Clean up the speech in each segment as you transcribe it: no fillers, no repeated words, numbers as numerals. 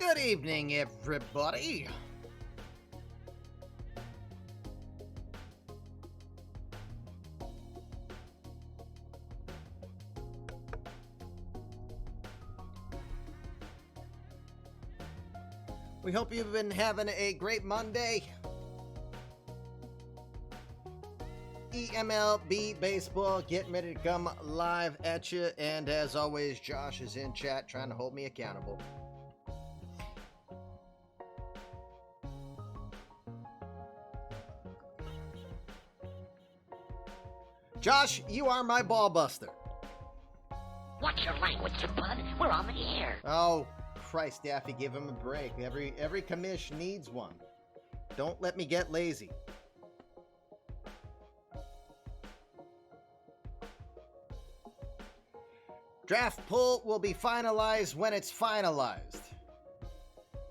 Good evening, everybody. We hope you've been having a great Monday. eMLB Baseball getting ready to come live at you. And as always, Josh is in chat trying to hold me accountable. Josh, you are my ball buster. Watch your language, bud. We're on the air. Oh, Christ, Daffy, give him a break. Every commish needs one. Don't let me get lazy. Draft pool will be finalized when it's finalized.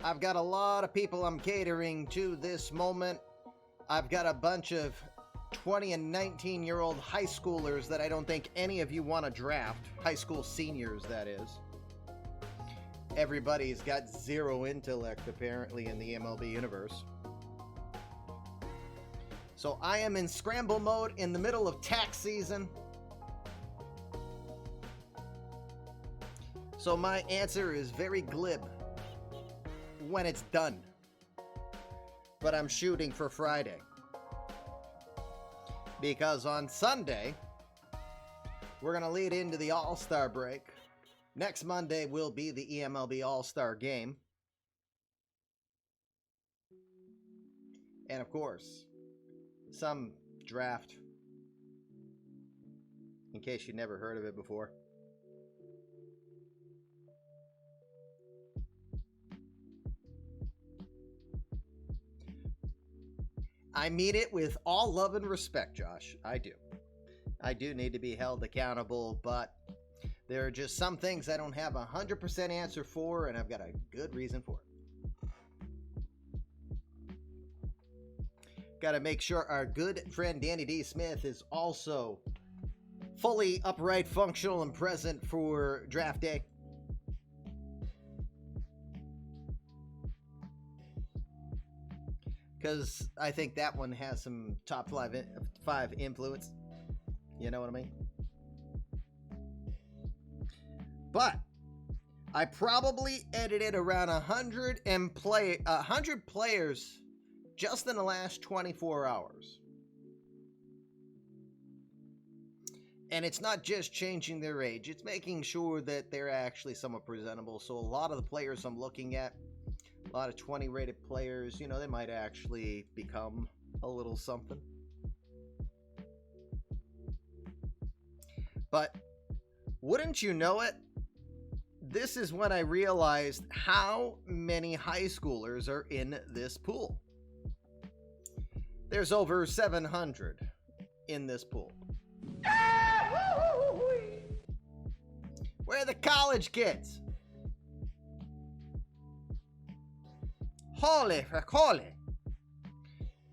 I've got a lot of people I'm catering to this moment. I've got a bunch of 20 and 19-year-old high schoolers that I don't think any of you want to draft. High school seniors, that is. Everybody's got zero intellect, apparently, in the MLB universe. So I am in scramble mode in the middle of tax season. So my answer is very glib when it's done. But I'm shooting for Friday. Because on Sunday, we're going to lead into the All-Star break. Next Monday will be the eMLB All-Star game. And of course, some draft. In case you never heard of it before. I mean it with all love and respect, Josh. I do. I do need to be held accountable, but there are just some things I don't have a 100% answer for, and I've got a good reason for it. Got to make sure our good friend Danny D. Smith is also fully upright, functional, and present for draft day. Because I think that one has some top five influence. You know what I mean? But I probably edited around 100 players just in the last 24 hours. And it's not just changing their age. It's making sure that they're actually somewhat presentable. So a lot of the players I'm looking at, a lot of 20 rated players, you know, they might actually become a little something. But wouldn't you know it? This is when I realized how many high schoolers are in this pool. There's over 700 in this pool. Where are the college kids? Holy.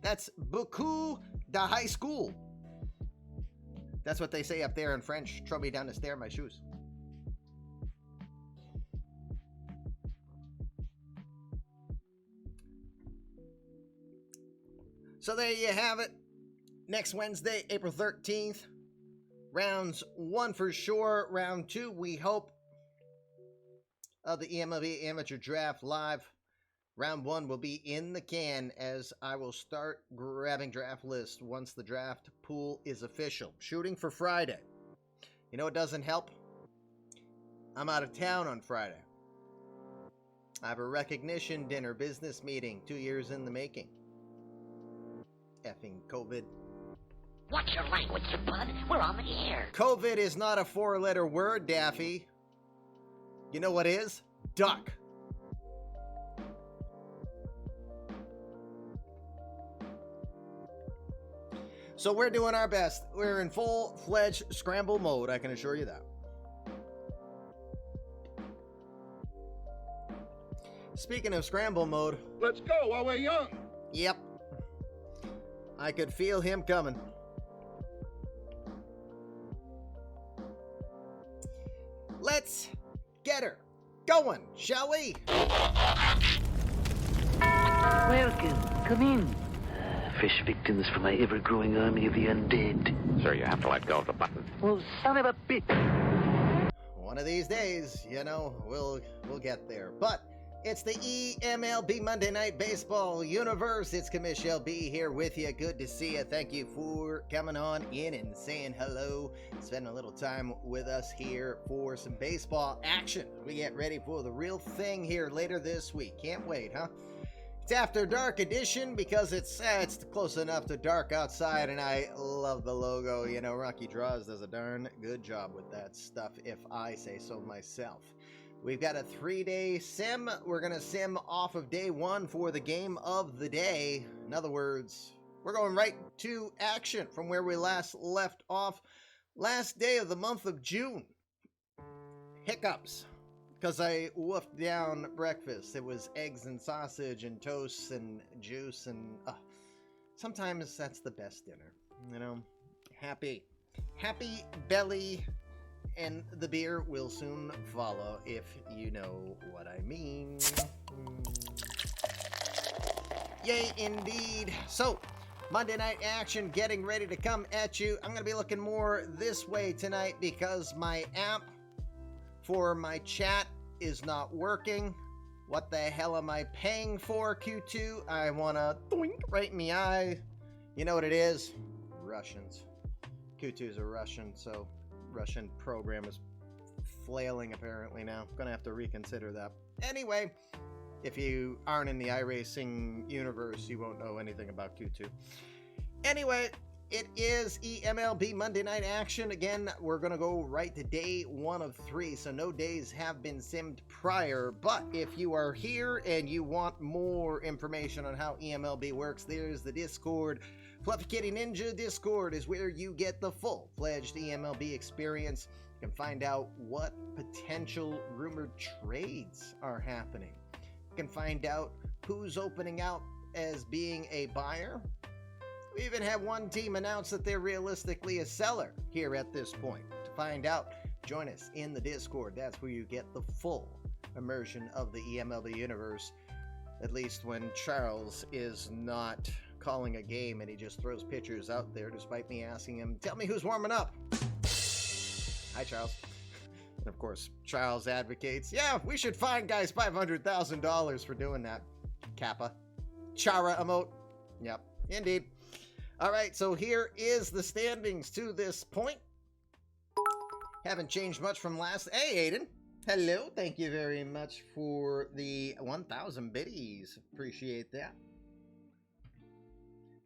That's beaucoup de high school. That's what they say up there in French. Throw me down the stair in my shoes. So there you have it. Next Wednesday, April 13th. Rounds 1 for sure. Round 2, we hope, of the eMLB Amateur Draft Live. Round 1 will be in the can as I will start grabbing draft lists once the draft pool is official. Shooting for Friday. You know what doesn't help? I'm out of town on Friday. I have a recognition dinner business meeting 2 years in the making. Effing COVID. Watch your language, bud. We're on the air. COVID is not a 4-letter word, Daffy. You know what is? Duck. So we're doing our best. We're in full-fledged scramble mode, I can assure you that. Speaking of scramble mode... Let's go while we're young. Yep. I could feel him coming. Let's get her going, shall we? Welcome. Come in. Fresh victims for my ever-growing army of the undead. Sir, you have to let go of the button. Well, son of a bitch. One of these days, you know, we'll get there. But it's the eMLB Monday Night Baseball universe. It's Commish LB here with you. Good to see you. Thank you for coming on in and saying hello. Spending a little time with us here for some baseball action. We get ready for the real thing here later this week. Can't wait, huh? It's After Dark edition because it's close enough to dark outside, and I love the logo. You know, Rocky Draws does a darn good job with that stuff, if I say so myself. We've got a 3-day sim. We're going to sim off of day 1 for the game of the day. In other words, we're going right to action from where we last left off. Last day of the month of June. Hiccups. Because I wolfed down breakfast. It was eggs and sausage and toast and juice and sometimes that's the best dinner. You know, happy belly, and the beer will soon follow, if you know what I mean. Yay, indeed. So, Monday night action getting ready to come at you. I'm going to be looking more this way tonight because my app for my chat is not working. What the hell am I paying for, Q2? I want to doink right in the eye. You know what it is? Russians. Q2's a Russian, so Russian program is flailing apparently now. I'm gonna have to reconsider that. Anyway, if you aren't in the iRacing universe, you won't know anything about Q2. Anyway, it is eMLB Monday Night Action. Again, we're going to go right to day 1 of 3, so no days have been simmed prior. But if you are here and you want more information on how eMLB works, there's the Discord. Fluffy Kitty Ninja Discord is where you get the full-fledged eMLB experience. You can find out what potential rumored trades are happening. You can find out who's opening out as being a buyer. We even have one team announce that they're realistically a seller here at this point. To find out, join us in the Discord. That's where you get the full immersion of the eMLB universe, at least when Charles is not calling a game and he just throws pitchers out there despite me asking him, tell me who's warming up. Hi, Charles. And of course, Charles advocates, yeah, we should fine guys $500,000 for doing that. Kappa. Chara emote. Yep, indeed. All right, so here is the standings to this point. Haven't changed much from last. Hey, Aiden. Hello. Thank you very much for the 1,000 biddies. Appreciate that.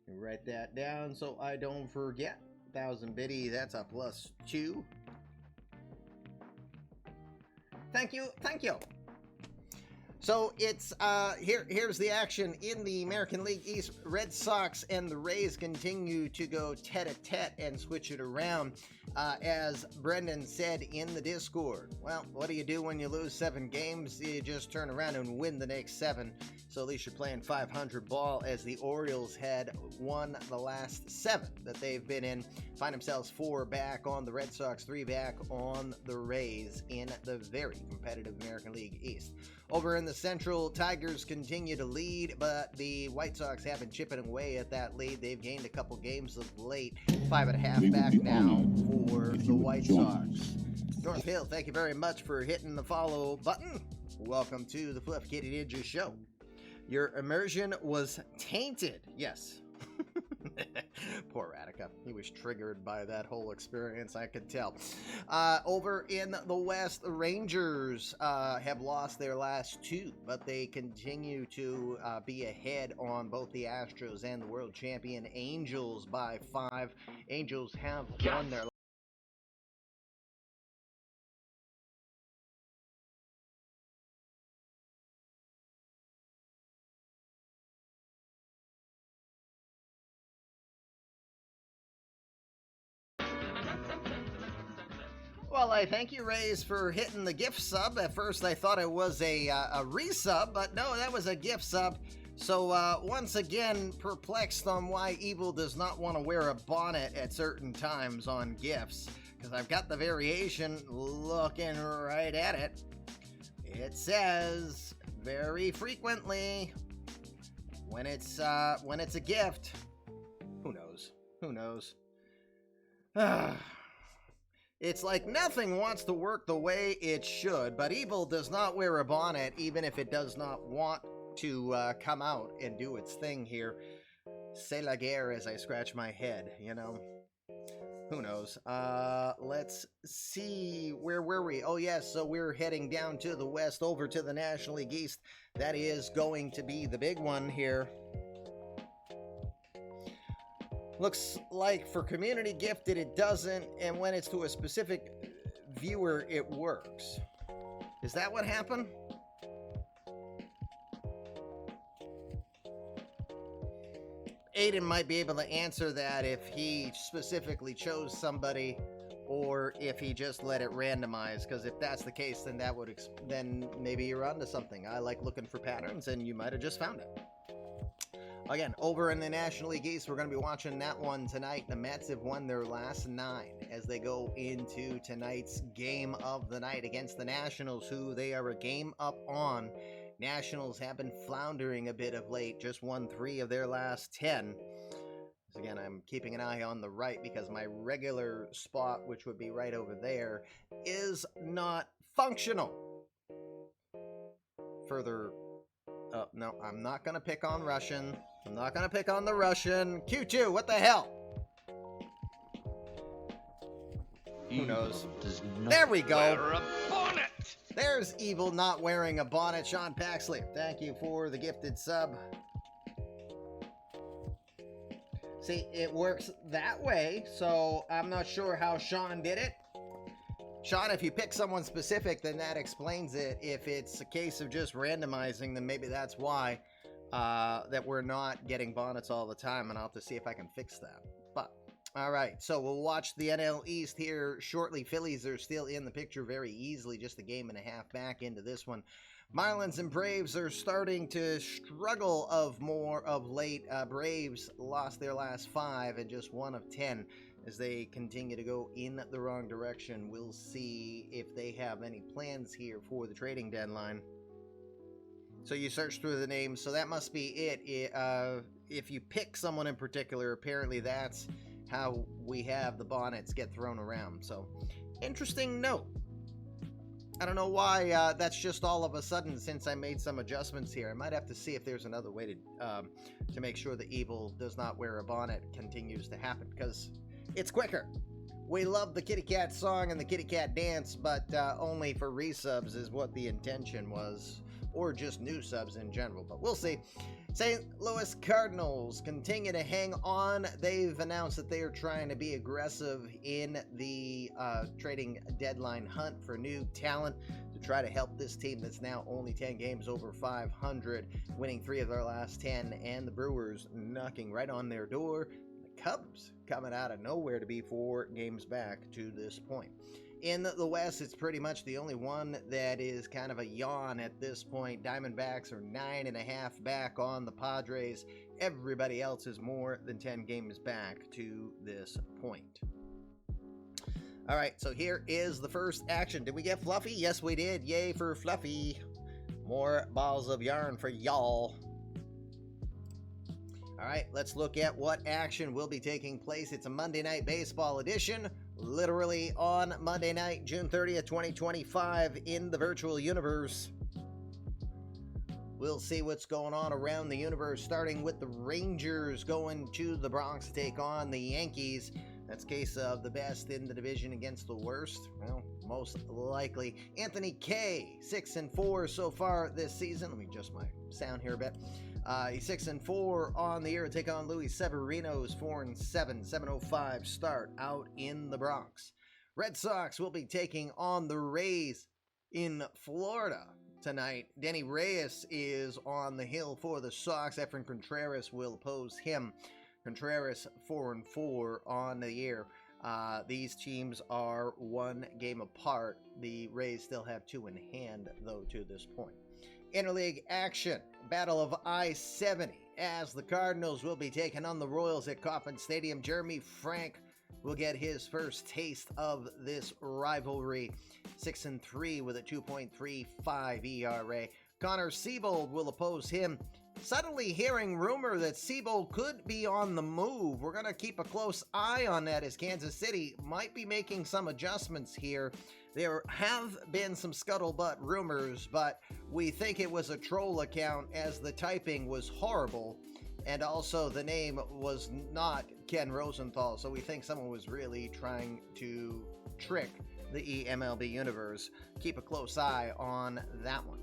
Write that down so I don't forget. 1,000 biddy. That's a +2. Thank you. Thank you. So it's here's the action in the American League East. Red Sox and the Rays continue to go tete-a-tete and switch it around. As Brendan said in the Discord, well, what do you do when you lose 7 games? You just turn around and win the next 7. So at least you're playing 500 ball, as the Orioles had won the last 7 that they've been in. Find themselves 4 back on the Red Sox, 3 back on the Rays in the very competitive American League East. Over in the Central, Tigers continue to lead, but the White Sox have been chipping away at that lead. They've gained a couple games of late. 5.5 back now for the White Sox. North Hill, thank you very much for hitting the follow button. Welcome to the Fluff Kitty Ninja Show. Your immersion was tainted. Yes. Poor Radica. He was triggered by that whole experience, I could tell. Over in the West, the Rangers have lost their last 2, but they continue to be ahead on both the Astros and the world champion Angels by 5. Angels have won their Well, I thank you, Rays, for hitting the gift sub. At first, I thought it was a resub, but no, that was a gift sub. So, once again, perplexed on why Evil does not want to wear a bonnet at certain times on gifts, because I've got the variation looking right at it. It says very frequently when it's a gift. Who knows? Who knows? It's like nothing wants to work the way it should, but evil does not wear a bonnet, even if it does not want to come out and do its thing here. C'est la guerre as I scratch my head, you know? Who knows? Let's see. Where were we? Oh, yes, so we're heading down to the west over to the National League East. That is going to be the big one here. Looks like for community gifted it doesn't, and when it's to a specific viewer it works. Is that what happened? Aiden might be able to answer that if he specifically chose somebody or if he just let it randomize, because if that's the case, then that would then maybe you're onto something. I like looking for patterns, and you might have just found it. Again, over in the National League East, we're going to be watching that one tonight. The Mets have won their last 9 as they go into tonight's game of the night against the Nationals, who they are a game up on. Nationals have been floundering a bit of late, just won 3 of their last 10. So again, I'm keeping an eye on the right because my regular spot, which would be right over there, is not functional. Further... no, I'm not going to pick on Russian. I'm not going to pick on the Russian. Q2, what the hell? Who knows? There we go. Wear a bonnet. There's evil not wearing a bonnet. Sean Paxley, thank you for the gifted sub. See, it works that way, so I'm not sure how Sean did it. Sean, if you pick someone specific, then that explains it. If it's a case of just randomizing, then maybe that's why that we're not getting bonnets all the time, and I'll have to see if I can fix that. But, all right, so we'll watch the NL East here shortly. Phillies are still in the picture very easily, just a game and a half back into this one. Marlins and Braves are starting to struggle more of late. Braves lost their last 5 and just 1 of 10. As they continue to go in the wrong direction. We'll see if they have any plans here for the trading deadline. So you search through the names, so that must be it. If you pick someone in particular, apparently that's how we have the bonnets get thrown around. So, interesting note. I don't know why that's just all of a sudden since I made some adjustments here. I might have to see if there's another way to make sure the evil does not wear a bonnet continues to happen, because it's quicker. We love the kitty cat song and the kitty cat dance, but only for resubs is what the intention was, or just new subs in general, but we'll see. St. Louis Cardinals continue to hang on. They've announced that they are trying to be aggressive in the trading deadline hunt for new talent to try to help this team that's now only 10 games over 500, winning 3 of their last 10, and the Brewers knocking right on their door. Cubs coming out of nowhere to be 4 games back to this point. In the West, it's pretty much the only one that is kind of a yawn at this point. Diamondbacks are 9.5 back on the Padres. Everybody else is more than 10 games back to this point. All right, so here is the first action. Did we get Fluffy? Yes, we did. Yay for Fluffy. More balls of yarn for y'all. All right, let's look at what action will be taking place. It's a Monday Night Baseball edition, literally on Monday night, June 30th, 2025, in the virtual universe. We'll see what's going on around the universe, starting with the Rangers going to the Bronx to take on the Yankees. That's a case of the best in the division against the worst. Well, most likely. Anthony K, 6-4 so far this season. Let me adjust my sound here a bit. He's 6-4 on the year to take on Luis Severino's 4-7, 705 start out in the Bronx. Red Sox will be taking on the Rays in Florida tonight. Denny Reyes is on the hill for the Sox. Efren Contreras will oppose him. Contreras 4-4 on the year. These teams are 1 game apart. The Rays still have 2 in hand, though, to this point. Interleague action, Battle of I-70, as the Cardinals will be taking on the Royals at Kauffman Stadium. Jeremy Frank will get his first taste of this rivalry. 6-3 with a 2.35 ERA. Connor Siebold will oppose him. Suddenly hearing rumor that Siebold could be on the move. We're going to keep a close eye on that as Kansas City might be making some adjustments here. There have been some scuttlebutt rumors, but we think it was a troll account as the typing was horrible. And also the name was not Ken Rosenthal, so we think someone was really trying to trick the eMLB universe. Keep a close eye on that one.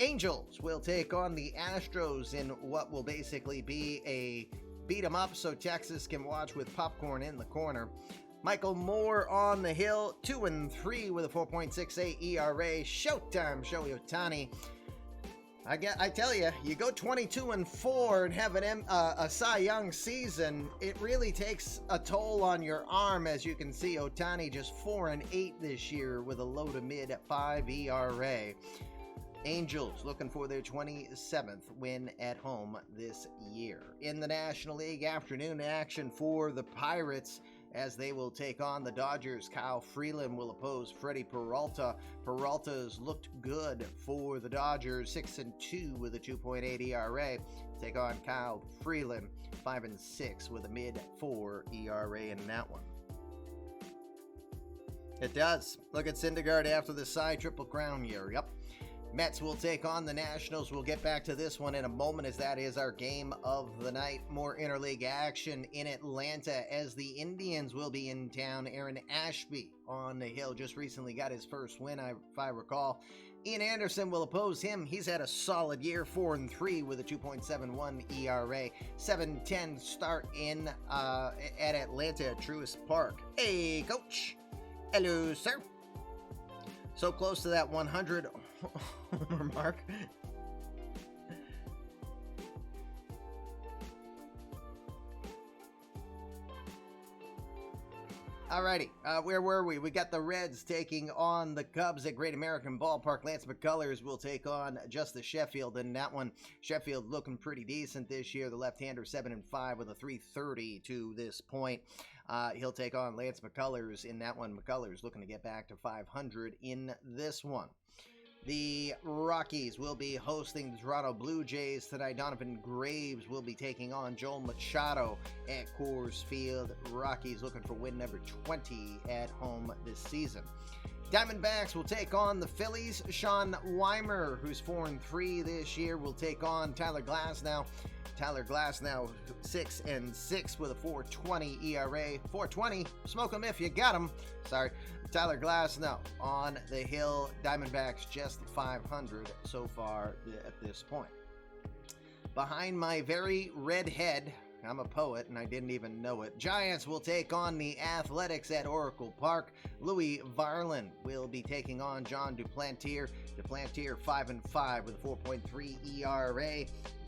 Angels will take on the Astros in what will basically be a beat 'em up so Texas can watch with popcorn in the corner. Michael Moore on the hill, 2-3 with a 4.68 ERA. Showtime, Shohei Ohtani. I tell you, you go 22-4 and have a Cy Young season, it really takes a toll on your arm. As you can see, Ohtani just 4-8 this year with a low to mid 5 ERA. Angels looking for their 27th win at home this year. In the National League, afternoon action for the Pirates as they will take on the Dodgers. Kyle Freeland will oppose Freddie Peralta. Peralta's looked good for the Dodgers, 6-2 with a 2.8 ERA. Take on Kyle Freeland, 5-6 with a mid-4 ERA in that one. It does. Look at Syndergaard after the Cy Triple Crown year. Yep. Mets will take on the Nationals. We'll get back to this one in a moment as that is our game of the night. More interleague action in Atlanta as the Indians will be in town. Aaron Ashby on the hill just recently got his first win, if I recall. Ian Anderson will oppose him. He's had a solid year, 4-3 with a 2.71 ERA. 7-10 start in at Atlanta at Truist Park. Hey, coach. Hello, sir. So close to that 100 homer mark. Alrighty, where were we? We got the Reds taking on the Cubs at Great American Ballpark. Lance McCullers will take on Justice Sheffield in that one. Sheffield looking pretty decent this year. The left-hander 7-5 with a 3.30 to this point. He'll take on Lance McCullers in that one. McCullers looking to get back to 500 in this one. The Rockies will be hosting the Toronto Blue Jays tonight. Donovan Graves will be taking on Joel Machado at Coors Field. Rockies looking for win number 20 at home this season. Diamondbacks will take on the Phillies. Sean Weimer, who's 4-3 this year, will take on Tyler Glasnow. Tyler Glasnow 6-6 with a 4.20 ERA. 4.20, smoke 'em if you got 'em. Sorry. Tyler Glasnow on the hill. Diamondbacks just 500 so far at this point. Behind my very red head, I'm a poet and I didn't even know it. Giants will take on the Athletics at Oracle Park. Louis Varland will be taking on John Duplantier. Duplantier 5-5 with a 4.3 ERA.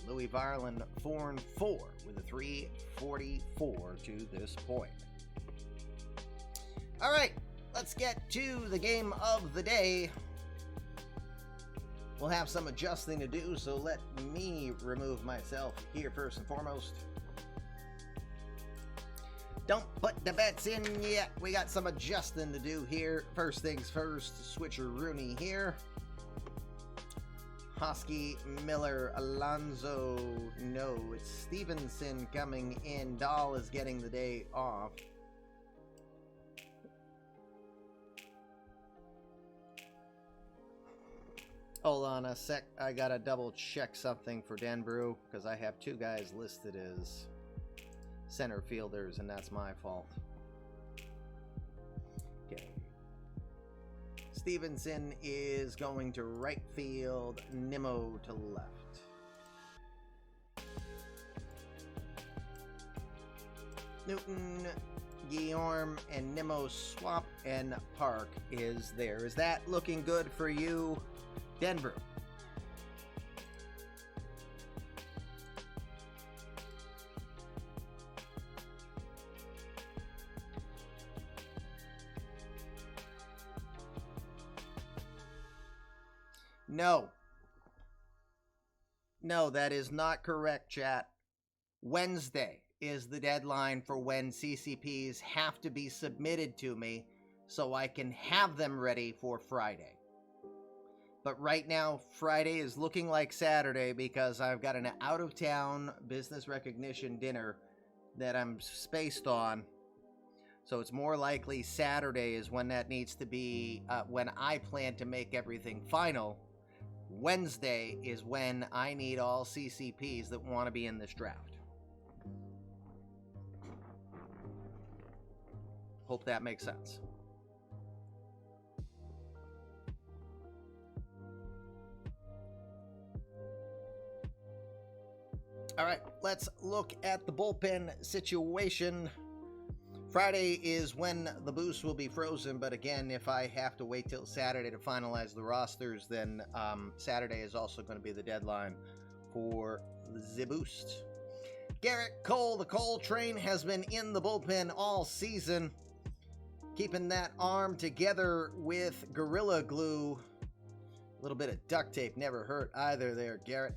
Louis Varland 4-4 with a 3.44 to this point. All right, let's get to the game of the day. We'll have some adjusting to do, so let me remove myself here first and foremost. Don't put the bets in yet. We got some adjusting to do here. First things first, switcheroonie here. Hosky, Miller, Alonso, no, it's Stevenson coming in. Dahl is getting the day off. Hold on a sec, I gotta double check something for Denbrew, because I have two guys listed as center fielders, and that's my fault. Okay. Stevenson is going to right field, Nimmo to left. Newton, Guillaume, and Nimmo swap, and Park is there. Is that looking good for you, Denver? No. No, that is not correct, chat. Wednesday is the deadline for when CCPs have to be submitted to me. so I can have them ready for Friday. But right now, Friday is looking like Saturday because I've got an out-of-town business recognition dinner that I'm spaced on. So it's more likely Saturday is when that needs to be, when I plan to make everything final. Wednesday is when I need all CCPs that want to be in this draft. Hope that makes sense. All right, let's look at the bullpen situation. Friday is when the boost will be frozen, but again, if I have to wait till Saturday to finalize the rosters, then Saturday is also going to be the deadline for the boost. Garrett Cole, the Cole train, has been in the bullpen all season, keeping that arm together with Gorilla Glue. A little bit of duct tape never hurt either there, Garrett.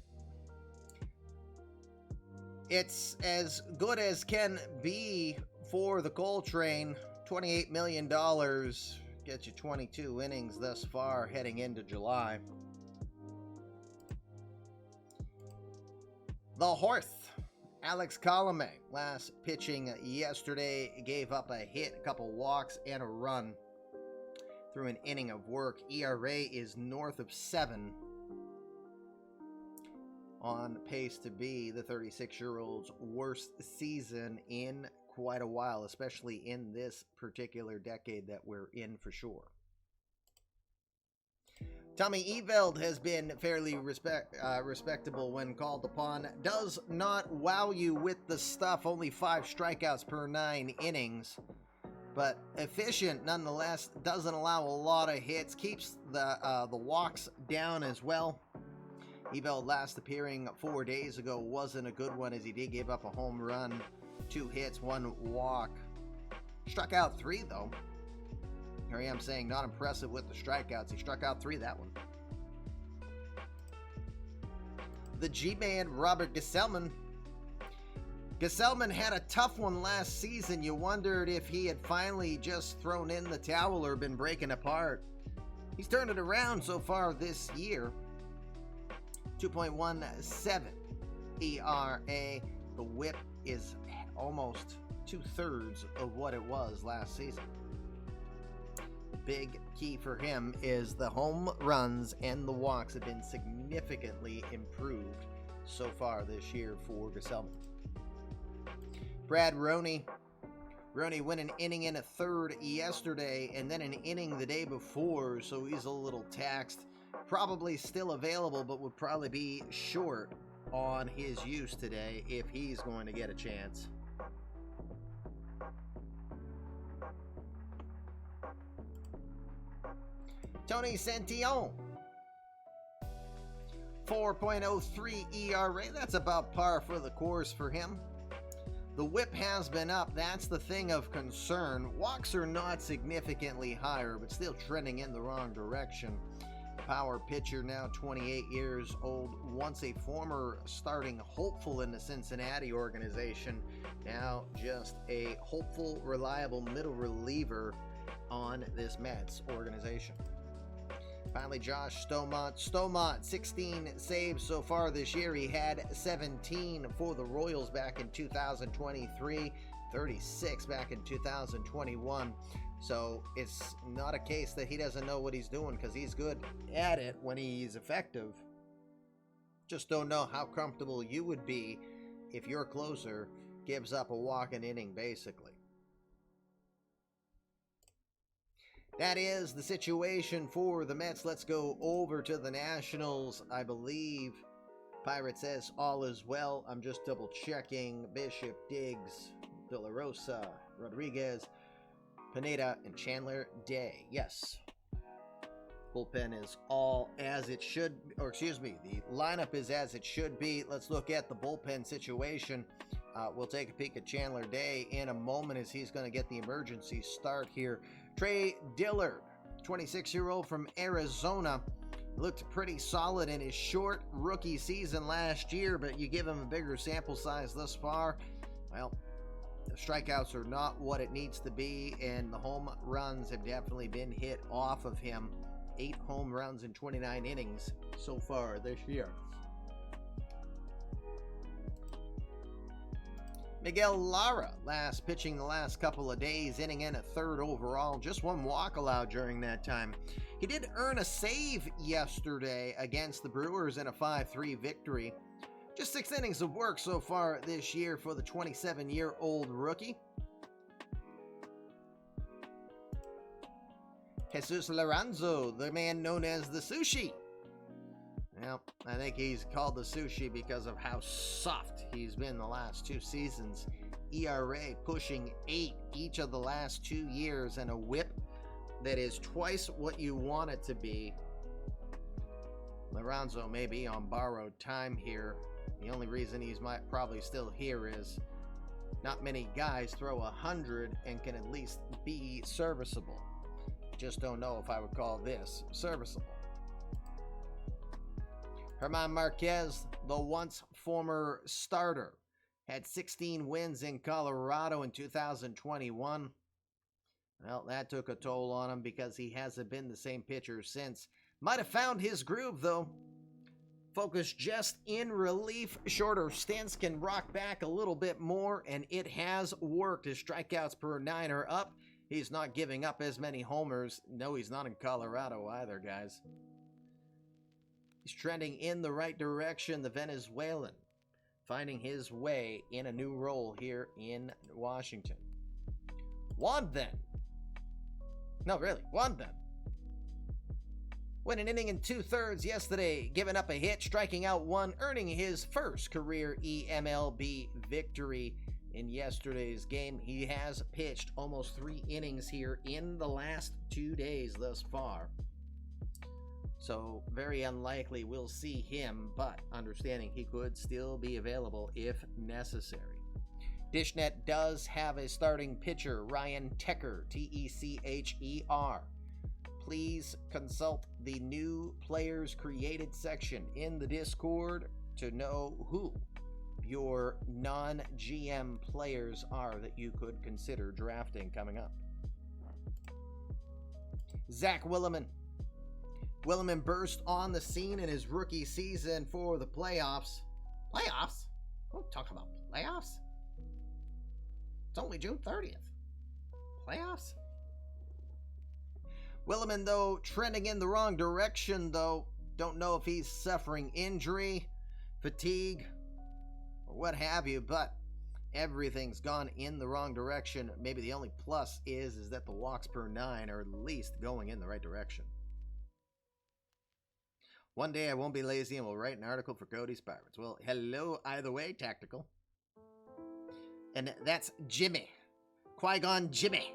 It's as good as can be for the Cole train. $28 million gets you 22 innings thus far heading into July. The horse, Alex Coleman, last pitching yesterday, gave up a hit, a couple walks, and a run through an inning of work. ERA is north of 7. On pace to be the 36-year-old's worst season in quite a while, especially in this particular decade that we're in for sure. Tommy Eveld has been fairly respectable when called upon. Does not wow you with the stuff, only 5 strikeouts per 9 innings, but efficient nonetheless, doesn't allow a lot of hits, keeps the walks down as well. Eveld last appearing 4 days ago wasn't a good one, as he did give up a home run, 2 hits, 1 walk. Struck out 3 though. Here I am saying not impressive with the strikeouts. He struck out 3 that one. The G-Man, Robert Gesselman. Gesselman had a tough one last season. You wondered if he had finally just thrown in the towel or been breaking apart. He's turned it around so far this year. 2.17 ERA. The whip is almost 2/3 of what it was last season. Big key for him is the home runs and the walks have been significantly improved so far this year for Gesselman. Brad Roney. Roney went an inning and a third yesterday and then an inning the day before, so he's a little taxed. Probably still available, but would probably be short on his use today if he's going to get a chance. Tony Santillan, 4.03 ERA. That's about par for the course for him. The whip has been up. That's the thing of concern. Walks are not significantly higher, but still trending in the wrong direction. Power pitcher, now 28 years old, once a former starting hopeful in the Cincinnati organization, now just a hopeful, reliable middle reliever on this Mets organization. Finally, Josh Stomont, 16 saves so far this year. He had 17 for the Royals back in 2023, 36 back in 2021. So it's not a case that he doesn't know what he's doing, because he's good at it when he's effective. Just don't know how comfortable you would be if your closer gives up a walk-in inning, basically. That is the situation for the Mets. Let's go over to the Nationals. I believe Pirate says all is well. I'm just double checking. Bishop, Diggs, De La Rosa, Rodriguez, Pineda, and Chandler Day. Yes. Bullpen is all as it should, or excuse me, the lineup is as it should be. Let's look at the bullpen situation. We'll take a peek at Chandler Day in a moment as he's going to get the emergency start here. Trey Dillard, 26-year-old from Arizona, looked pretty solid in his short rookie season last year, but you give him a bigger sample size thus far, well, The strikeouts are not what it needs to be, and the home runs have definitely been hit off of him. 8 home runs in 29 innings so far this year. Miguel Lara, pitching the last couple of days, inning in at 3rd overall. Just 1 walk allowed during that time. He did earn a save yesterday against the Brewers in a 5-3 victory. Just 6 innings of work so far this year for the 27-year-old rookie. Jesus Lorenzo, the man known as the Sushi. Well, I think he's called the Sushi because of how soft he's been the last 2 seasons. ERA pushing 8 each of the last 2 years, and a whip that is twice what you want it to be. Lorenzo may be on borrowed time here. The only reason he's probably still here is not many guys throw 100 and can at least be serviceable. Just don't know if I would call this serviceable. Herman Marquez, the once former starter, had 16 wins in Colorado in 2021. Well, that took a toll on him because he hasn't been the same pitcher since. Might have found his groove, though. Focus just in relief. Shorter stints can rock back a little bit more, and it has worked. His strikeouts per 9 are up. He's not giving up as many homers. No, he's not in Colorado either, guys. He's trending in the right direction, the Venezuelan, finding his way in a new role here in Washington. Juan went an inning and 2/3 yesterday, giving up a hit, striking out 1, earning his first career eMLB victory in yesterday's game. He has pitched almost 3 innings here in the last 2 days thus far. So very unlikely we'll see him, but understanding he could still be available if necessary. Dishnet does have a starting pitcher, Ryan Techer, Techer. Please consult the new players created section in the Discord to know who your non-GM players are that you could consider drafting coming up. Zack Williamson. Williamson burst on the scene in his rookie season for the playoffs. Playoffs? Don't talk about playoffs. It's only June 30th. Playoffs? Williamson, though, trending in the wrong direction, though. Don't know if he's suffering injury, fatigue, or what have you, but everything's gone in the wrong direction. Maybe the only plus is that the walks per 9 are at least going in the right direction. One day I won't be lazy and will write an article for Cody's Pirates. Well, hello either way, Tactical. And that's Jimmy. Qui-Gon Jimmy.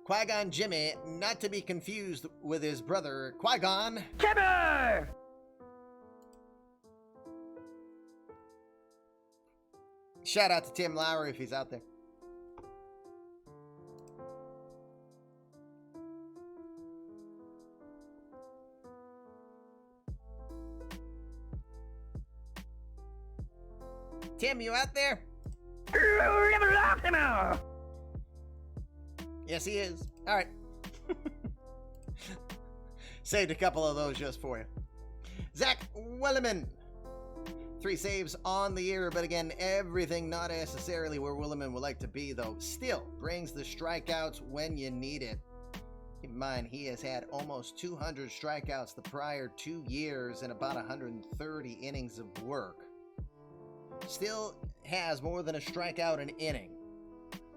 Qui-Gon Jimmy, not to be confused with his brother, Qui-Gon Jimmy! Shout out to Tim Lowry if he's out there. Tim, you out there? Yes, he is. All right. Saved a couple of those just for you. Zack Williamson. 3 saves on the year, but again, everything not necessarily where Williamson would like to be, though. Still brings the strikeouts when you need it. Keep in mind, he has had almost 200 strikeouts the prior 2 years and about 130 innings of work. Still has more than a strikeout an inning.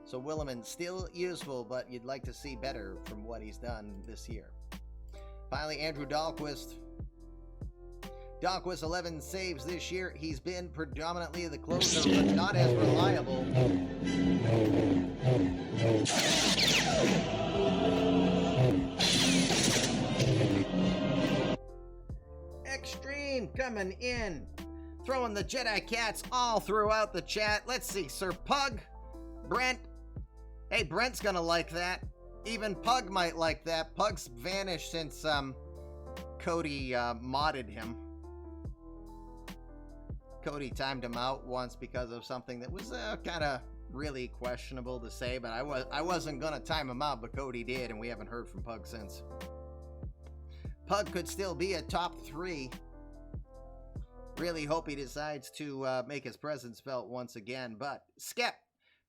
So Williamson still useful, but you'd like to see better from what he's done this year. Finally, Andrew Dahlquist. Dahlquist 11 saves this year. He's been predominantly the closer, but not as reliable. Extreme coming in. Throwing the Jedi Cats all throughout the chat. Let's see, Sir Pug, Brent. Hey, Brent's gonna like that. Even Pug might like that. Pug's vanished since Cody modded him. Cody timed him out once because of something that was kind of really questionable to say, but I wasn't gonna time him out, but Cody did, and we haven't heard from Pug since. Pug could still be a top 3. Really hope he decides to make his presence felt once again. But Skep,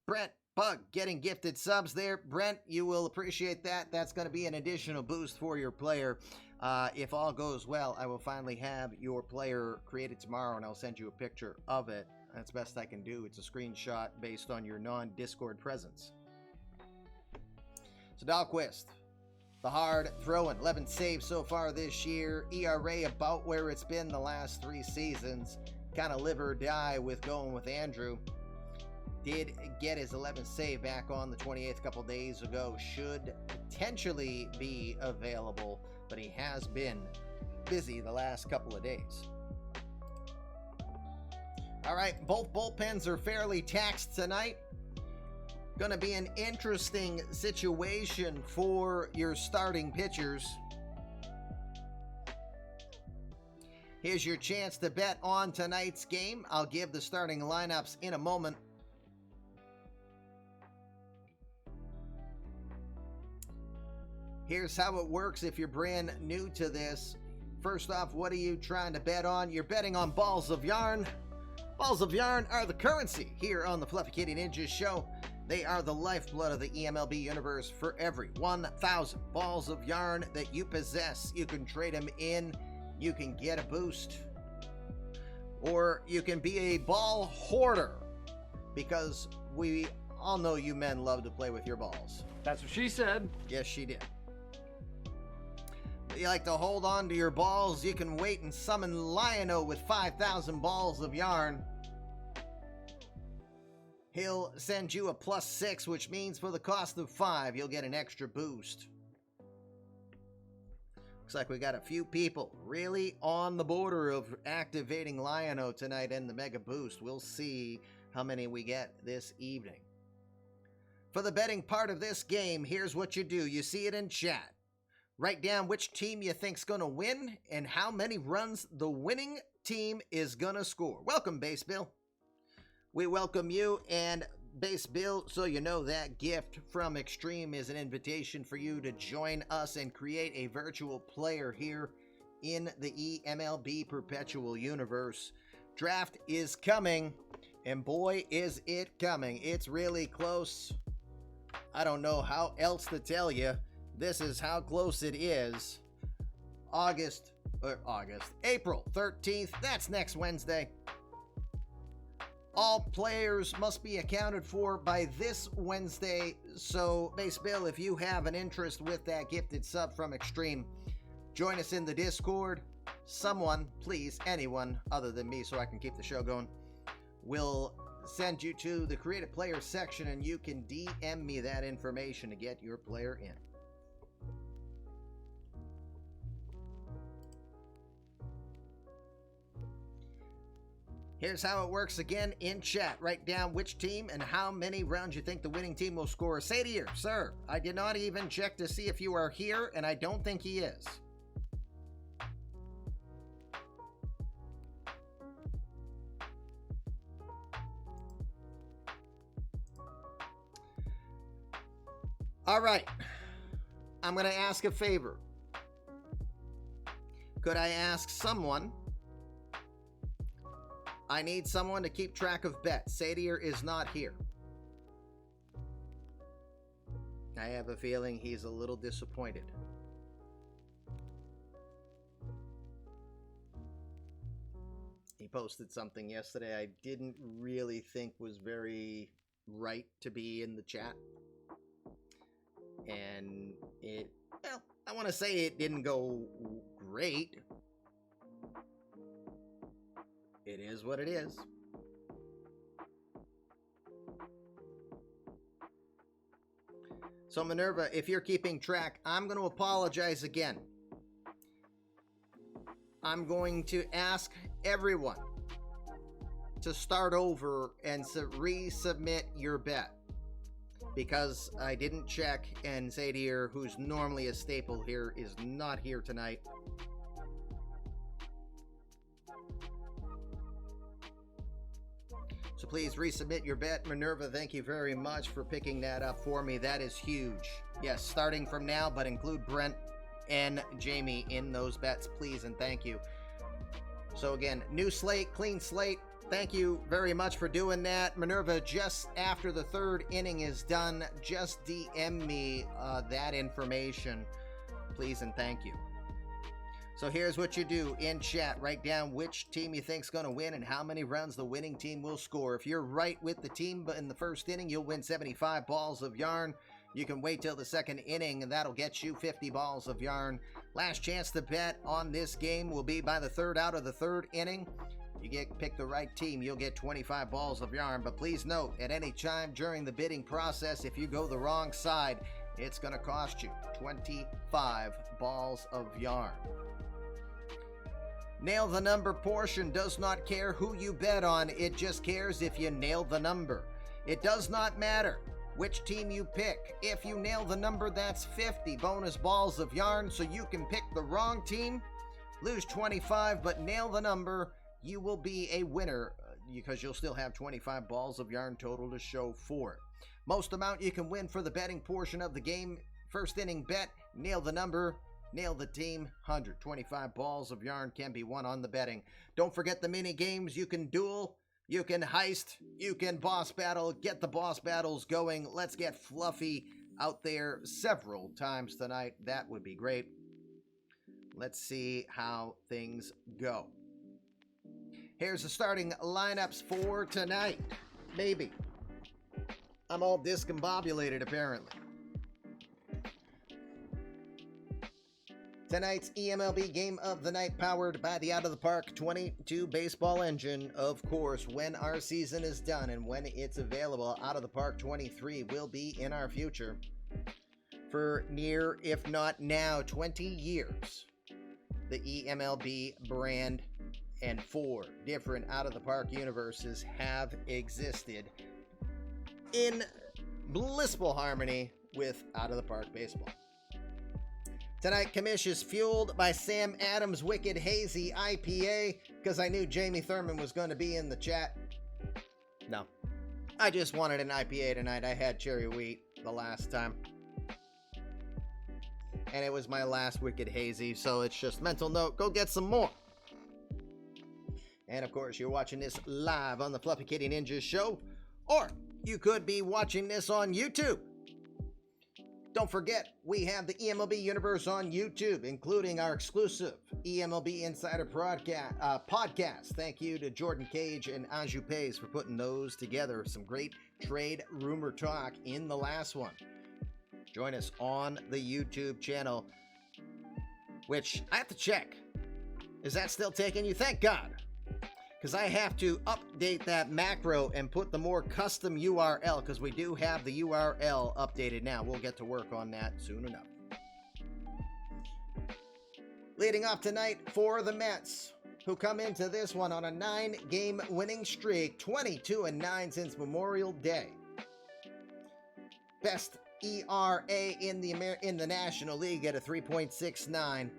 Brent, Pug getting gifted subs there. Brent, you will appreciate that. That's going to be an additional boost for your player. If all goes well, I will finally have your player created tomorrow, and I'll send you a picture of it. That's the best I can do. It's a screenshot based on your non-Discord presence. So Dahlquist, the hard throwing, 11 saves so far this year. ERA about where it's been the last 3 seasons. Kind of live or die with going with Andrew. Did get his 11th save back on the 28th a couple days ago. Should potentially be available, but he has been busy the last couple of days. All right, both bullpens are fairly taxed tonight. Going to be an interesting situation for your starting pitchers. Here's your chance to bet on tonight's game. I'll give the starting lineups in a moment. Here's how it works if you're brand new to this. First off, what are you trying to bet on? You're betting on balls of yarn. Balls of yarn are the currency here on the Fluffy Kitty Ninjas show. They are the lifeblood of the eMLB universe. For every 1,000 balls of yarn that you possess, you can trade them in. You can get a boost. Or you can be a ball hoarder, because we all know you men love to play with your balls. That's what she said. Yes, she did. You like to hold on to your balls, you can wait and summon Lion-O with 5,000 balls of yarn. He'll send you a +6, which means for the cost of 5, you'll get an extra boost. Looks like we got a few people really on the border of activating Lion-O tonight in the Mega Boost. We'll see how many we get this evening. For the betting part of this game, here's what you do. You see it in chat. Write down which team you think's going to win and how many runs the winning team is going to score. Welcome, Base Bill. We welcome you, and Base Bill, so you know that gift from Extreme is an invitation for you to join us and create a virtual player here in the eMLB Perpetual Universe. Draft is coming, and boy, is it coming. It's really close. I don't know how else to tell you. This is how close it is. April 13th. That's next Wednesday. All players must be accounted for by this Wednesday. So, Base Bill, if you have an interest with that gifted sub from Extreme, join us in the Discord. Someone, please, anyone other than me, so I can keep the show going, will send you to the Creative Player section, and you can DM me that information to get your player in. Here's how it works again in chat. Write down which team and how many rounds you think the winning team will score. Say to you, sir, I did not even check to see if you are here, and I don't think he is. All right. I'm going to ask a favor. Could I ask someone? I need someone to keep track of bets. Sadier is not here. I have a feeling he's a little disappointed. He posted something yesterday I didn't really think was very right to be in the chat. And it, well, I want to say it didn't go great. It is what it is. So Minerva, if you're keeping track, I'm going to apologize again. I'm going to ask everyone to start over and resubmit your bet, because I didn't check, and Sadier, who's normally a staple here, is not here tonight. So please resubmit your bet. Minerva, thank you very much for picking that up for me. That is huge. Yes, starting from now, but include Brent and Jamie in those bets, please, and thank you. So again, new slate, clean slate. Thank you very much for doing that. Minerva, just after the third inning is done, just DM me that information, please, and thank you. So here's what you do in chat. Write down which team you think's going to win and how many runs the winning team will score. If you're right with the team in the first inning, you'll win 75 balls of yarn. You can wait till the second inning, and that'll get you 50 balls of yarn. Last chance to bet on this game will be by the third out of the third inning. You pick the right team, you'll get 25 balls of yarn. But please note, at any time during the bidding process, if you go the wrong side, it's going to cost you 25 balls of yarn. Nail the number portion does not care who you bet on. It just cares if you nail the number. It does not matter which team you pick. If you nail the number, that's 50 bonus balls of yarn. So you can pick the wrong team, lose 25, but nail the number. You will be a winner because you'll still have 25 balls of yarn total to show for it. Most amount you can win for the betting portion of the game. First inning bet, nail the number. Nail the team, 125 balls of yarn can be won on the betting. Don't forget the mini games. You can duel, you can heist, you can boss battle. Get the boss battles going. Let's get Fluffy out there several times tonight. That would be great. Let's see how things go. Here's the starting lineups for tonight. Maybe. I'm all discombobulated apparently. Tonight's eMLB Game of the Night powered by the Out of the Park 22 baseball engine. Of course, when our season is done and when it's available, Out of the Park 23 will be in our future for near, if not now, 20 years. The eMLB brand and 4 different Out of the Park universes have existed in blissful harmony with Out of the Park baseball. Tonight, Commish is fueled by Sam Adams' Wicked Hazy IPA, because I knew Jamie Thurman was going to be in the chat. No. I just wanted an IPA tonight. I had cherry wheat the last time. And it was my last Wicked Hazy, so it's just mental note. Go get some more. And of course, you're watching this live on the Fluffy Kitty Ninja Show, or you could be watching this on YouTube. Don't forget, we have the eMLB Universe on YouTube, including our exclusive eMLB Insider podcast. Thank you to Jordan Cage and Anju Pays for putting those together. Some great trade rumor talk in the last one. Join us on the YouTube channel, which I have to check. Is that still taking you? Thank God. Because I have to update that macro and put the more custom URL, because we do have the URL updated now. We'll get to work on that soon enough. Leading off tonight for the Mets, who come into this one on a 9-game winning streak, 22-9 since Memorial Day. Best ERA in the National League at a 3.69.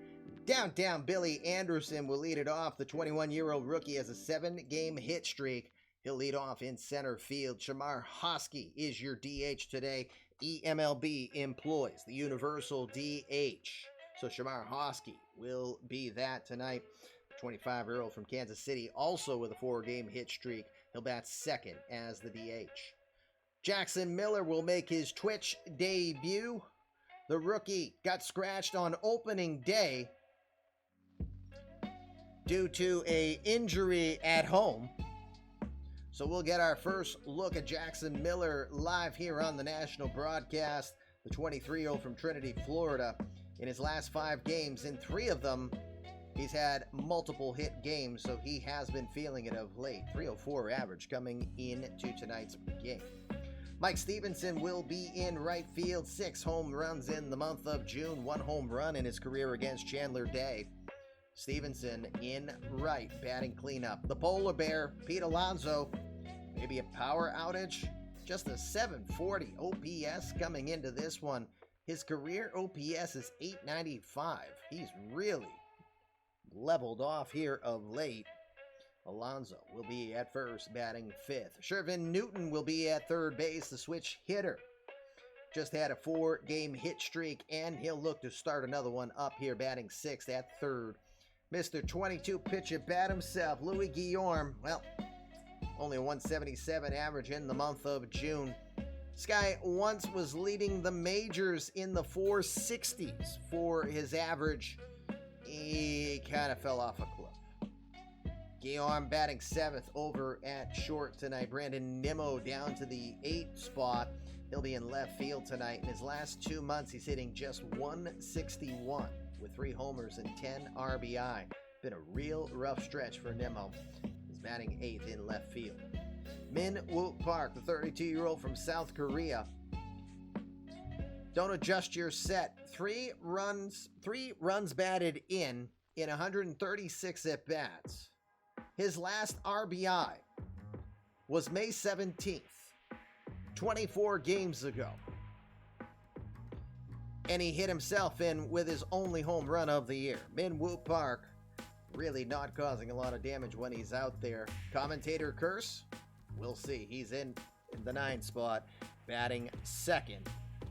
Downtown Billy Anderson will lead it off. The 21-year-old rookie has a 7-game hit streak. He'll lead off in center field. Shamar Hosky is your DH today. eMLB employs the universal DH. So Shamar Hosky will be that tonight. The 25-year-old from Kansas City, also with a 4-game hit streak. He'll bat second as the DH. Jackson Miller will make his Twitch debut. The rookie got scratched on opening day due to an injury at home. So we'll get our first look at Jackson Miller live here on the national broadcast. The 23-year-old from Trinity, Florida. In his last 5 games, in 3 of them, he's had multiple hit games, so he has been feeling it of late. 304 average coming into tonight's game. Mike Stevenson will be in right field. 6 home runs in the month of June. 1 home run in his career against Chandler Day. Stevenson in right, batting cleanup. The polar bear, Pete Alonso, maybe a power outage. Just a 740 OPS coming into this one. His career OPS is 895. He's really leveled off here of late. Alonso will be at first, batting 5th. Shervin Newton will be at third base, the switch hitter. Just had a 4-game hit streak, and he'll look to start another one up here, batting 6th at third. Mr. 22 pitch at bat himself, Louis Guillorme. Well, only a 177 average in the month of June. This guy once was leading the majors in the 460s for his average. He kind of fell off a cliff. Guillorme batting 7th over at short tonight. Brandon Nimmo down to the 8th spot. He'll be in left field tonight. In his last 2 months, he's hitting just 161 with 3 homers and 10 RBI. Been a real rough stretch for Nimmo. He's batting 8th in left field. Min Woo Park, the 32-year-old from South Korea. Don't adjust your set. 3 runs batted in 136 at-bats. His last RBI was May 17th, 24 games ago. And he hit himself in with his only home run of the year. Min Woo Park really not causing a lot of damage when he's out there. Commentator curse? We'll see. He's in the 9th spot, batting 2nd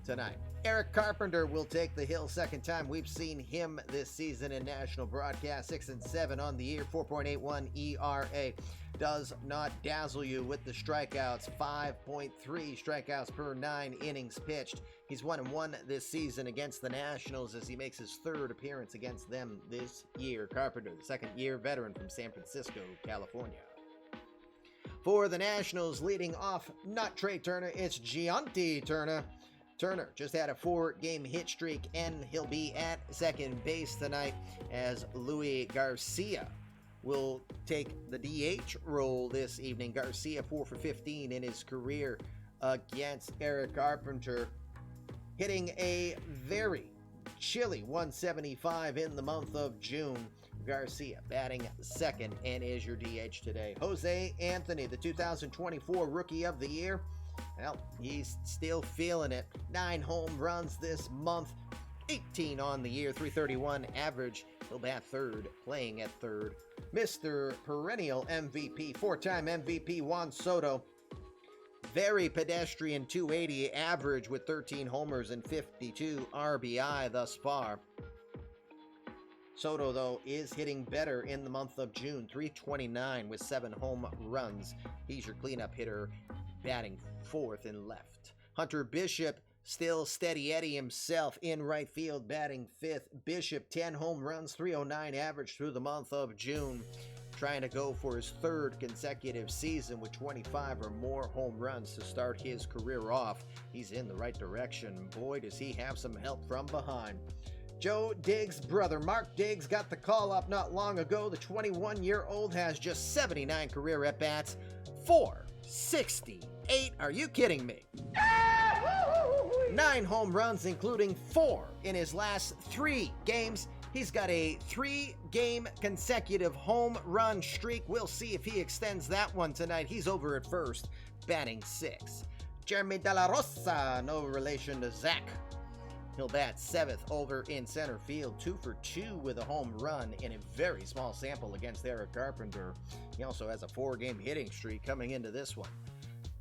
tonight. Eric Carpenter will take the hill, second time we've seen him this season in national broadcast. 6-7 on the year, 4.81 ERA. Does not dazzle you with the strikeouts. 5.3 strikeouts per 9 innings pitched. He's 1-1 this season against the Nationals as he makes his 3rd appearance against them this year. Carpenter, the 2nd-year veteran from San Francisco, California. For the Nationals, leading off, not Trey Turner, it's Gianti Turner. Turner just had a 4-game hit streak, and he'll be at second base tonight as Luis Garcia will take the DH role this evening. Garcia 4 for 15 in his career against Eric Carpenter, hitting a very chilly 175 in the month of June. Garcia batting 2nd and is your DH today. Jose Anthony, the 2024 Rookie of the Year. Well, he's still feeling it. 9 home runs this month, 18 on the year, 331 average. He'll bat 3rd, playing at 3rd. Mr. Perennial MVP, 4-time MVP Juan Soto. Very pedestrian 280 average with 13 homers and 52 RBI thus far. Soto, though, is hitting better in the month of June, 329 with 7 home runs. He's your cleanup hitter, batting 4th in left. Hunter Bishop, still steady Eddie himself in right field, batting 5th. Bishop, 10 home runs, 309 average through the month of June. Trying to go for his 3rd consecutive season with 25 or more home runs to start his career off. He's in the right direction. Boy, does he have some help from behind. Joe Diggs' brother, Mark Diggs, got the call up not long ago. The 21-year-old has just 79 career at-bats, 468. Are you kidding me? 9 home runs, including 4 in his last 3 games. He's got a 3-game consecutive home run streak. We'll see if he extends that one tonight. He's over at first, batting 6. Jeremy De La Rosa, no relation to Zach. He'll bat 7th over in center field, 2 for 2 with a home run in a very small sample against Eric Carpenter. He also has a 4-game hitting streak coming into this one.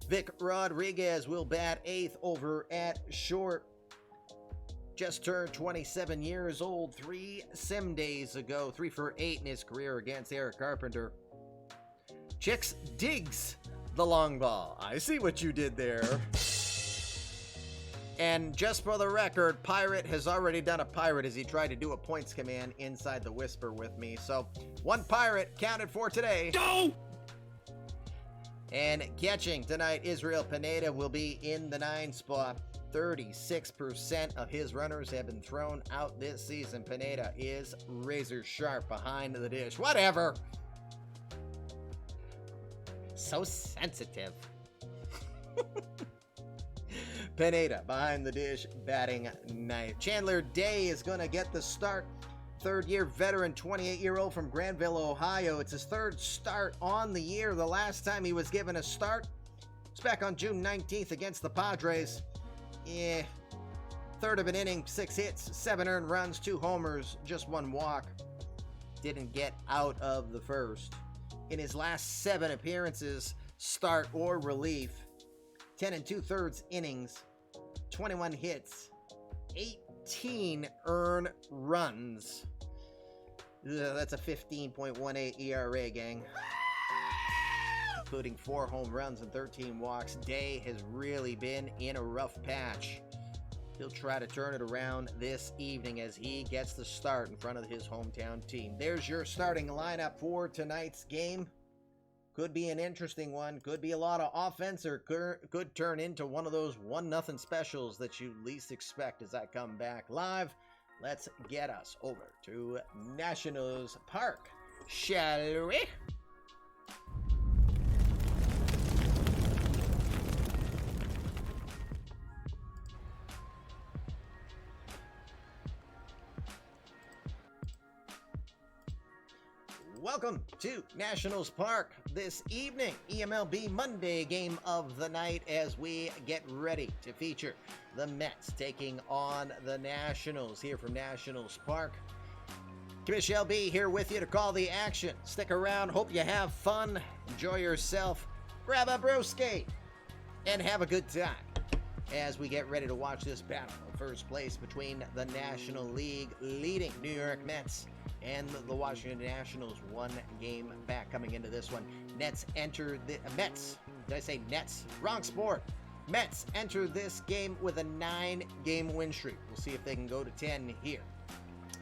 Vic Rodriguez will bat 8th over at short. Just turned 27 years old 3 sim days ago, 3 for 8 in his career against Eric Carpenter. Chicks digs the long ball. I see what you did there. And just for the record, Pirate has already done a pirate as he tried to do a points command inside the whisper with me. So 1 Pirate counted for today. Go! And catching tonight, Israel Pineda will be in the 9 spot. 36% of his runners have been thrown out this season. Pineda is razor sharp behind the dish. Whatever. So sensitive. Pineda behind the dish, batting 9th. Chandler Day is going to get the start. 3rd-year veteran, 28-year-old from Granville, Ohio. It's his 3rd start on the year. The last time he was given a start was back on June 19th against the Padres. 3rd of an inning, 6 hits, 7 earned runs, 2 homers, just 1 walk. Didn't get out of the first. in his last 7 appearances, start or relief. 10 2/3 innings, 21 hits, 18 earned runs. That's a 15.18 ERA, gang. Including 4 home runs and 13 walks. Day has really been in a rough patch. He'll try to turn it around this evening as he gets the start in front of his hometown team. There's your starting lineup for tonight's game. Could be an interesting one. Could be a lot of offense, or could turn into one of those 1-0 specials that you least expect as I come back live. Let's get us over to Nationals Park, shall we? Welcome to Nationals Park this evening, eMLB Monday game of the night, as we get ready to feature the Mets taking on the Nationals here from Nationals Park. Commissioner LB here with you to call the action. Stick around, hope you have fun, enjoy yourself, grab a brewski, and have a good time as we get ready to watch this battle for first place between the National League leading New York Mets and the Washington Nationals. 1 game back coming into this one. Mets enter the Mets. Did I say Nets? Wrong sport. Mets enter this game with a 9-game win streak. We'll see if they can go to 10 here.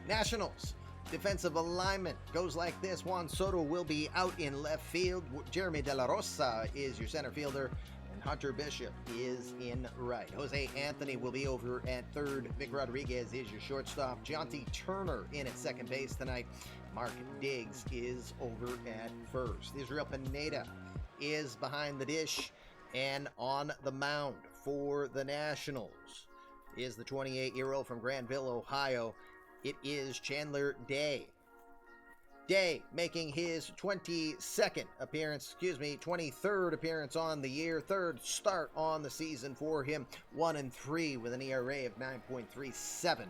Nationals defensive alignment goes like this. Juan Soto will be out in left field. Jeremy De La Rosa is your center fielder. Hunter Bishop is in right. Jose Anthony will be over at third. Vic Rodriguez is your shortstop. Jonty Turner in at second base tonight. Mark Diggs is over at first. Israel Pineda is behind the dish, and on the mound for the Nationals is the 28-year-old from Granville, Ohio. It is Chandler Day. Day making his 23rd appearance on the year, 3rd start on the season for him. 1-3 with an ERA of 9.37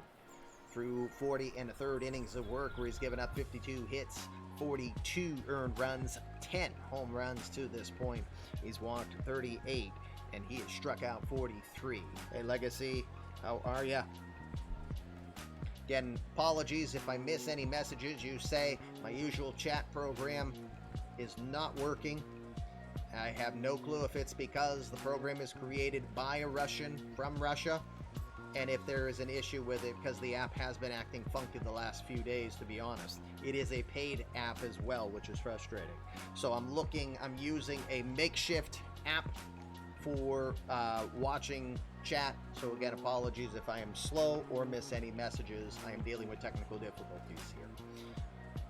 through 40 and a third innings of work, where he's given up 52 hits, 42 earned runs, 10 home runs to this point. He's walked 38 and he has struck out 43. Hey Legacy, how are ya? Again, apologies if I miss any messages. You say my usual chat program is not working. I have no clue if it's because the program is created by a Russian from Russia, and if there is an issue with it because the app has been acting funky the last few days, to be honest. It is a paid app as well, which is frustrating. So I'm using a makeshift app for watching chat. So again, apologies if I am slow or miss any messages. I am dealing with technical difficulties here.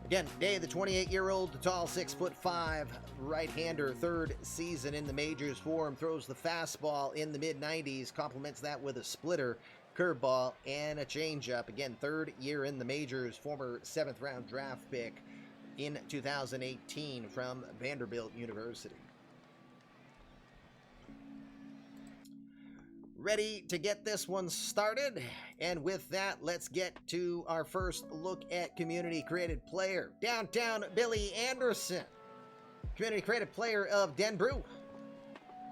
Again, Day, the 28-year-old, the tall 6'5" right-hander, 3rd season in the majors for him, throws the fastball in the mid-90s, complements that with a splitter, curveball, and a changeup. Again, 3rd year in the majors, former 7th round draft pick in 2018 from Vanderbilt University. Ready to get this one started, and with that, let's get to our first look at community created player. Downtown Billy Anderson, community created player of Denbrew.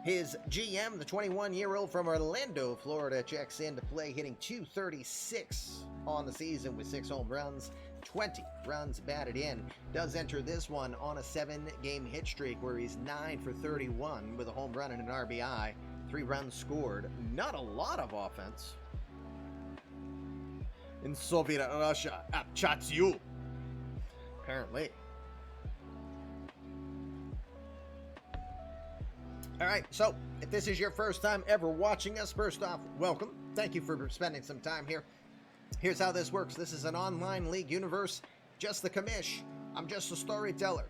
His GM, the 21-year-old from Orlando, Florida, checks into play, hitting .236 on the season with 6 home runs, 20 runs batted in. Does enter this one on a 7-game hit streak where he's 9 for 31 with a home run and an RBI. 3 runs scored. Not a lot of offense. In Soviet Russia, Apchatyu. Apparently. Alright, so if this is your first time ever watching us, first off, welcome. Thank you for spending some time here. Here's how this works. This is an online league universe. Just the commish. I'm just a storyteller.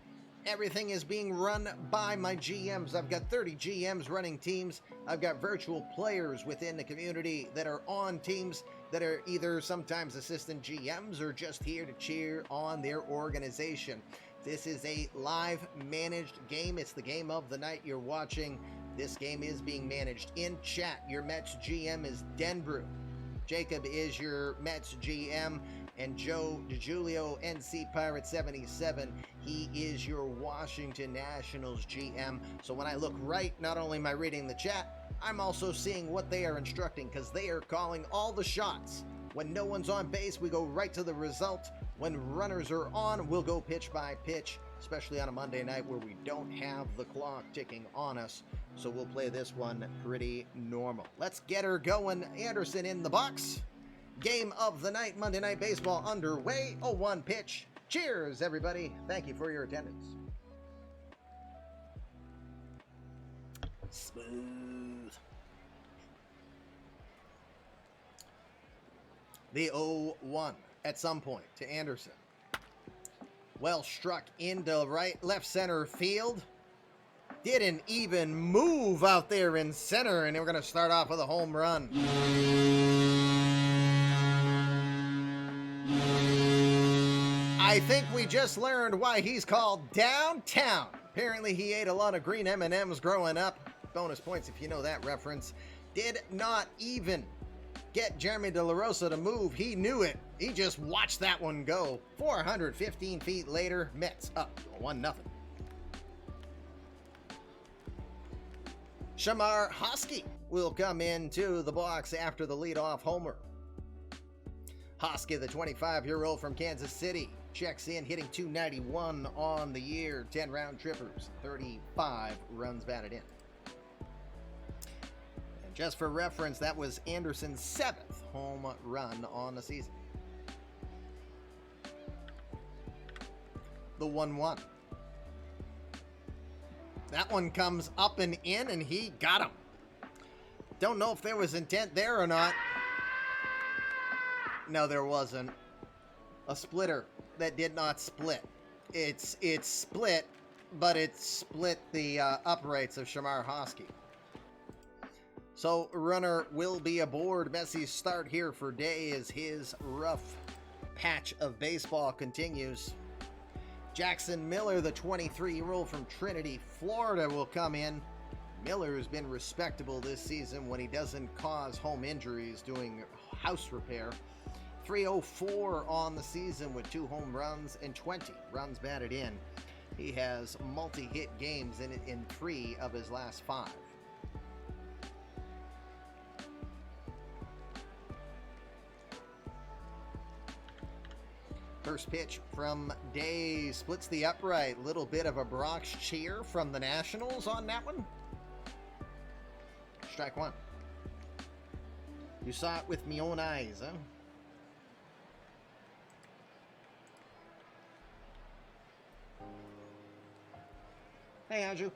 Everything is being run by my GMs. I've got 30 GMs running teams. I've got virtual players within the community that are on teams that are either sometimes assistant GMs or just here to cheer on their organization. This is a live managed game. It's the game of the night you're watching. This game is being managed in chat. Your Mets GM is Denbrew. Jacob is your Mets GM. And Joe DiGiulio, NC Pirate 77, he is your Washington Nationals GM. So when I look right, not only am I reading the chat, I'm also seeing what they are instructing, because they are calling all the shots. When no one's on base, we go right to the result. When runners are on, we'll go pitch by pitch, especially on a Monday night where we don't have the clock ticking on us. So we'll play this one pretty normal. Let's get her going. Anderson in the box. Game of the night, Monday Night Baseball underway. 0-1 pitch. Cheers, everybody. Thank you for your attendance. Smooth. The 0-1 at some point to Anderson. Well struck into left center field. Didn't even move out there in center, and we're going to start off with a home run. I think we just learned why he's called Downtown. Apparently he ate a lot of green M&Ms growing up. Bonus points if you know that reference. Did not even get Jeremy De La Rosa to move. He knew it. He just watched that one go. 415 feet later, Mets up 1-0. Shamar Hosky will come into the box after the leadoff homer. Hosky, the 25-year-old from Kansas City, checks in, hitting .291 on the year, 10 round trippers, 35 runs batted in. And just for reference, that was Anderson's 7th home run on the season. The 1-1. That one comes up and in, and he got him. Don't know if there was intent there or not. No, there wasn't. A splitter that did not split. It's split, but it split the uprights of Shamar Hosky. So runner will be aboard. Messi's start here for Day as his rough patch of baseball continues. Jackson Miller, the 23-year-old from Trinity, Florida, will come in. Miller has been respectable this season when he doesn't cause home injuries doing house repair. 304 on the season with 2 home runs and 20 runs batted in. He has multi-hit games in 3 of his last 5. First pitch from Day, splits the upright. Little bit of a Bronx cheer from the Nationals on that one. Strike 1. You saw it with me own eyes, huh? Hey, Andrew.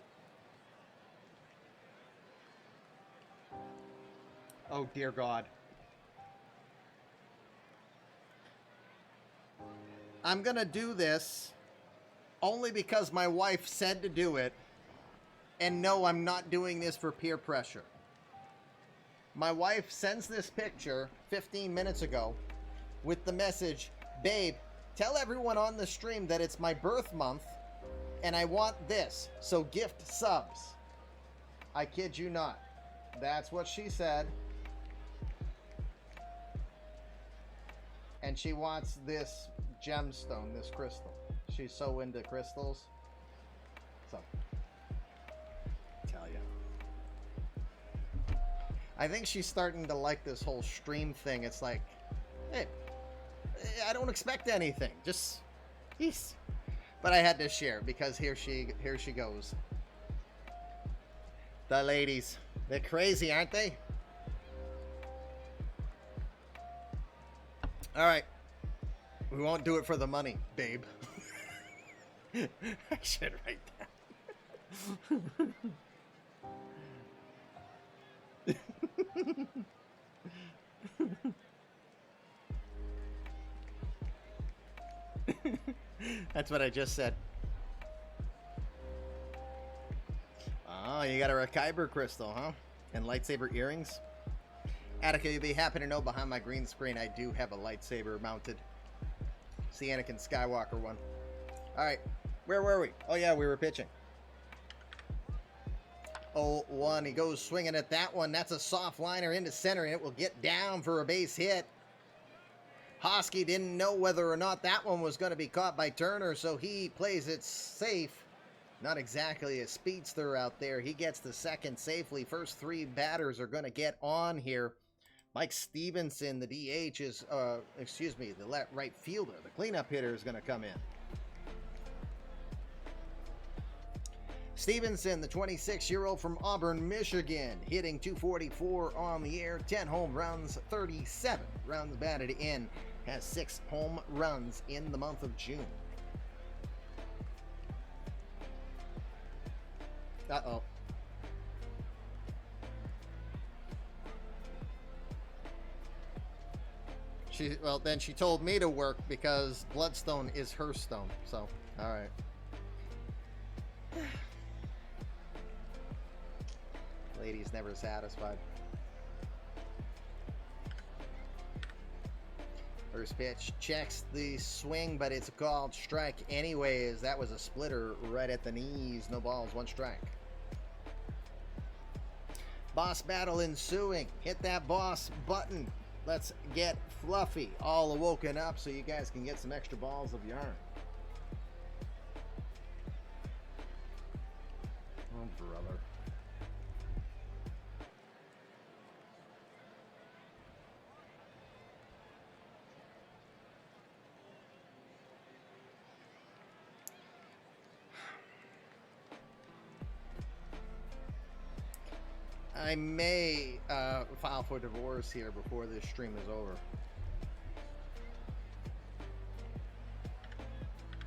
Oh, dear God. I'm going to do this only because my wife said to do it. And no, I'm not doing this for peer pressure. My wife sends this picture 15 minutes ago with the message, "Babe, tell everyone on the stream that it's my birth month and I want this, so gift subs." I kid you not. That's what she said. And she wants this gemstone, this crystal. She's so into crystals. So, tell ya. I think she's starting to like this whole stream thing. It's like, hey, I don't expect anything. Just, yes. But I had to share because here she goes. The ladies, they're crazy, aren't they? All right. We won't do it for the money, babe. I should write that. That's what I just said. Oh, you got a Kyber crystal, huh? And lightsaber earrings? Attica, they happen to know behind my green screen I do have a lightsaber mounted. It's the Anakin Skywalker one. Alright, where were we? Oh yeah, we were pitching. 0-1, he goes swinging at that one. That's a soft liner into center, and it will get down for a base hit. Hosky didn't know whether or not that one was going to be caught by Turner, so he plays it safe. Not exactly a speedster out there. He gets the second safely. First three batters are going to get on here. Mike Stevenson, the DH, is, the right fielder. The cleanup hitter is going to come in. Stevenson, the 26-year-old from Auburn, Michigan, hitting .244 on the air, 10 home runs, 37 runs batted in, has 6 home runs in the month of June. Uh-oh. Then she told me to work because Bloodstone is her stone, so, all right. Lady's never satisfied. First pitch checks the swing, but it's a called strike anyways. That was a splitter right at the knees. No balls, 1 strike. Boss battle ensuing. Hit that boss button. Let's get Fluffy all awoken up so you guys can get some extra balls of yarn. Oh, brother. I may file for divorce here before this stream is over.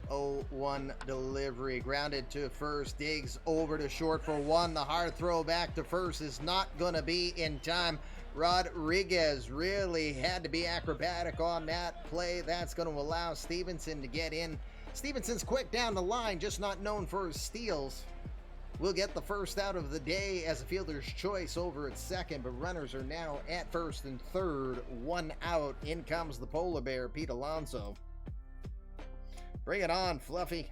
0-1 delivery, grounded to first, digs over to short for 1. The hard throw back to first is not going to be in time. Rodriguez really had to be acrobatic on that play. That's going to allow Stevenson to get in. Stevenson's quick down the line, just not known for his steals. We'll get the first out of the day as a fielder's choice over at second, but runners are now at first and third. 1 out. In comes the polar bear, Pete Alonso. Bring it on, Fluffy.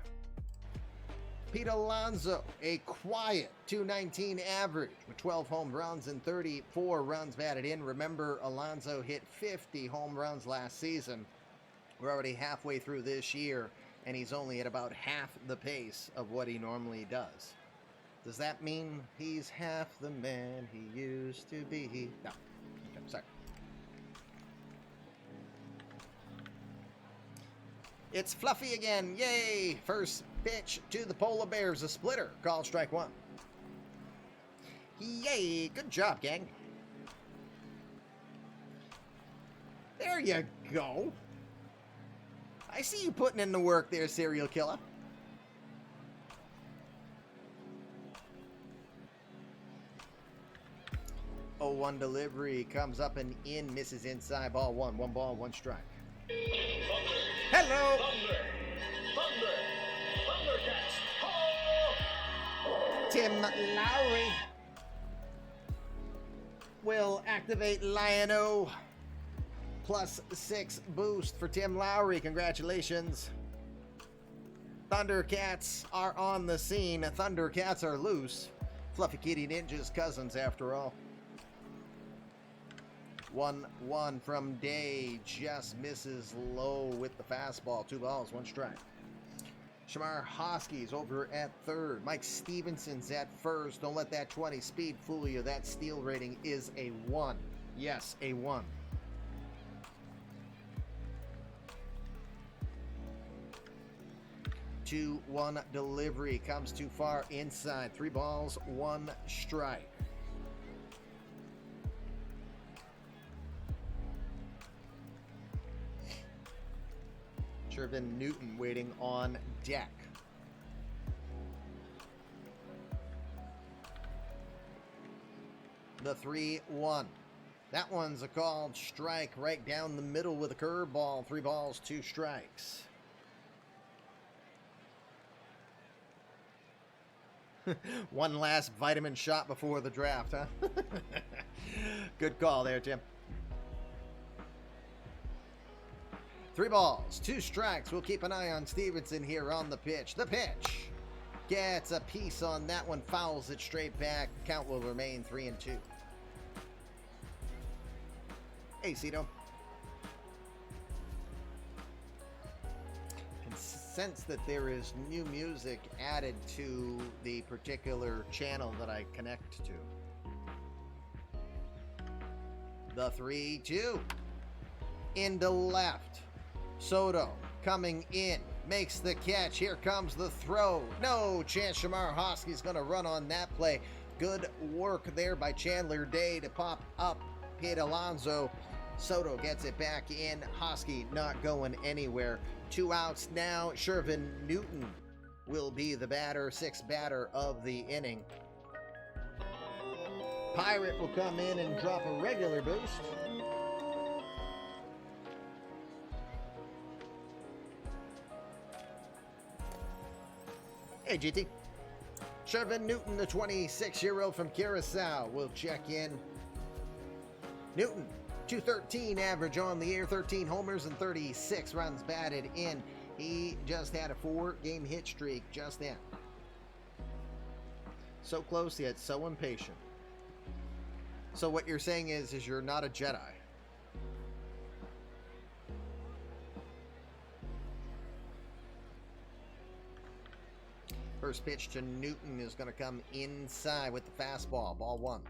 Pete Alonso, a quiet .219 average with 12 home runs and 34 runs batted in. Remember, Alonso hit 50 home runs last season. We're already halfway through this year, and he's only at about half the pace of what he normally does. Does that mean he's half the man he used to be? No. Okay, sorry. It's Fluffy again. Yay! First pitch to the polar bears. A splitter. Call strike 1. Yay! Good job, gang. There you go. I see you putting in the work there, serial killer. 0-1 delivery comes up and in, misses inside, ball 1. 1 ball, 1 strike. Hello! Tim Lowry will activate Lion-O. +6 boost for Tim Lowry. Congratulations. Thundercats are on the scene. Thundercats are loose. Fluffy Kitty Ninja's cousins, after all. 1-1 from Day, just misses low with the fastball. 2 balls, 1 strike. Shamar Hosky's over at third. Mike Stevenson's at first. Don't let that 20 speed fool you. That steal rating is a 1. Yes, a 1. Two 1 delivery comes too far inside. 3 balls, 1 strike. Shervin Newton waiting on deck. The 3-1. That one's a called strike right down the middle with a curveball. 3 balls, 2 strikes. One last vitamin shot before the draft, huh? Good call there, Tim. 3 balls, 2 strikes. We'll keep an eye on Stevenson here on the pitch. The pitch gets a piece on that one, fouls it straight back. Count will remain 3-2. Hey, Cito. sense that there is new music added to the particular channel that I connect to. The 3-2. Into left. Soto coming in. Makes the catch. Here comes the throw. No chance Shamar Hosky's going to run on that play. Good work there by Chandler Day to pop up Pete Alonso. Soto gets it back in. Hosky not going anywhere. 2 outs now. Shervin Newton will be the batter, 6th batter of the inning. Pirate will come in and drop a regular boost. Hey, GT. Shervin Newton, the 26-year-old from Curacao, will check in. Newton, 213 average on the year, 13 homers and 36 runs batted in. He just had a 4-game hit streak just then. So close yet so impatient. So what you're saying is you're not a Jedi. First pitch to Newton is going to come inside with the fastball. Ball 1.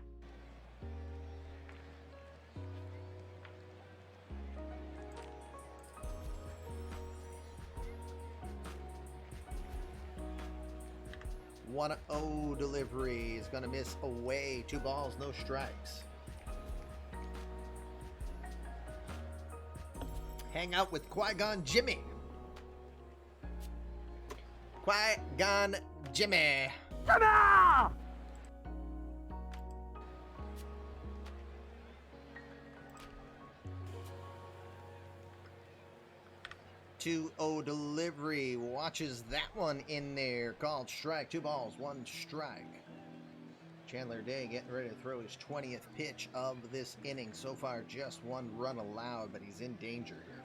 One 0 delivery is going to miss away. 2 balls, no strikes. Hang out with Qui-Gon Jimmy. Qui-Gon Jimmy. Jimmy! 2-0 delivery. Watches that one in there. Called strike. 2 balls, 1 strike. Chandler Day getting ready to throw his 20th pitch of this inning. So far, just 1 run allowed, but he's in danger here.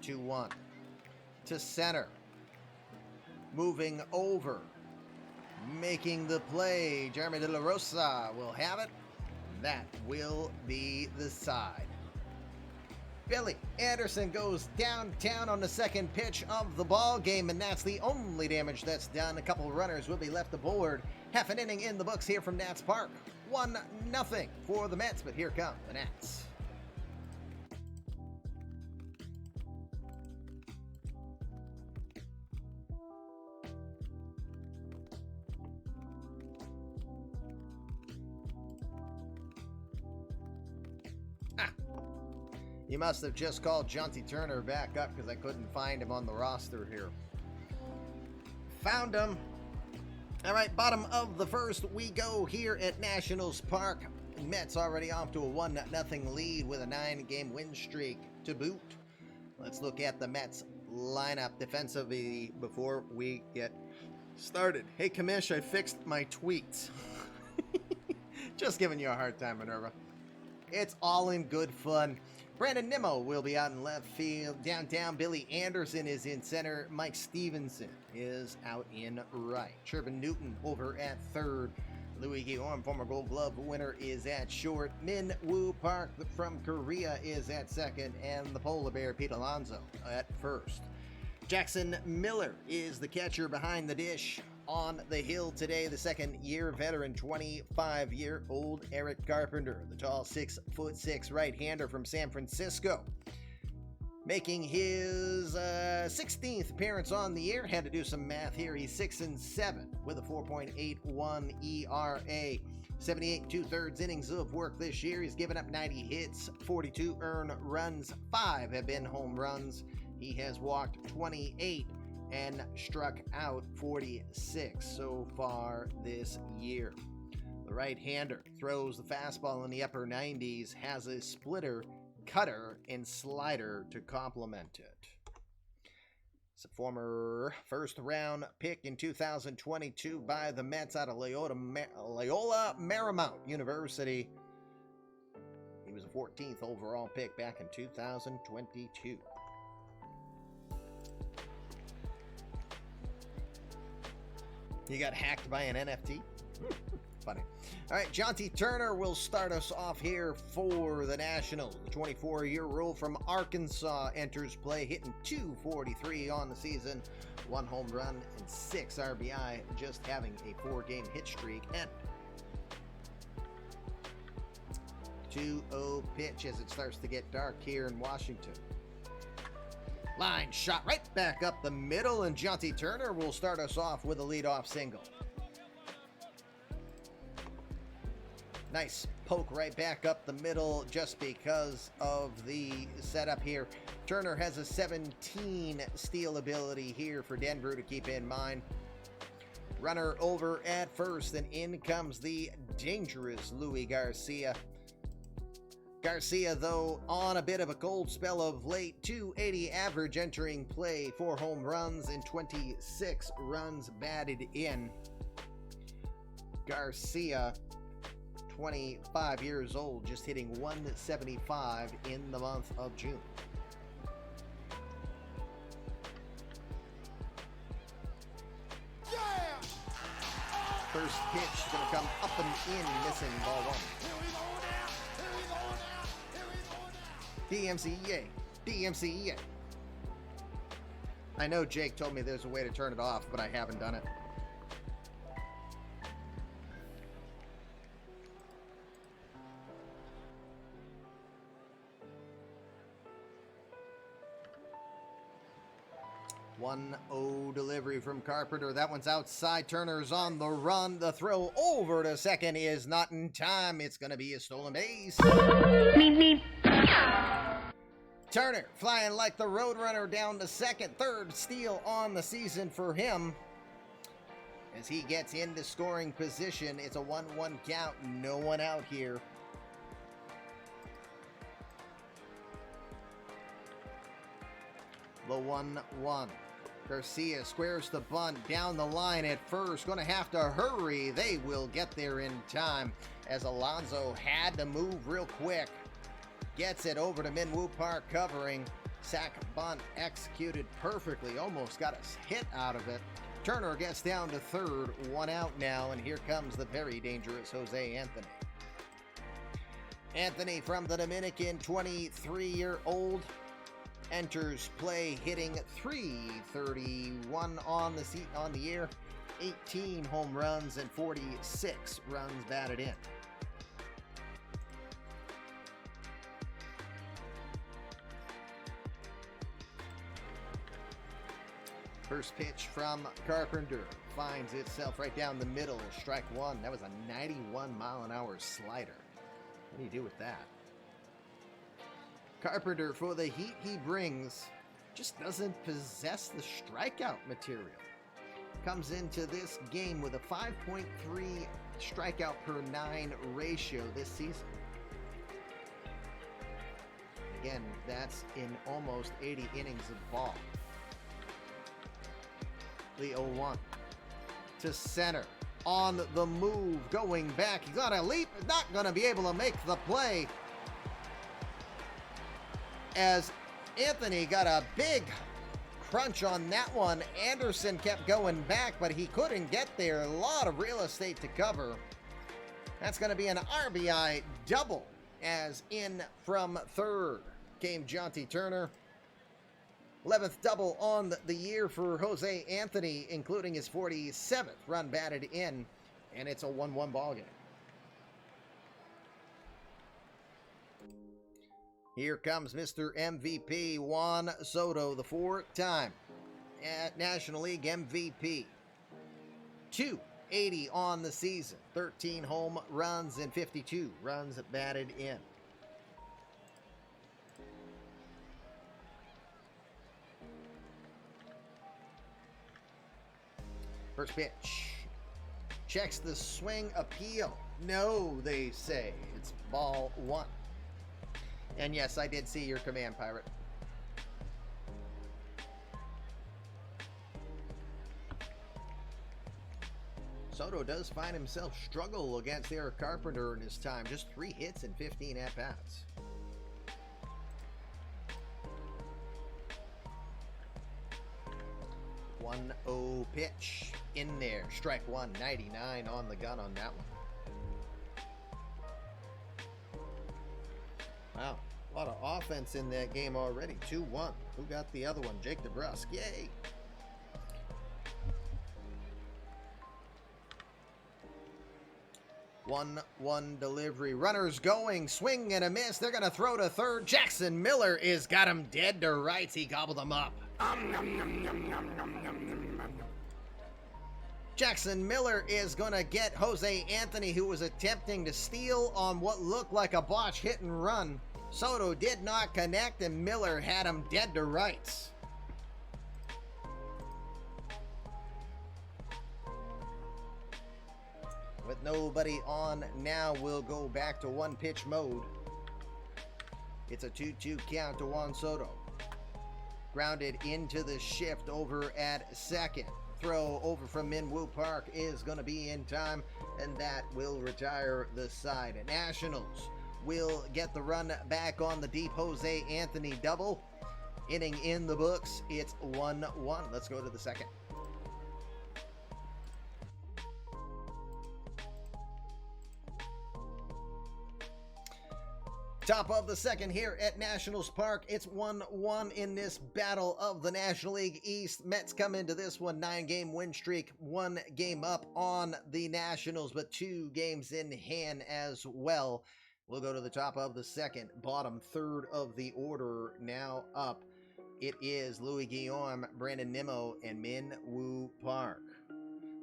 Two 2-1 to center. Moving over. Making the play. Jeremy De La Rosa will have it. That will be the side. Billy Anderson goes downtown on the second pitch of the ball game, and that's the only damage that's done. A couple runners will be left aboard. Half an inning in the books here from Nats Park. 1-0 for the Mets, but here come the Nats. You must have just called Jonty Turner back up because I couldn't find him on the roster here. Found him. All right, bottom of the first we go here at Nationals Park. Mets already off to a 1-0 lead with a 9-game win streak to boot. Let's look at the Mets lineup defensively before we get started. Hey, Kamish, I fixed my tweets. Just giving you a hard time, Minerva. It's all in good fun. Brandon Nimmo will be out in left field. Downtown, Billy Anderson is in center. Mike Stevenson is out in right. Shervin Newton over at third. Louis Guillaume, former Gold Glove winner, is at short. Min Woo Park from Korea is at second. And the Polar Bear, Pete Alonso, at first. Jackson Miller is the catcher behind the dish. On the hill today, the second-year veteran, 25-year-old Eric Carpenter, the tall 6'6" right-hander from San Francisco. Making his 16th appearance on the year. Had to do some math here. He's 6-7 with a 4.81 ERA. 78 2/3 innings of work this year. He's given up 90 hits, 42 earned runs, 5 have been home runs. He has walked 28 and struck out 46 so far this year. The right-hander throws the fastball in the upper 90s, has a splitter, cutter, and slider to complement it. It's a former first-round pick in 2022 by the Mets out of Loyola Marymount University. He was a 14th overall pick back in 2022. You got hacked by an NFT? funny. All right, Jonty Turner will start us off here for the Nationals. The 24-year-old from Arkansas enters play, hitting .243 on the season, 1 home run and 6 RBI, just having a 4-game hit streak. And 2-0 pitch as it starts to get dark here in Washington. Line shot right back up the middle, and Jonty Turner will start us off with a leadoff single. Nice poke right back up the middle just because of the setup here. Turner has a 17 steal ability here for Denver to keep in mind. Runner over at first, and in comes the dangerous Luis Garcia. Garcia, though, on a bit of a cold spell of late, .280 average entering play, 4 home runs and 26 runs batted in. Garcia, 25 years old, just hitting .175 in the month of June. First pitch is going to come up and in, missing, ball 1. DMCA. DMCA. I know Jake told me there's a way to turn it off, but I haven't done it. One 1-0 delivery from Carpenter. That one's outside. Turner's on the run. The throw over to second is not in time. It's going to be a stolen base. Meep, meep. Turner flying like the Roadrunner down to second. 3rd steal on the season for him. As he gets into scoring position, it's a 1-1 count. No one out here. The 1-1. Garcia squares the bunt down the line at first. Going to have to hurry. They will get there in time as Alonso had to move real quick. Gets it over to Minwoo Park covering. Sack bunt executed perfectly. Almost got a hit out of it. Turner gets down to 3rd. 1 out now, and here comes the very dangerous Jose Anthony. Anthony from the Dominican, 23-year-old. Enters play hitting .331 on the year, 18 home runs and 46 runs batted in. First pitch from Carpenter finds itself right down the middle, strike 1. That was a 91-mile-an-hour slider. What do you do with that? Carpenter, for the heat he brings, just doesn't possess the strikeout material. Comes into this game with a 5.3 strikeout per 9 ratio this season. Again, that's in almost 80 innings of ball. The 0-1 to center. On the move, going back. He's got a leap, not going to be able to make the play. As Anthony got a big crunch on that one. Anderson kept going back, but he couldn't get there. A lot of real estate to cover. That's going to be an RBI double, as in from 3rd came Jonty Turner. 11th double on the year for Jose Anthony, including his 47th run batted in, and it's a 1-1 ballgame. Here comes Mr. MVP, Juan Soto, the 4th time at National League MVP. .280 on the season, 13 home runs and 52 runs batted in. First pitch. Checks the swing appeal. No, they say. It's ball 1. And yes, I did see your command, Pirate. Soto does find himself struggle against Eric Carpenter in his time. Just 3 hits and 15 at-bats. One 1-0 pitch in there. Strike 1, 99 on the gun on that one. offense in that game already. 2-1. Who got the other one? Jake DeBrusque. Yay! 1-1 delivery. Runners going. Swing and a miss. They're going to throw to third. Jackson Miller is got him dead to rights. He gobbled them up. Jackson Miller is going to get Jose Anthony, who was attempting to steal on what looked like a botch hit and run. Soto did not connect, and Miller had him dead to rights. With nobody on now, we'll go back to one-pitch mode. It's a 2-2 count to Juan Soto. Grounded into the shift over at second. Throw over from Minwoo Park is going to be in time, and that will retire the side. Nationals will get the run back on the deep Jose Anthony double. Inning in the books. It's 1-1. Let's go to the second. Top of the second here at Nationals Park. It's 1-1 in this battle of the National League East. Mets come into this one 9-game win streak, 1 game up on the Nationals, but 2 games in hand as well. We'll go to the top of the second, bottom third of the order now up. It is Louis Guillaume, Brandon Nimmo, and Minwoo Park.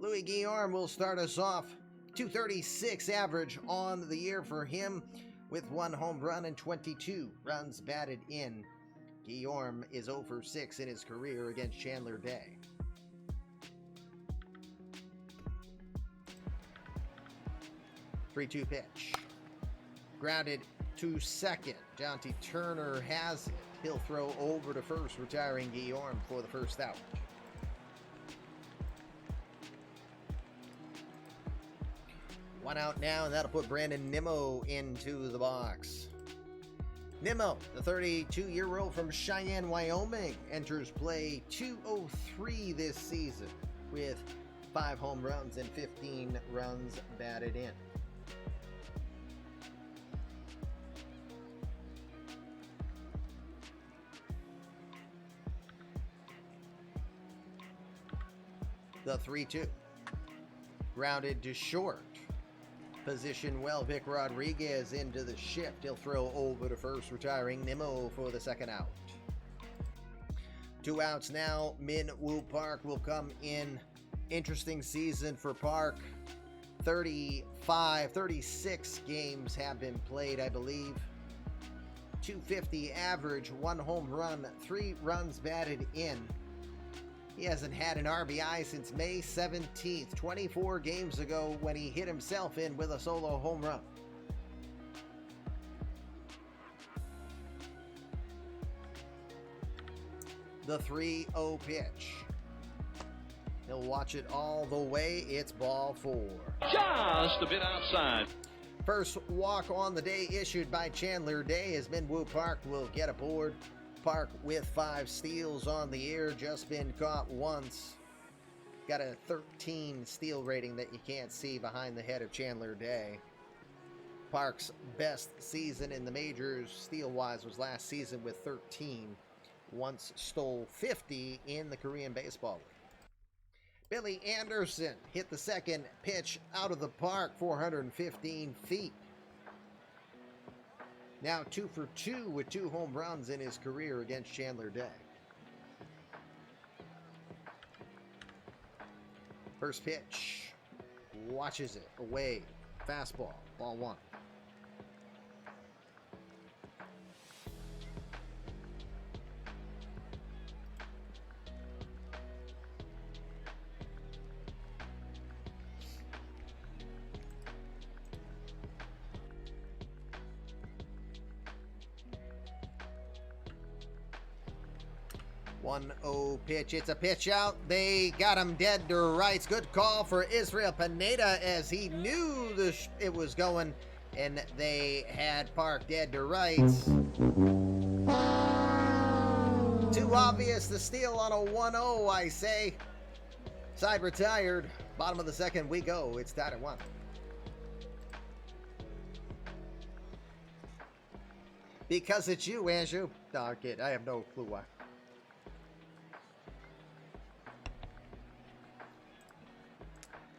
Louis Guillaume will start us off. 236 average on the year for him, with 1 home run and 22 runs batted in. Guillaume is 0 for 6 in his career against Chandler Day. Three-two pitch. Grounded to second. Jonty Turner has it. He'll throw over to first, retiring Guillaume for the first out. One out now, and that'll put Brandon Nimmo into the box. Nimmo, the 32-year-old from Cheyenne, Wyoming, enters play 203 this season with 5 home runs and 15 runs batted in. The 3-2. Grounded to short. Position well, Vic Rodriguez into the shift. He'll throw over to first, retiring Nimmo for the second out. 2 outs now. Minwoo Park will come in. Interesting season for Park. 36 games have been played, I believe. 250 average, 1 home run, 3 runs batted in. He hasn't had an RBI since May 17th, 24 games ago, when he hit himself in with a solo home run. The 3-0 pitch. He'll watch it all the way. It's ball 4. Just a bit outside. First walk on the day issued by Chandler Day, as Minwoo Park will get aboard. Park with 5 steals on the year, just been caught once. Got a 13 steal rating that you can't see behind the head of Chandler Day. Park's best season in the majors steal-wise was last season with 13. Once stole 50 in the Korean Baseball League. Billy Anderson hit the second pitch out of the park, 415 feet. Now 2 for 2 with 2 home runs in his career against Chandler Day. First pitch. Watches it. Away. Fastball. Ball 1. One-oh pitch. It's a pitch out. They got him dead to rights. Good call for Israel Pineda, as he knew it was going, and they had Park dead to rights. Too obvious the steal on a 1-0, I say. Side retired. Bottom of the second we go. It's tied at 1. Because it's you, Andrew. No, kid, I have no clue why.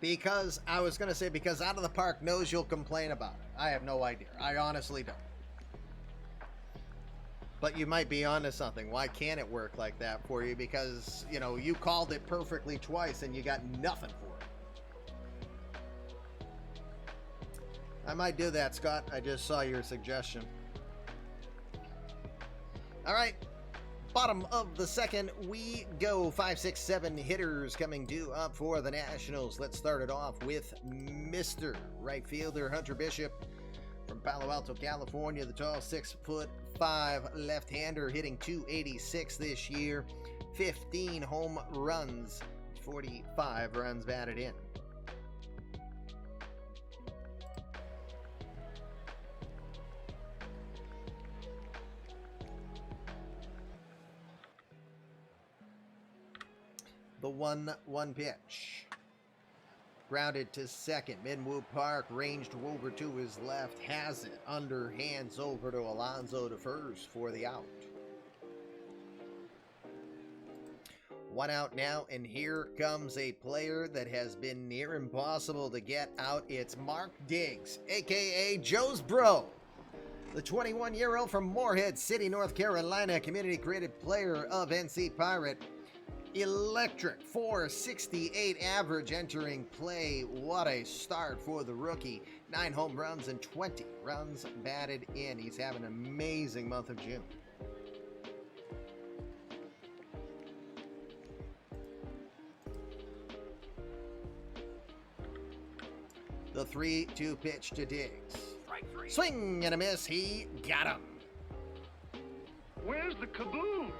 Because, I was going to say, because Out of the Park knows you'll complain about it. I have no idea. I honestly don't. But you might be onto something. Why can't it work like that for you? Because, you know, you called it perfectly twice and you got nothing for it. I might do that, Scott. I just saw your suggestion. All right. Bottom of the second, we go. 5, 6, 7 hitters coming due up for the Nationals. Let's start it off with Mr. Right Fielder Hunter Bishop from Palo Alto, California. The tall 6'5" left-hander hitting .286 this year. 15 home runs, 45 runs batted in. The 1-1 pitch. Grounded to second. Minwoo Park ranged over to his left. Has it. Underhands over to Alonso to first for the out. One out now, and here comes a player that has been near impossible to get out. It's Mark Diggs, a.k.a. Joe's Bro. The 21-year-old from Morehead City, North Carolina, community-created player of NC Pirate. Electric, .468 average entering play. What a start for the rookie. 9 home runs and 20 runs batted in. He's having an amazing month of June. The 3-2 pitch to Diggs. Swing and a miss. He got him. Where's the kaboom?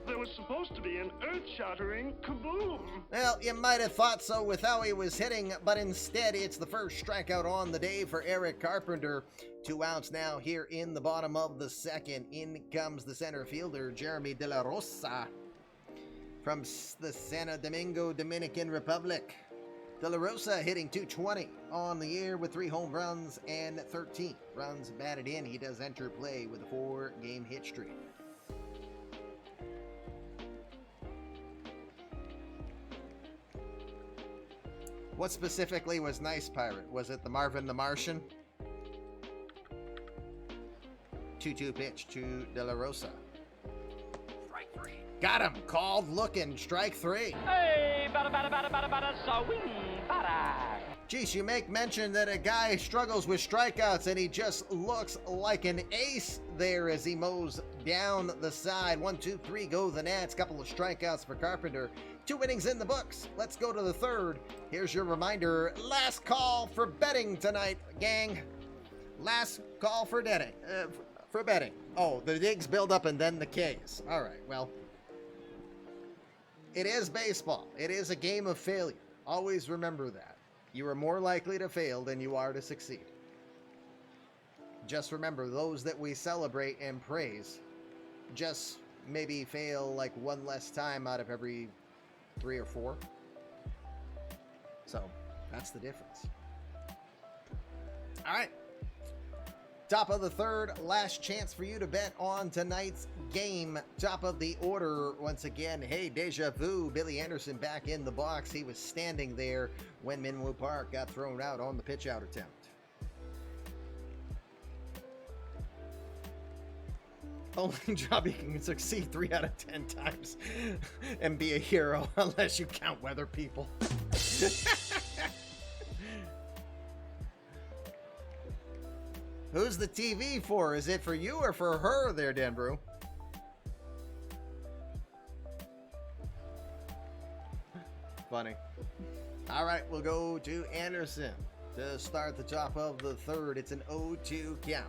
There was supposed to be an earth-shattering kaboom. Well, you might have thought so with how he was hitting, but instead it's the first strikeout on the day for Eric Carpenter. 2 outs now here in the bottom of the second. In comes the center fielder, Jeremy De La Rosa, from the Santo Domingo, Dominican Republic. De La Rosa hitting .220 on the year with 3 home runs and 13 runs batted in. He does enter play with a 4-game hit streak. What specifically was nice, Pirate? Was it the Marvin the Martian? 2-2 pitch to De La Rosa. Strike 3. Got him. Called looking. Strike 3. Hey, bada, swing, bada. Geez, you make mention that a guy struggles with strikeouts and he just looks like an ace there as he mows down the side. 1, 2, 3, go the Nats. Couple of strikeouts for Carpenter. 2 innings in the books. Let's go to the third. Here's your reminder. Last call for betting tonight, gang. Last call for betting. Oh, the Diggs build up and then the Ks. All right, well. It is baseball. It is a game of failure. Always remember that. You are more likely to fail than you are to succeed. Just remember, those that we celebrate and praise just maybe fail like one less time out of every 3 or 4. So that's the difference. All right. Top of the third, last chance for you to bet on tonight's game. Top of the order, once again, hey, deja vu, Billy Anderson back in the box. He was standing there when Minwoo Park got thrown out on the pitch out attempt. Only job you can succeed 3 out of 10 times and be a hero, unless you count weather people. Who's the TV for? Is it for you or for her there, Denbrew? Funny. All right, we'll go to Anderson to start the top of the third. It's an 0-2 count.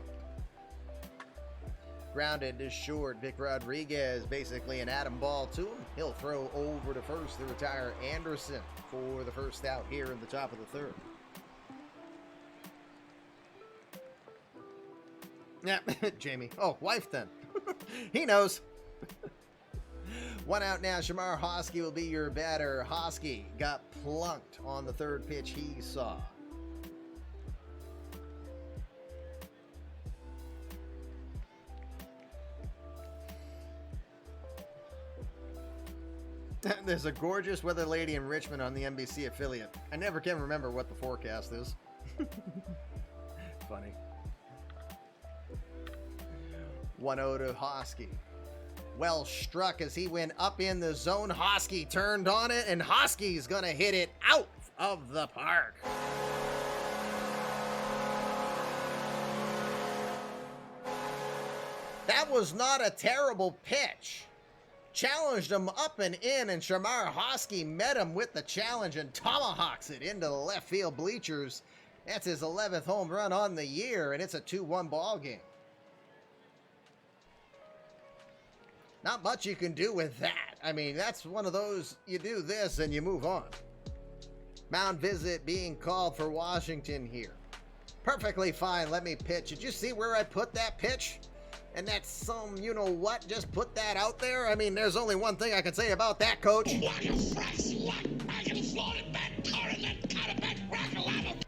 Grounded to short. Vic Rodriguez, basically an atom ball to him. He'll throw over to first to retire Anderson for the first out here in the top of the third. Yeah, Jamie. Oh, wife then. He knows. 1 out now. Shamar Hosky will be your batter. Hosky got plunked on the third pitch he saw. There's a gorgeous weather lady in Richmond on the NBC affiliate. I never can remember what the forecast is. Funny. 1-0 to Hosky. Well struck as he went up in the zone. Hosky turned on it, and Hosky's gonna hit it out of the park. That was not a terrible pitch. Challenged him up and in, and Shamar Hosky met him with the challenge and tomahawks it into the left field bleachers. That's his 11th home run on the year, and it's a 2-1 ball game. Not much you can do with that. I mean, that's one of those, you do this and you move on. Mound visit being called for Washington here. Perfectly fine, let me pitch. Did you see where I put that pitch? And that's some, you know what, just put that out there? I mean, there's only one thing I can say about that, coach.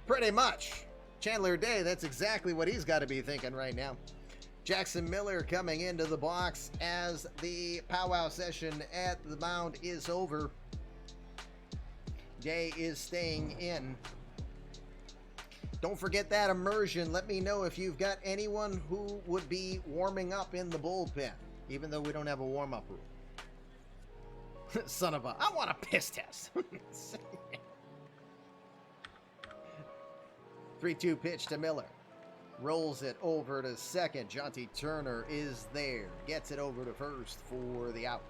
Pretty much. Chandler Day, that's exactly what he's got to be thinking right now. Jackson Miller coming into the box as the powwow session at the mound is over. Day is staying in. Don't forget that immersion. Let me know if you've got anyone who would be warming up in the bullpen, even though we don't have a warm-up room. Son of a... I want a piss test. 3-2 pitch to Miller. Rolls it over to second. Jonty Turner is there. Gets it over to first for the out.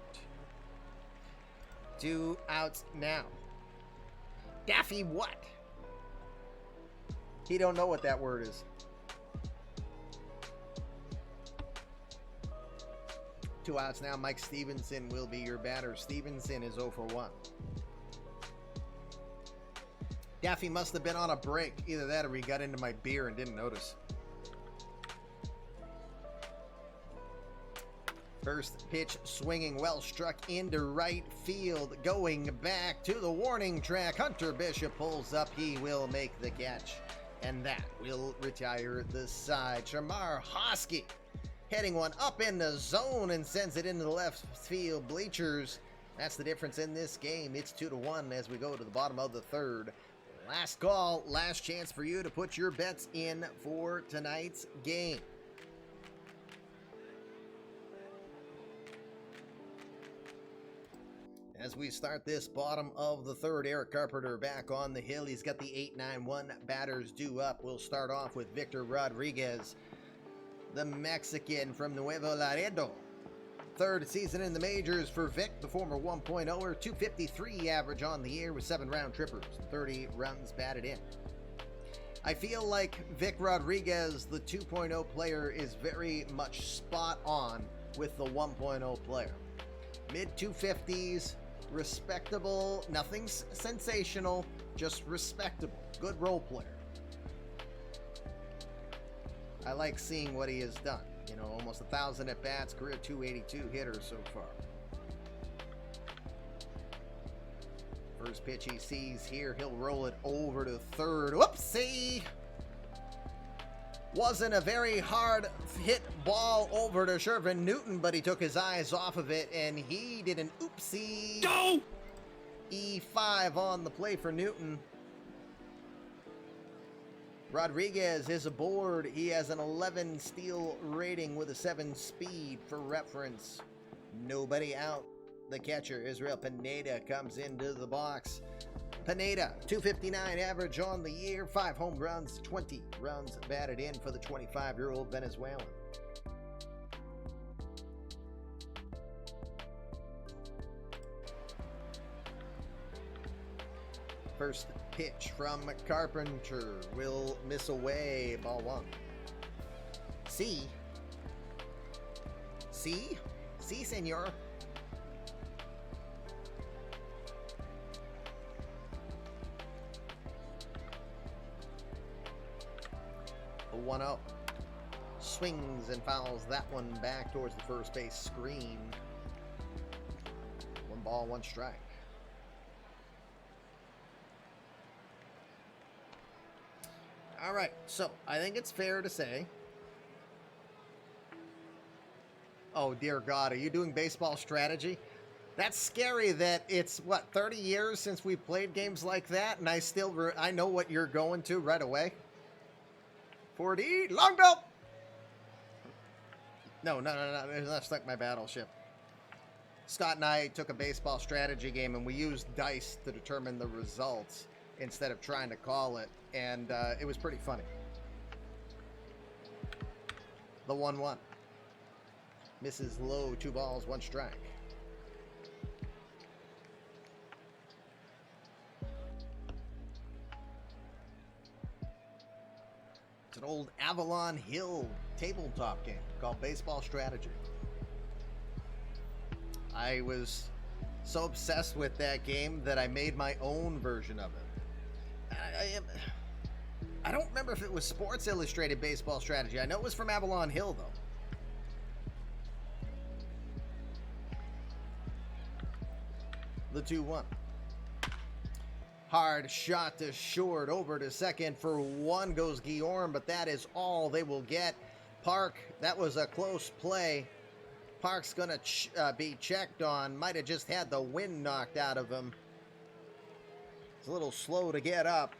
2 outs now. Daffy what? He don't know what that word is. 2 outs now. Mike Stevenson will be your batter. Stevenson is 0 for 1. Daffy must have been on a break. Either that or he got into my beer and didn't notice. First pitch swinging, well struck into right field. Going back to the warning track. Hunter Bishop pulls up. He will make the catch. And that will retire the side. Shamar Hosky heading one up in the zone and sends it into the left field bleachers. That's the difference in this game. It's 2-1 as we go to the bottom of the third. Last call, last chance for you to put your bets in for tonight's game. As we start this bottom of the third, Eric Carpenter back on the hill. He's got the 8-9-1 batters due up. We'll start off with Victor Rodriguez, the Mexican from Nuevo Laredo. Third season in the majors for Vic, the former 1.0er, 253 average on the year with 7 round trippers, 30 runs batted in. I feel like Vic Rodriguez, the 2.0 player, is very much spot on with the 1.0 player. Mid 250s, respectable, nothing sensational, just respectable. Good role player. I like seeing what he has done. You know, almost 1,000 at-bats, career 282 hitters so far. First pitch he sees here, he'll roll it over to third. Whoopsie! Wasn't a very hard hit ball over to Shervin Newton, but he took his eyes off of it, and he did an oopsie. Go! E5 on the play for Newton. Rodriguez is aboard. He has an 11 steal rating with a 7 speed for reference. Nobody out. The catcher, Israel Pineda, comes into the box. Pineda, 259 average on the year, 5 home runs, 20 runs batted in for the 25-year-old Venezuelan. First pitch from Carpenter will miss away, ball 1. See, senor. The 1-0. Swings and fouls that one back towards the first base screen. 1 ball, 1 strike. All right, so I think it's fair to say. Oh, dear God, are you doing baseball strategy? That's scary that it's, what, 30 years since we played games like that, and I still, I know what you're going to right away. 40, long belt! No, that's like my battleship. Scott and I took a baseball strategy game, and we used dice to determine the results instead of trying to call it, and it was pretty funny. The 1-1. Misses low, 2 balls, 1 strike. It's an old Avalon Hill tabletop game called Baseball Strategy. I was so obsessed with that game that I made my own version of it. I don't remember if it was Sports Illustrated Baseball Strategy. I know it was from Avalon Hill, though. The 2-1. Hard shot to short, over to second for 1 goes Guillorme, but that is all they will get. Park, that was a close play. Park's going to be checked on. Might have just had the wind knocked out of him. It's a little slow to get up.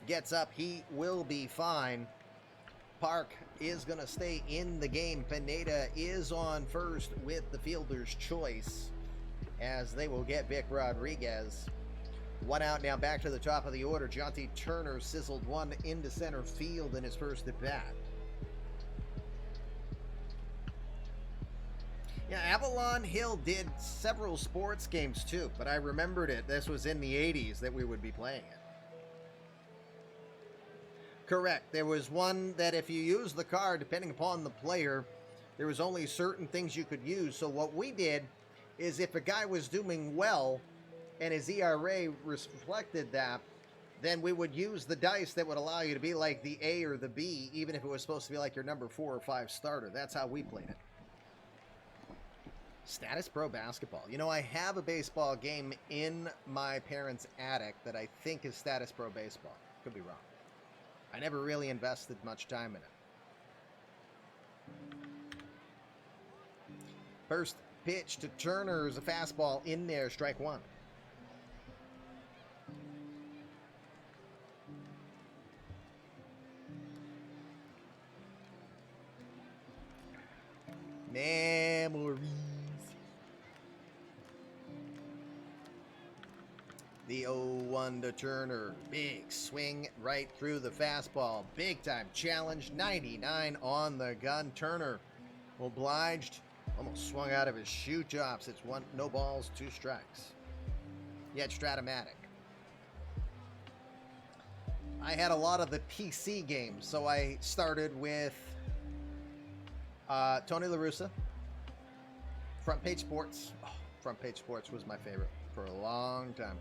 Gets up, he will be fine. Park is going to stay in the game. Pineda is on first with the fielder's choice, as they will get Vic Rodriguez. 1 out now, back to the top of the order. Jonty Turner sizzled 1 into center field in his first at bat. Yeah, Avalon Hill did several sports games too, but I remembered it. This was in the 80s that we would be playing it. Correct. There was one that if you use the card, depending upon the player, there was only certain things you could use. So what we did is if a guy was doing well and his ERA reflected that, then we would use the dice that would allow you to be like the A or the B, even if it was supposed to be like your number 4 or 5 starter. That's how we played it. Status Pro Basketball. You know, I have a baseball game in my parents' attic that I think is Status Pro Baseball. Could be wrong. I never really invested much time in it. First pitch to Turner is a fastball in there, strike 1. Memories. The 0-1 to Turner. Big swing right through the fastball. Big time challenge. 99 on the gun. Turner obliged. Almost swung out of his shoe tops. It's 1, no balls, 2 strikes. Yet Stratomatic. I had a lot of the PC games, so I started with Tony La Russa. Front Page Sports. Oh, Front Page Sports was my favorite for a long time.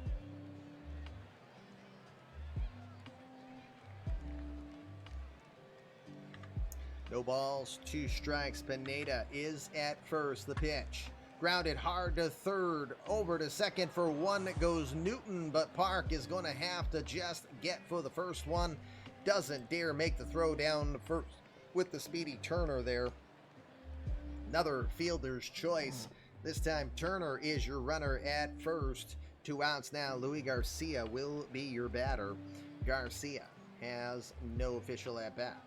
No balls, 2 strikes. Pineda is at first. The pitch. Grounded hard to third. Over to second for 1 goes Newton, but Park is going to have to just get for the first one. Doesn't dare make the throw down the first with the speedy Turner there. Another fielder's choice. This time Turner is your runner at first. 2 outs now. Luis Garcia will be your batter. Garcia has no official at-bat.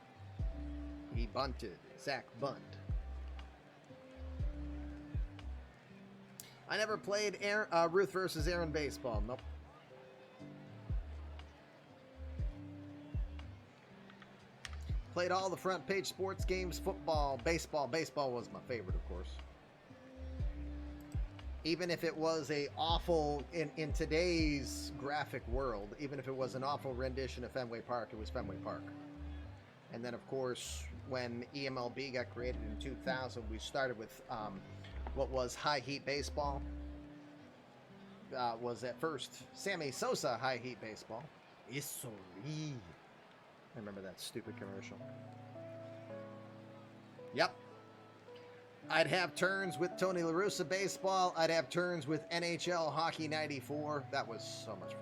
He bunted. Zach bunt. I never played Ruth versus Aaron baseball. Nope. Played all the Front Page Sports games, football, baseball. Baseball was my favorite, of course. Even if it was a awful, in today's graphic world, even if it was an awful rendition of Fenway Park, it was Fenway Park. And then, of course, when eMLB got created in 2000, we started with what was High Heat Baseball. Was at first Sammy Sosa High Heat Baseball. Isori. I remember that stupid commercial. Yep. I'd have turns with Tony La Russa Baseball. I'd have turns with NHL Hockey 94. That was so much fun.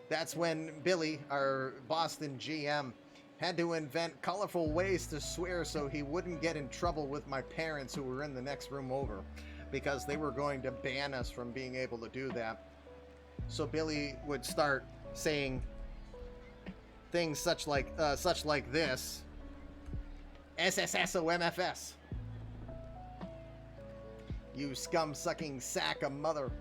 That's when Billy, our Boston GM, Had to invent colorful ways to swear so he wouldn't get in trouble with my parents who were in the next room over, because they were going to ban us from being able to do that. So Billy would start saying things such like this. SSSOMFS. You scum-sucking sack of mother.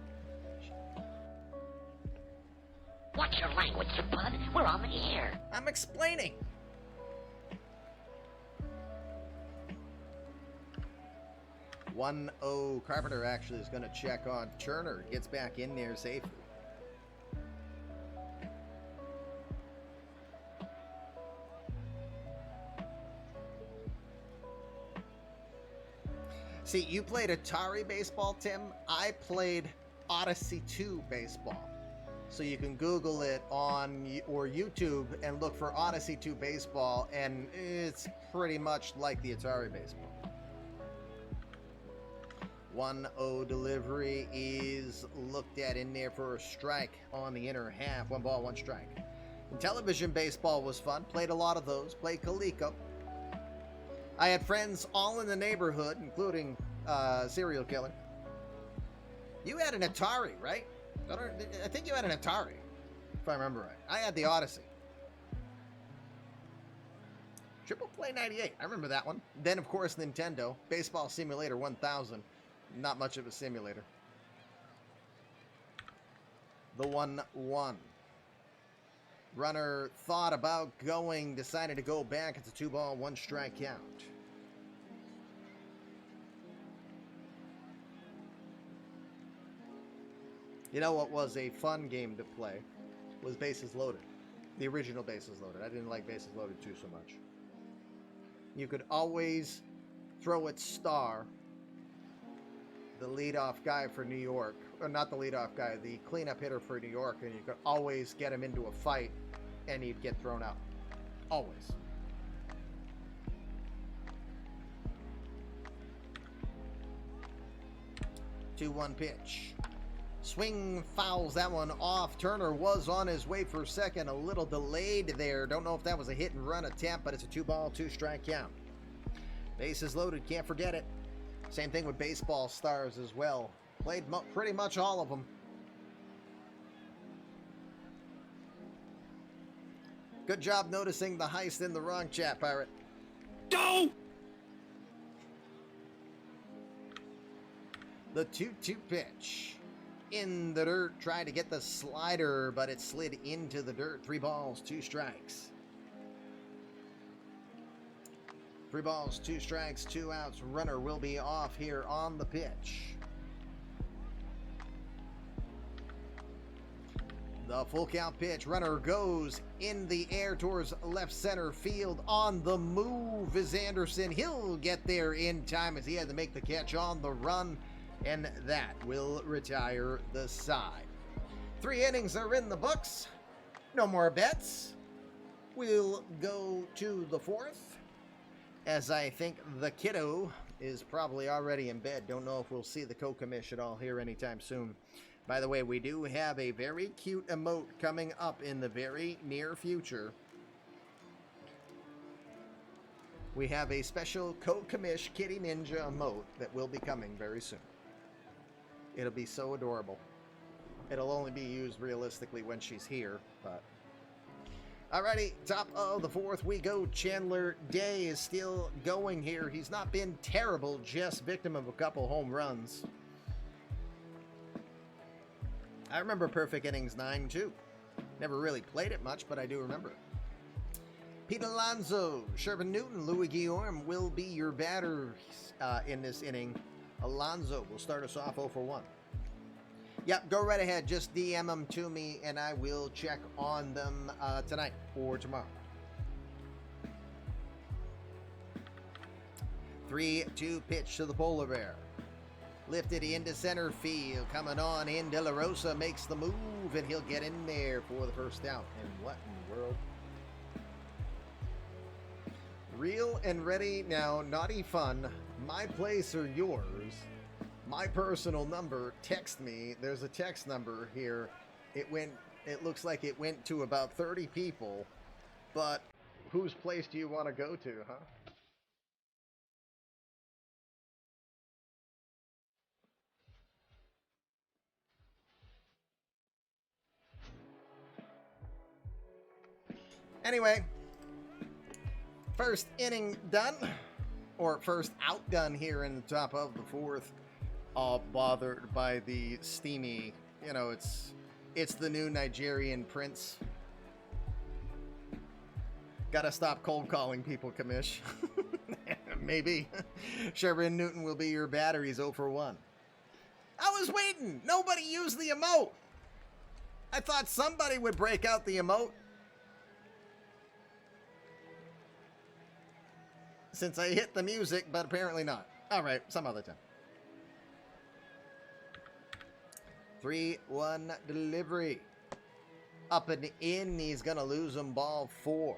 Watch your language, you bud. We're on the air. I'm explaining. One Carpenter actually is going to check on Turner. Gets back in there safely. See, you played Atari baseball, Tim. I played Odyssey 2 baseball. So you can Google it on or YouTube and look for Odyssey 2 baseball, and it's pretty much like the Atari baseball. 1-0 delivery is looked at in there for a strike on the inner half. 1 ball, 1 strike. And television baseball was fun. Played a lot of those. Played Coleco. I had friends all in the neighborhood, including Serial Killer. You had an Atari, right? I think you had an Atari, if I remember right. I had the Odyssey. Triple Play 98. I remember that one. Then, of course, Nintendo. Baseball Simulator 1000. Not much of a simulator. The 1-1. Runner thought about going, decided to go back. It's a 2 ball, 1 strike count. You know what was a fun game to play was Bases Loaded. The original Bases Loaded. I didn't like Bases Loaded 2 so much. You could always throw at Star, the leadoff guy for New York, or not the leadoff guy, the cleanup hitter for New York, and you could always get him into a fight and he'd get thrown out. Always. Two-one pitch. Swing fouls that one off. Turner was on his way for second, a little delayed there. Don't know if that was a hit and run attempt, but it's a 2 ball, 2 strike count. Bases loaded, can't forget it. Same thing with baseball stars as well. Played pretty much all of them. Good job noticing the heist in the wrong chat, Pirate. Go! The 2-2 pitch. In the dirt, tried to get the slider, but it slid into the dirt. 3 balls, 2 strikes. 3 balls, 2 strikes, 2 outs. Runner will be off here on the pitch. The full count pitch. Runner goes in the air towards left center field. On the move is Anderson. He'll get there in time as he had to make the catch on the run. And that will retire the side. 3 innings are in the books. No more bets. We'll go to the 4th. As I think the kiddo is probably already in bed. Don't know if we'll see the co-commish at all here anytime soon. By the way, we do have a very cute emote coming up in the very near future. We have a special co-commish Kitty Ninja emote that will be coming very soon. It'll be so adorable. It'll only be used realistically when she's here, but... Alrighty, top of the 4th we go. Chandler Day is still going here. He's not been terrible, just victim of a couple home runs. I remember Perfect Innings 9 too. Never really played it much, but I do remember it. Pete Alonso, Shervin Newton, Louis Guillaume will be your batters in this inning. Alonso will start us off 0 for 1. Yep, go right ahead. Just DM them to me, and I will check on them tonight or tomorrow. 3-2 pitch to the polar bear. Lifted into center field. Coming on in. De La Rosa makes the move, and he'll get in there for the first out. And what in the world? Real and ready now. Naughty fun. My place or yours. My personal number. Text me. There's a text number here. It looks like it went to about 30 people, but whose place do you want to go to, huh? Anyway, first inning done, or first out done here in the top of the fourth. All bothered by the steamy, you know, it's the new Nigerian prince. Gotta stop cold calling people, Kamish. Maybe. Sherman Newton will be your batter. He's 0 for 1. I was waiting. Nobody used the emote. I thought somebody would break out the emote. Since I hit the music, but apparently not. All right, some other time. 3-1 delivery. Up and in, he's going to lose him, ball 4.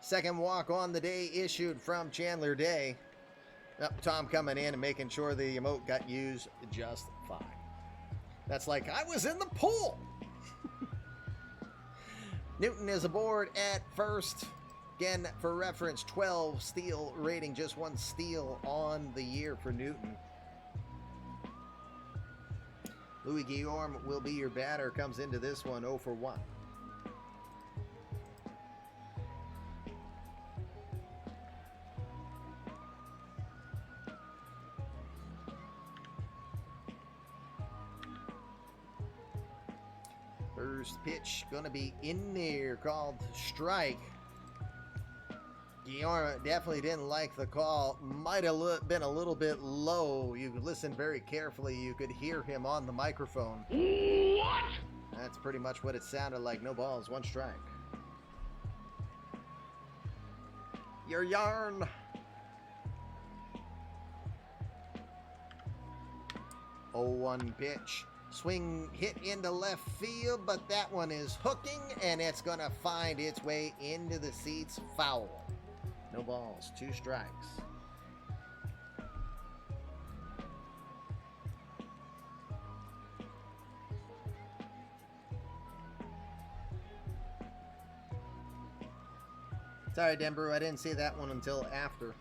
Second walk on the day issued from Chandler Day. Tom coming in and making sure the emote got used just fine. That's like, I was in the pool. Newton is aboard at first. Again, for reference, 12 steal rating, just 1 steal on the year for Newton. Louis Guillaume will be your batter, comes into this one 0 for 1. First pitch going to be in there, called strike. Guillaume definitely didn't like the call. Might have been a little bit low. You could listen very carefully. You could hear him on the microphone. What? That's pretty much what it sounded like. No balls, 1 strike. Your yarn. Oh, 1 pitch. Swing hit into left field, but that one is hooking, and it's going to find its way into the seats. Foul. No balls, 2 strikes. Sorry, Denver, I didn't see that one until after.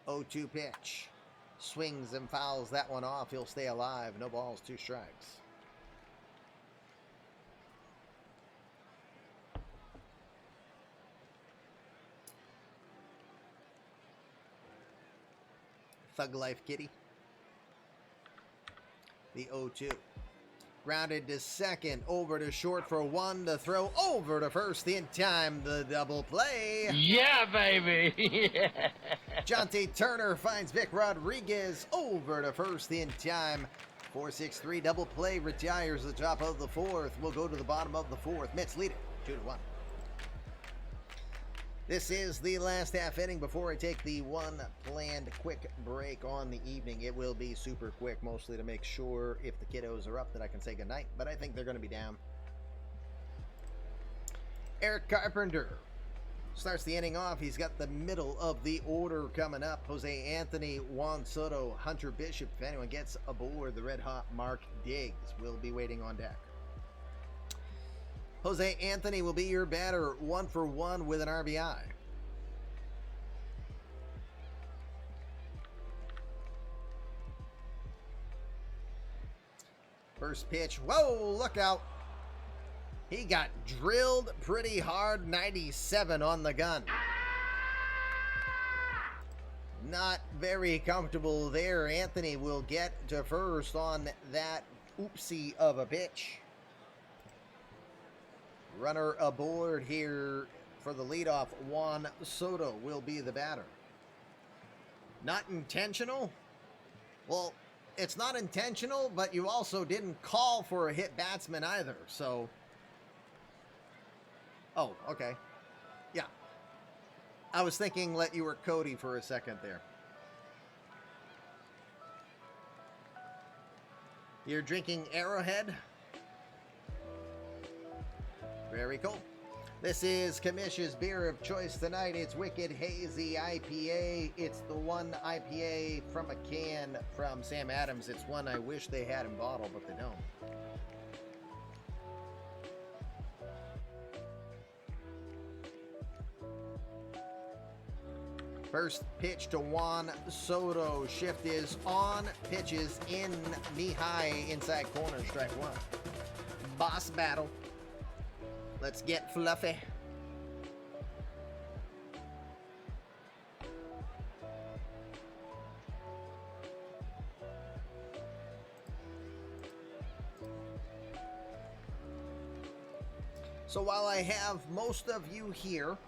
0-2 pitch. Swings and fouls that one off. He'll stay alive. No balls, 2 strikes. Thug Life Kitty. The 0-2. Grounded to second, over to short for 1 to throw, over to first in time, the double play. Yeah, baby. Yeah. Jonte Turner finds Vic Rodriguez over to first in time. 4-6-3 double play retires the top of the 4th. We'll go to the bottom of the 4th. Mets lead it 2-1. This is the last half inning before I take the one planned quick break on the evening. It will be super quick, mostly to make sure if the kiddos are up that I can say goodnight, but I think they're going to be down. Eric Carpenter starts the inning off. He's got the middle of the order coming up. Jose Anthony, Juan Soto, Hunter Bishop. If anyone gets aboard, the red-hot Mark Diggs will be waiting on deck. Jose Anthony will be your batter, 1 for 1 with an RBI. First pitch, whoa, look out. He got drilled pretty hard, 97 on the gun. Not very comfortable there. Anthony will get to first on that oopsie of a pitch. Runner aboard here for the leadoff. Juan Soto will be the batter. Not intentional? Well, it's not intentional, but you also didn't call for a hit batsman either, so... Oh, okay. Yeah. I was thinking let you were Cody for a second there. You're drinking Arrowhead? Very cool. This is Kamish's beer of choice tonight. It's Wicked Hazy IPA. It's the one IPA from a can from Sam Adams. It's one I wish they had in bottle, but they don't. First pitch to Juan Soto. Shift is on. Pitches in knee high inside corner. Strike one. Boss battle. Let's get fluffy. So while I have most of you here,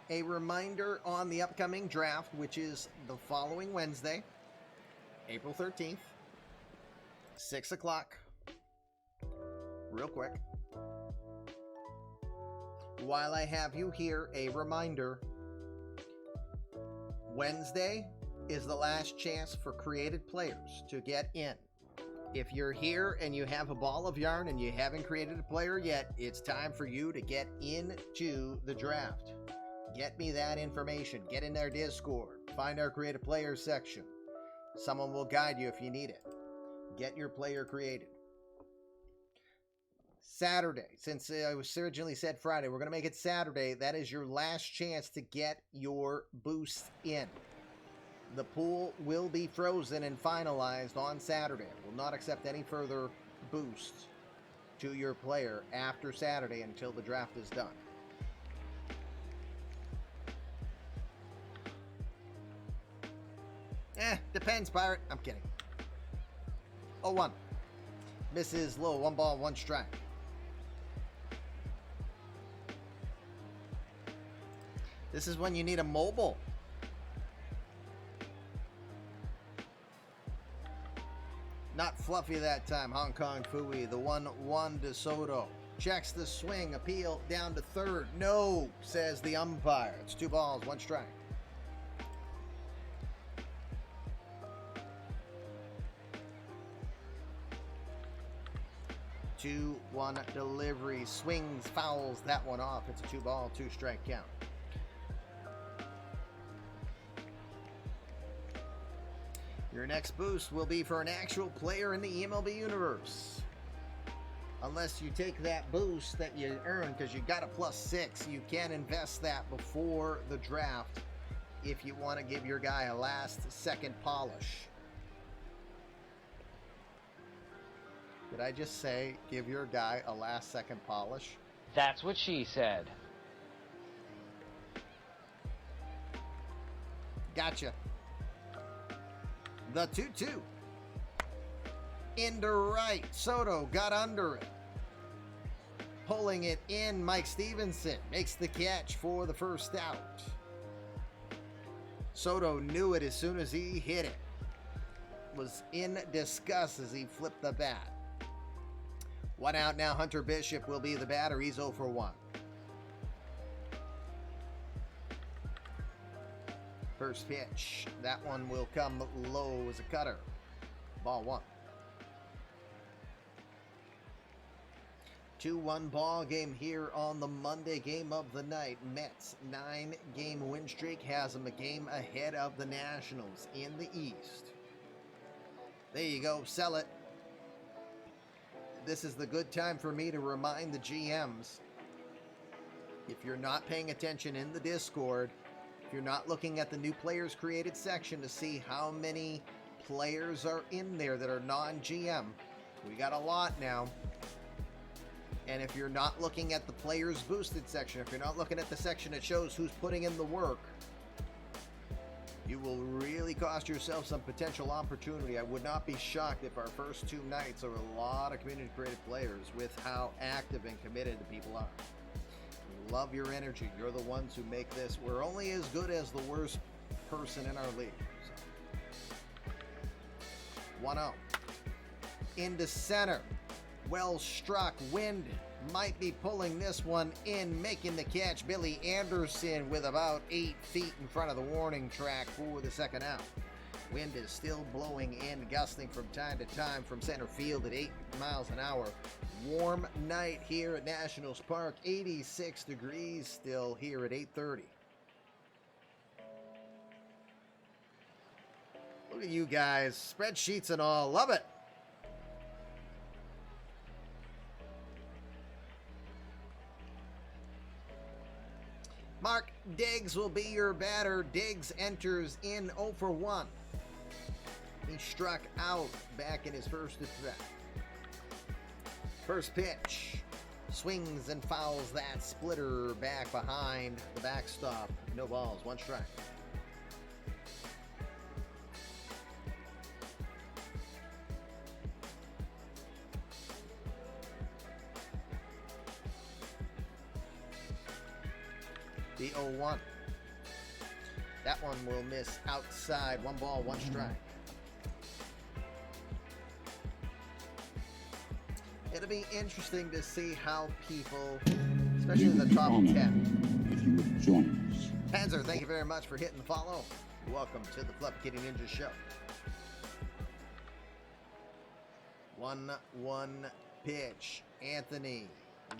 a reminder on the upcoming draft, which is the following Wednesday, April 13th, 6 o'clock. Real quick. While I have you here, a reminder, Wednesday is the last chance for created players to get in. If you're here and you have a ball of yarn and you haven't created a player yet, it's time for you to get into the draft. Get me that information. Get in their Discord. Find our creative players section. Someone will guide you if you need it. Get your player created. Saturday, since I was originally said Friday, we're going to make it Saturday. That is your last chance to get your boost in. The pool will be frozen and finalized on Saturday. Will not accept any further boosts to your player after Saturday until the draft is done. Depends, Pirate. I'm kidding. 0-1. Misses low. 1 ball, 1 strike. This is when you need a mobile. Not fluffy that time. Hong Kong Fooey. The 1-1 to Soto. Checks the swing. Appeal down to third. No, says the umpire. It's 2 balls, 1 strike. Two, 1 delivery. Swings, fouls that one off. It's a 2 ball, 2 strike count. Your next boost will be for an actual player in the eMLB universe. Unless you take that boost that you earn because you got a +6, you can invest that before the draft if you want to give your guy a last-second polish. Did I just say give your guy a last-second polish? That's what she said. Gotcha. The 2-2. Into right. Soto got under it. Pulling it in. Mike Stevenson makes the catch for the first out. Soto knew it as soon as he hit it. Was in disgust as he flipped the bat. 1 out now. Hunter Bishop will be the batter. He's 0 for 1. First pitch. That one will come low as a cutter. Ball 1. 2-1 ball game here on the Monday game of the night. Mets 9-game win streak has them a game ahead of the Nationals in the East. There you go. Sell it. This is the good time for me to remind the GMs, if you're not paying attention in the Discord, if you're not looking at the new players created section to see how many players are in there that are non-GM, we got a lot now. And if you're not looking at the players boosted section, if you're not looking at the section that shows who's putting in the work, you will really cost yourself some potential opportunity. I would not be shocked if our first 2 nights are a lot of community created players with how active and committed the people are. We love your energy. You're the ones who make this. We're only as good as the worst person in our league. So. 1-0. Into center. Well struck. Wind might be pulling this one in, making the catch. Billy Anderson with about 8 feet in front of the warning track for the second out. Wind is still blowing in, gusting from time to time from center field at 8 miles an hour. Warm night here at Nationals Park. 86 degrees still here at 8:30. Look at you guys. Spreadsheets and all. Love it. Mark Diggs Diggs will be your batter. Diggs enters in 0 for 1. He struck out back in his first at bat. First pitch. Swings and fouls that splitter back behind the backstop. No balls, 1 strike. The 0-1. That one will miss outside. 1 ball, 1 strike. It'll be interesting to see how people, especially in the top 10. If you would join us. Panzer, thank you very much for hitting the follow. Welcome to the Fluffy Kitty Ninja Show. 1-1 pitch. Anthony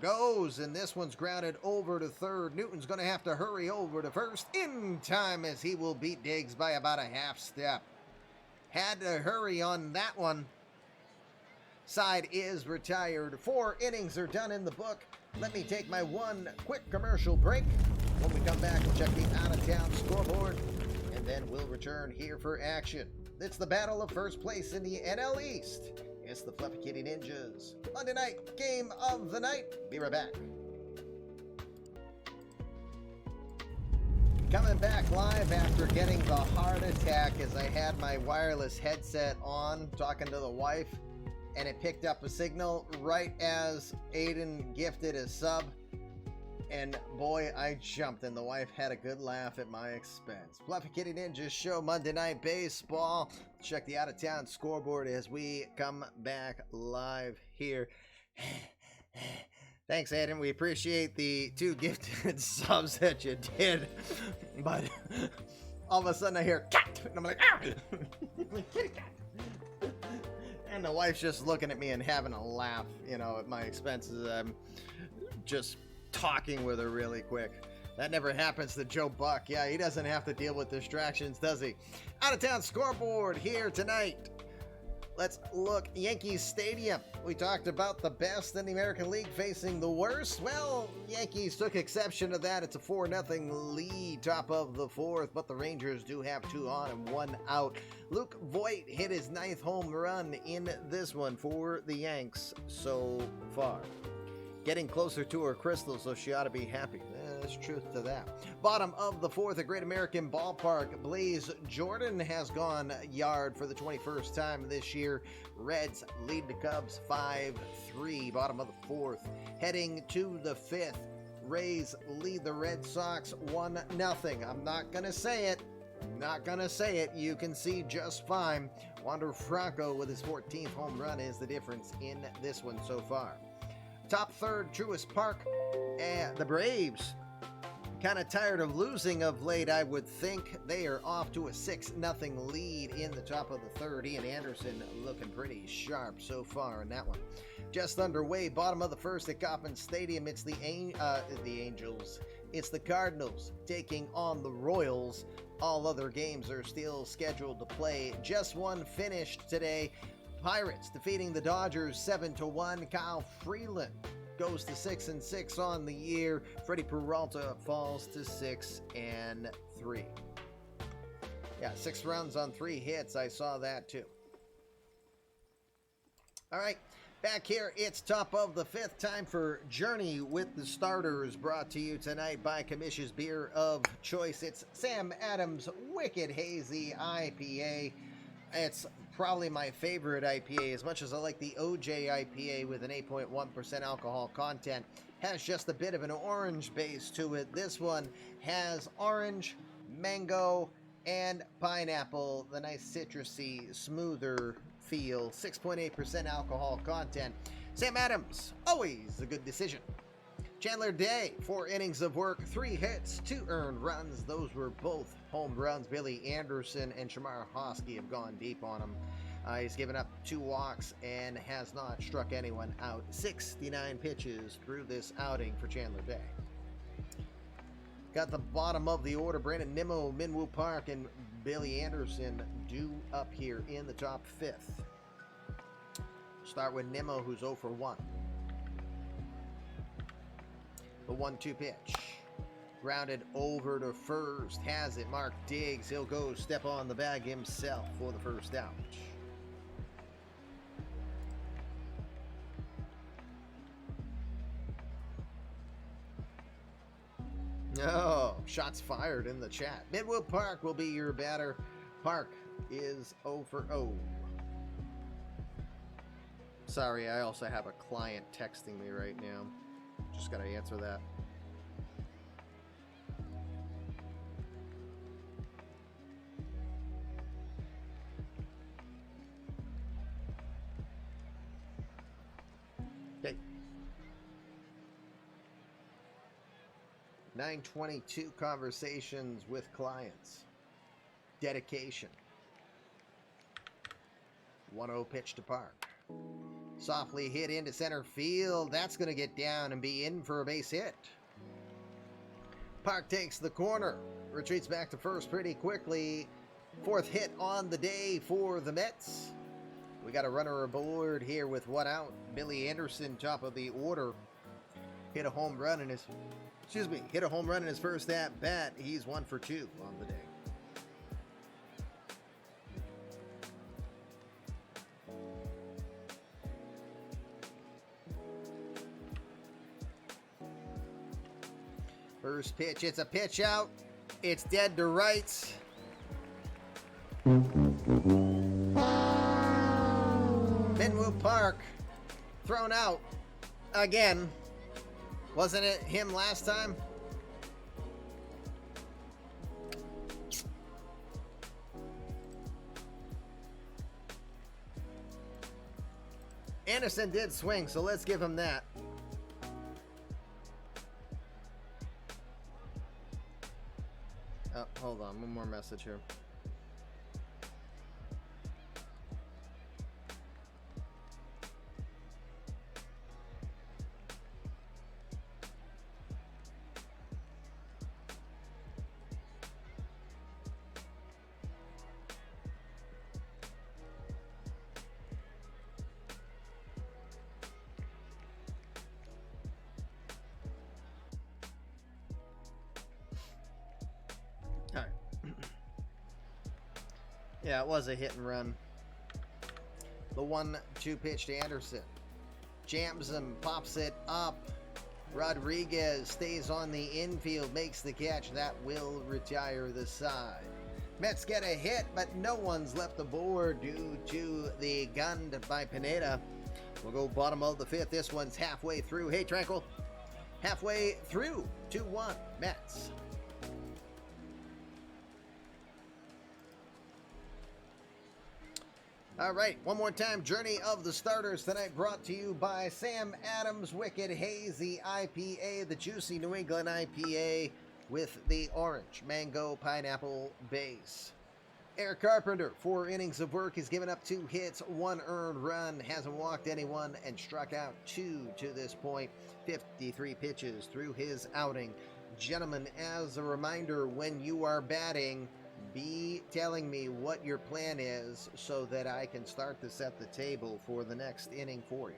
goes, and this one's grounded over to third. Newton's going to have to hurry over to first in time as he will beat Diggs by about a half step. Had to hurry on that one. Side is retired. 4 innings are done in the book. Let me take my one quick commercial break. When we come back, we'll check the out-of-town scoreboard, and then we'll return here for action. It's the battle of first place in the NL East. It's the Fluffy Kitty Ninjas. Monday night game of the night. Be right back. Coming back live after getting the heart attack as I had my wireless headset on, talking to the wife, and it picked up a signal right as Aiden gifted a sub. And boy, I jumped, and the wife had a good laugh at my expense. Fluffy Kitty Ninja Show, Monday Night Baseball. Check the out-of-town scoreboard as we come back live here. Thanks, Aiden. We appreciate the 2 gifted subs that you did. But all of a sudden I hear cat, and I'm like, ah! Kitty cat. And the wife's just looking at me and having a laugh, you know, at my expenses. I'm just talking with her really quick. That never happens to Joe Buck. Yeah, he doesn't have to deal with distractions, does he? Out of town scoreboard here tonight. Let's look. Yankees Stadium. We talked about the best in the American League facing the worst. Well, Yankees took exception to that. It's a 4-0 lead, top of the 4th, but the Rangers do have 2 on and 1 out. Luke Voigt hit his 9th home run in this one for the Yanks so far. Getting closer to her crystal, so she ought to be happy. There's truth to that. Bottom of the 4th at Great American Ballpark. Blaze Jordan has gone yard for the 21st time this year. Reds lead the Cubs 5-3. Bottom of the 4th. Heading to the 5th. Rays lead the Red Sox 1-0. I'm not going to say it. Not going to say it. You can see just fine. Wander Franco with his 14th home run is the difference in this one so far. Top 3rd, Truist Park, the Braves. Kind of tired of losing of late, I would think. They are off to a 6-0 lead in the top of the 3rd. Ian Anderson looking pretty sharp so far in that one. Just underway, bottom of the 1st at Kauffman Stadium. It's the Angels. It's the Cardinals taking on the Royals. All other games are still scheduled to play. Just one finished today. Pirates defeating the Dodgers 7-1. Kyle Freeland goes to 6-6 on the year. Freddie Peralta falls to 6-3. Yeah, 6 runs on 3 hits. I saw that too. All right, back here, it's top of the 5th. Time for Journey with the Starters, brought to you tonight by Commission's Beer of Choice. It's Sam Adams Wicked Hazy IPA. It's probably my favorite IPA, as much as I like the OJ IPA with an 8.1% alcohol content. Has just a bit of an orange base to it. This one has orange, mango, and pineapple. The nice citrusy, smoother feel. 6.8% alcohol content. Sam Adams, always a good decision. Chandler Day, 4 innings of work, 3 hits, 2 earned runs. Those were both home runs. Billy Anderson and Shamar Hosky have gone deep on him. He's given up 2 walks and has not struck anyone out. 69 pitches through this outing for Chandler Day. Got the bottom of the order. Brandon Nimmo, Minwoo Park, and Billy Anderson due up here in the top 5th. Start with Nimmo, who's 0 for 1. The 1-2 pitch. Grounded over to first. Has it. Mark digs. He'll go step on the bag himself for the first out. Oh, shots fired in the chat. Midwood Park will be your batter. Park is 0 for 0. Sorry, I also have a client texting me right now. Just gotta answer that. Okay. 922 conversations with clients. Dedication. 1-0 pitch to Park. Softly hit into center field. That's going to get down and be in for a base hit. Park takes the corner. Retreats back to first pretty quickly. Fourth hit on the day for the Mets. We got a runner aboard here with 1 out. Billy Anderson, top of the order. Hit a home run in his first at bat. He's 1 for 2 on the day. First pitch, it's a pitch out. It's dead to rights. Minwoo Park thrown out again. Wasn't it him last time? Anderson did swing, so let's give him that. Oh, hold on, one more message here. Yeah, it was a hit and run. The 1-2 pitch to Anderson. Jams him, pops it up. Rodriguez stays on the infield, makes the catch. That will retire the side. Mets get a hit, but no one's left the board due to the gun by Pineda. We'll go bottom of the 5th. This one's halfway through. Hey, Tranquil. Halfway through. 2-1 Mets. All right, one more time. Journey of the Starters tonight brought to you by Sam Adams Wicked Hazy IPA, the juicy New England IPA with the orange mango pineapple base. Eric Carpenter, 4 innings of work. He's given up 2 hits, 1 earned run, hasn't walked anyone, and struck out 2 to this point. 53 pitches through his outing. Gentlemen, as a reminder, when you are batting, be telling me what your plan is so that I can start to set the table for the next inning for you.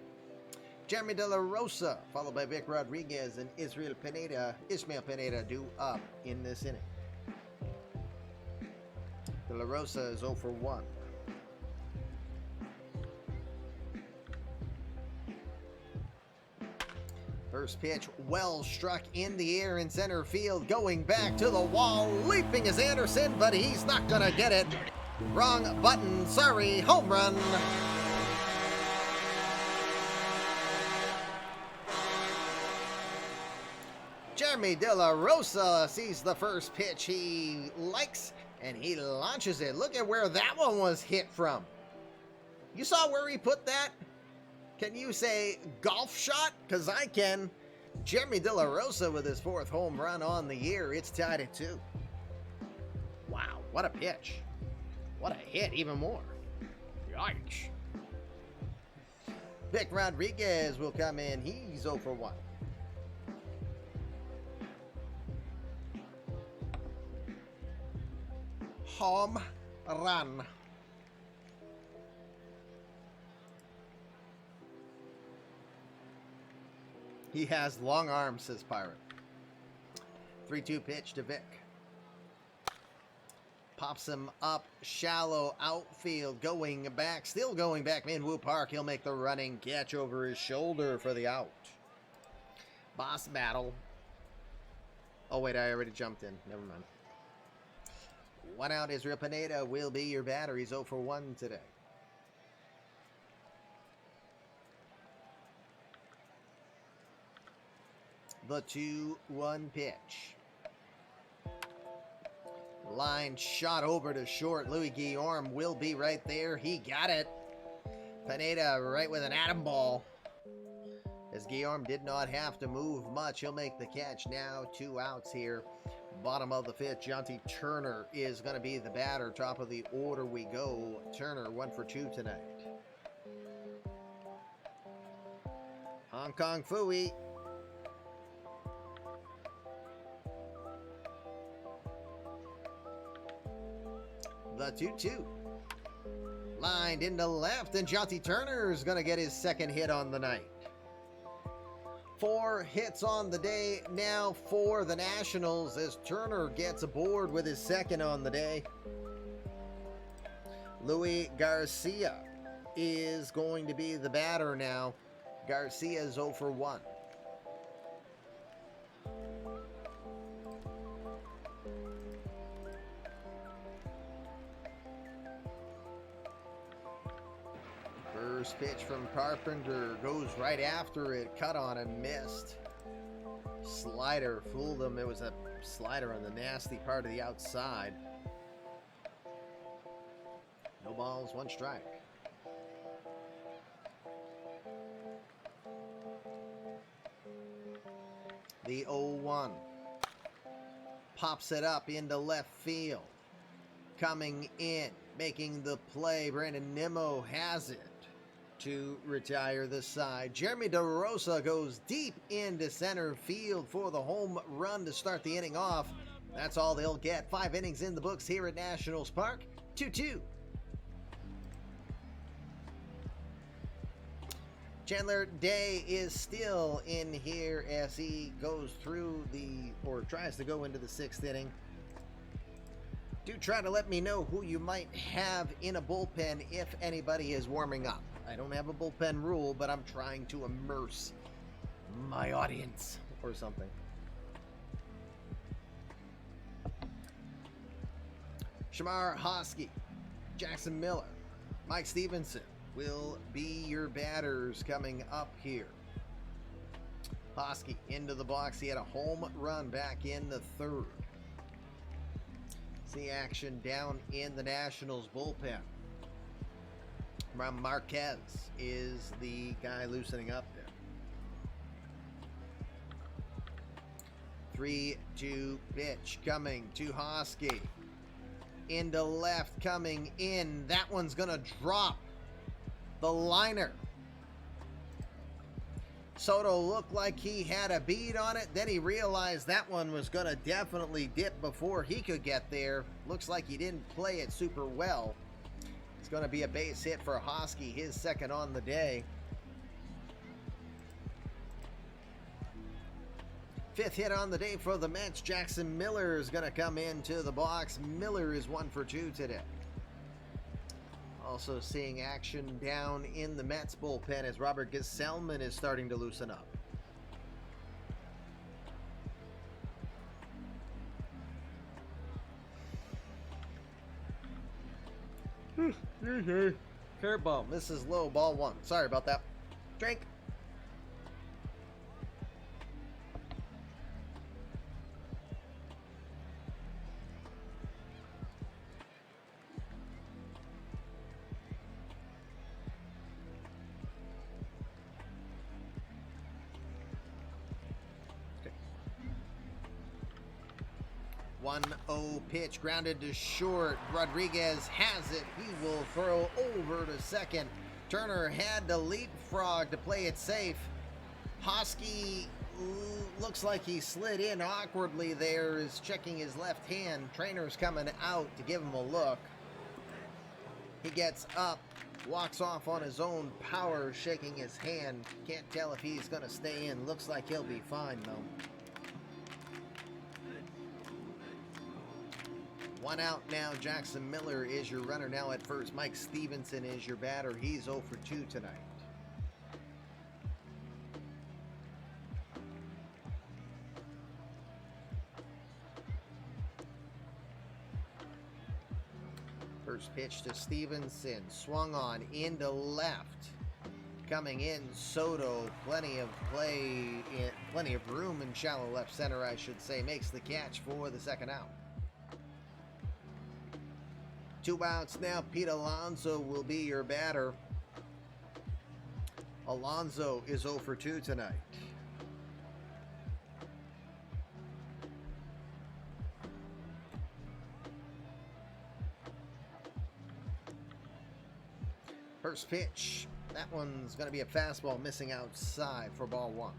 Jeremy De La Rosa, followed by Vic Rodriguez and Ismael Pineda due up in this inning. De La Rosa is 0 for 1. First pitch, well struck in the air in center field, going back to the wall, leaping is Anderson, but he's not gonna get it. Wrong button, sorry, home run. Jeremy De La Rosa sees the first pitch he likes, and he launches it. Look at where that one was hit from. You saw where he put that? Can you say golf shot? Because I can. Jeremy De La Rosa with his 4th home run on the year. It's tied at 2. Wow, what a pitch. What a hit, even more. Yikes. Vic Rodriguez will come in. He's 0 for 1. Home run. He has long arms, says Pirate. 3-2 pitch to Vic. Pops him up shallow outfield, going back, still going back. Minwoo Park, he'll make the running catch over his shoulder for the out. Boss battle. Oh wait, I already jumped in. Never mind. 1 out. Israel Pineda will be your batter. He's 0 for 1 today. The 2-1 pitch. Line shot over to short. Louis Guillaume will be right there. He got it. Pineda right with an atom ball. As Guillaume did not have to move much, he'll make the catch now. 2 outs here. Bottom of the 5th, Jonty Turner is going to be the batter. Top of the order we go. Turner 1 for 2 tonight. Hong Kong Phooey. The 2-2. Lined into left, and Jonty Turner is going to get his second hit on the night. 4 hits on the day now for the Nationals as Turner gets aboard with his second on the day. Louis Garcia is going to be the batter now. Garcia is 0 for 1. First pitch from Carpenter goes right after it. Cut on and missed. Slider fooled him. It was a slider on the nasty part of the outside. No balls, 1 strike. The 0-1. Pops it up into left field. Coming in, making the play. Brandon Nimmo has it to retire the side. Jeremy DeRosa goes deep into center field for the home run to start the inning off. That's all they'll get. 5 innings in the books here at Nationals Park. 2-2. Chandler Day is still in here as he goes through or tries to go into the 6th inning. Do try to let me know who you might have in a bullpen if anybody is warming up. I don't have a bullpen rule, but I'm trying to immerse my audience or something. Shamar Hosky, Jackson Miller, Mike Stevenson will be your batters coming up here. Hosky into the box. He had a home run back in the 3rd. See action down in the Nationals bullpen. Herman Marquez is the guy loosening up there. 3-2 pitch coming to Hosky. Into left, coming in. That one's going to drop. The liner. Soto looked like he had a bead on it. Then he realized that one was going to definitely dip before he could get there. Looks like he didn't play it super well. It's going to be a base hit for Hosky, his second on the day. 5th hit on the day for the Mets. Jackson Miller is going to come into the box. Miller is 1 for 2 today. Also seeing action down in the Mets bullpen as Robert Gesselman is starting to loosen up. Curveball misses low, ball 1. Sorry about that. Drink. Okay. 1-0 pitch grounded to short. Rodriguez has it. He will throw over to second. Turner had to leapfrog to play it safe. Hosky looks like he slid in awkwardly there, is checking his left hand. Trainer's coming out to give him a look. He gets up, walks off on his own power, shaking his hand. Can't tell if he's going to stay in. Looks like he'll be fine, though. One out now. Jackson Miller is your runner now at first. Mike Stevenson is your batter. He's 0 for 2 tonight. First pitch to Stevenson. Swung on into left. Coming in, Soto. Plenty of play, plenty of room in shallow left center, I should say. Makes the catch for the second out. 2 outs now. Pete Alonso will be your batter. Alonso is 0 for 2 tonight. First pitch. That one's going to be a fastball missing outside for ball 1.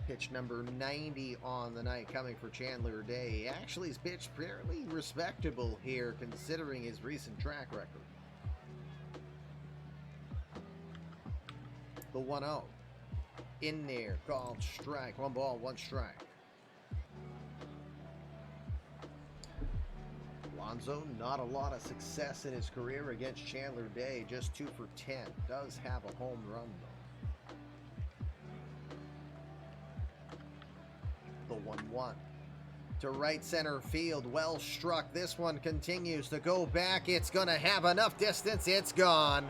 Pitch number 90 on the night coming for Chandler Day. Actually, he's pitched fairly respectable here considering his recent track record. The 1-0. In there, called strike. 1 ball, 1 strike. Alonso, not a lot of success in his career against Chandler Day. Just 2 for 10. Does have a home run, though. The 1-1. To right center field. Well struck. This one continues to go back. It's going to have enough distance. It's gone.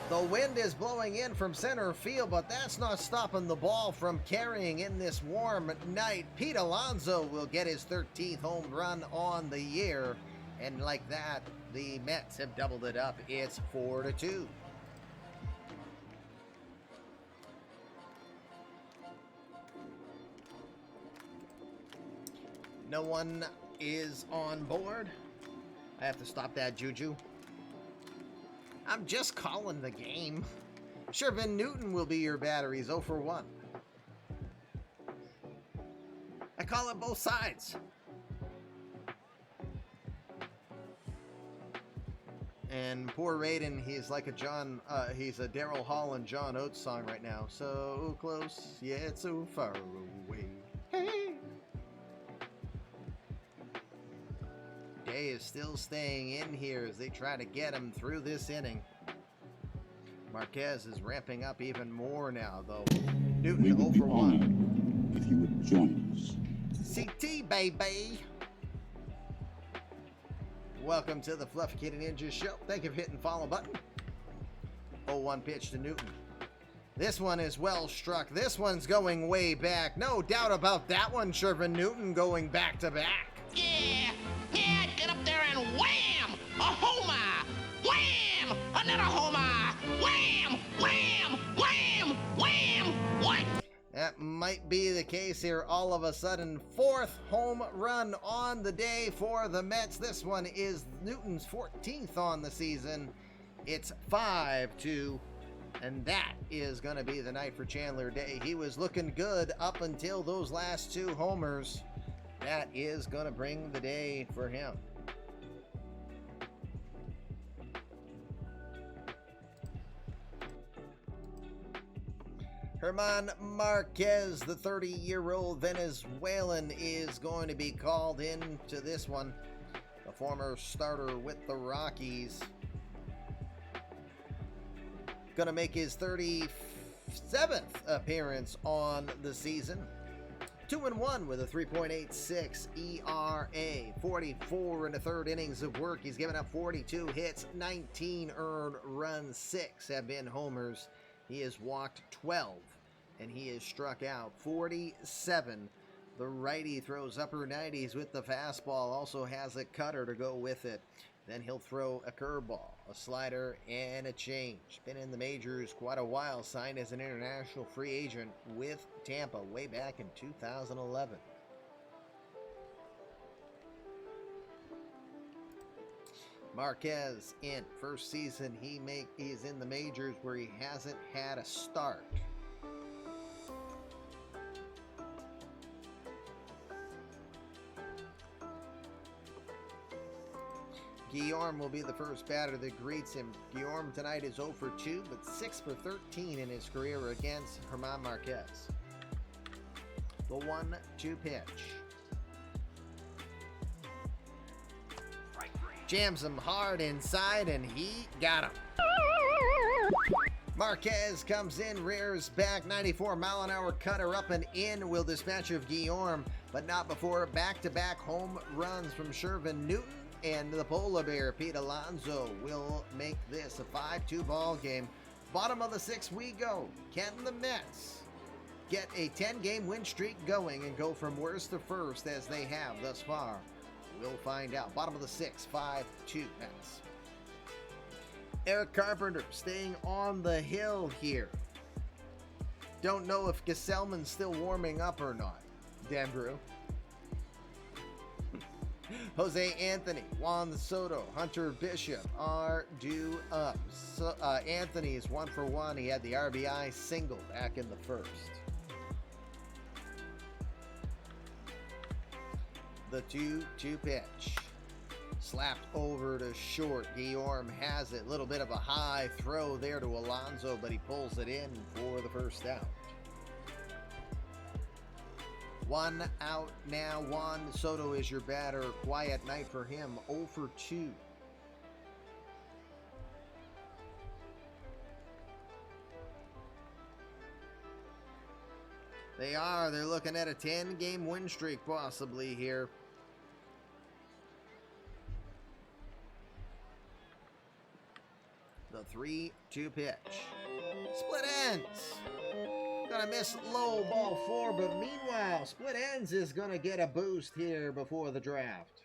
The wind is blowing in from center field, but that's not stopping the ball from carrying in this warm night. Pete Alonso will get his 13th home run on the year. And like that, the Mets have doubled it up. It's 4-2. No one is on board. I have to stop that juju. I'm just calling the game. Shervin Newton will be your batter. He's 0 for 1. I call it both sides. And poor Raiden, he's like a he's a Daryl Hall and John Oates song right now. So close, yet so far away. Hey. Day is still staying in here as they try to get him through this inning. Marquez is ramping up even more now, though. Newton We would 0 be for 1. honored if you would join us. CT, baby. Welcome to the Fluffy Kitty Ninja Show. Thank you for hitting the follow button. 0-1 pitch to Newton. This one is well struck. This one's going way back. No doubt about that one, Shervin Newton going back to back. Yeah, get up there and wham! A homer! Wham! Another homer! Wham! Wham! Wham! Wham! What? That might be the case here. All of a sudden, 4th home run on the day for the Mets. This one is Newton's 14th on the season. It's 5-2, and that is going to be the night for Chandler Day. He was looking good up until those last 2 homers. That is going to bring the day for him. Herman Marquez, the 30-year-old Venezuelan, is going to be called into this one. The former starter with the Rockies. Going to make his 37th appearance on the season. 2-1 with a 3.86 ERA. 44 in the 3rd innings of work. He's given up 42 hits, 19 earned runs, 6 have been homers. He has walked 12, and he has struck out 47. The righty throws upper 90s with the fastball, also has a cutter to go with it. Then he'll throw a curveball, a slider, and a change. Been in the majors quite a while, signed as an international free agent with Tampa way back in 2011. Marquez in first season he's in the majors where he hasn't had a start. Guillorme will be the first batter that greets him. Guillorme tonight is 0 for 2, but 6 for 13 in his career against Herman Marquez. The 1-2 pitch. Jams him hard inside, and he got him. Marquez comes in, rears back, 94-mile-an-hour cutter up and in, will dispatch of Guillorme, but not before back-to-back home runs from Shervin Newton, and the polar bear, Pete Alonso, will make this a 5-2 ball game. Bottom of the 6th we go. Can the Mets get a 10-game win streak going and go from worst to first as they have thus far? We'll find out. Bottom of the 6th, 5-2 Mets. Eric Carpenter staying on the hill here. Don't know if Gesselman's still warming up or not. Damn Drew. Jose Anthony, Juan Soto, Hunter Bishop are due up. Anthony's 1 for 1. He had the RBI single back in the first. The 2-2 pitch. Slapped over to short. Guillorme has it. Little bit of a high throw there to Alonso, but he pulls it in for the first out. 1 out now. Juan Soto is your batter. Quiet night for him. 0 for 2. They're looking at a 10-game win streak possibly here. The 3-2 pitch. Split ends. Gonna miss low, ball 4, but meanwhile, Split Ends is gonna get a boost here before the draft.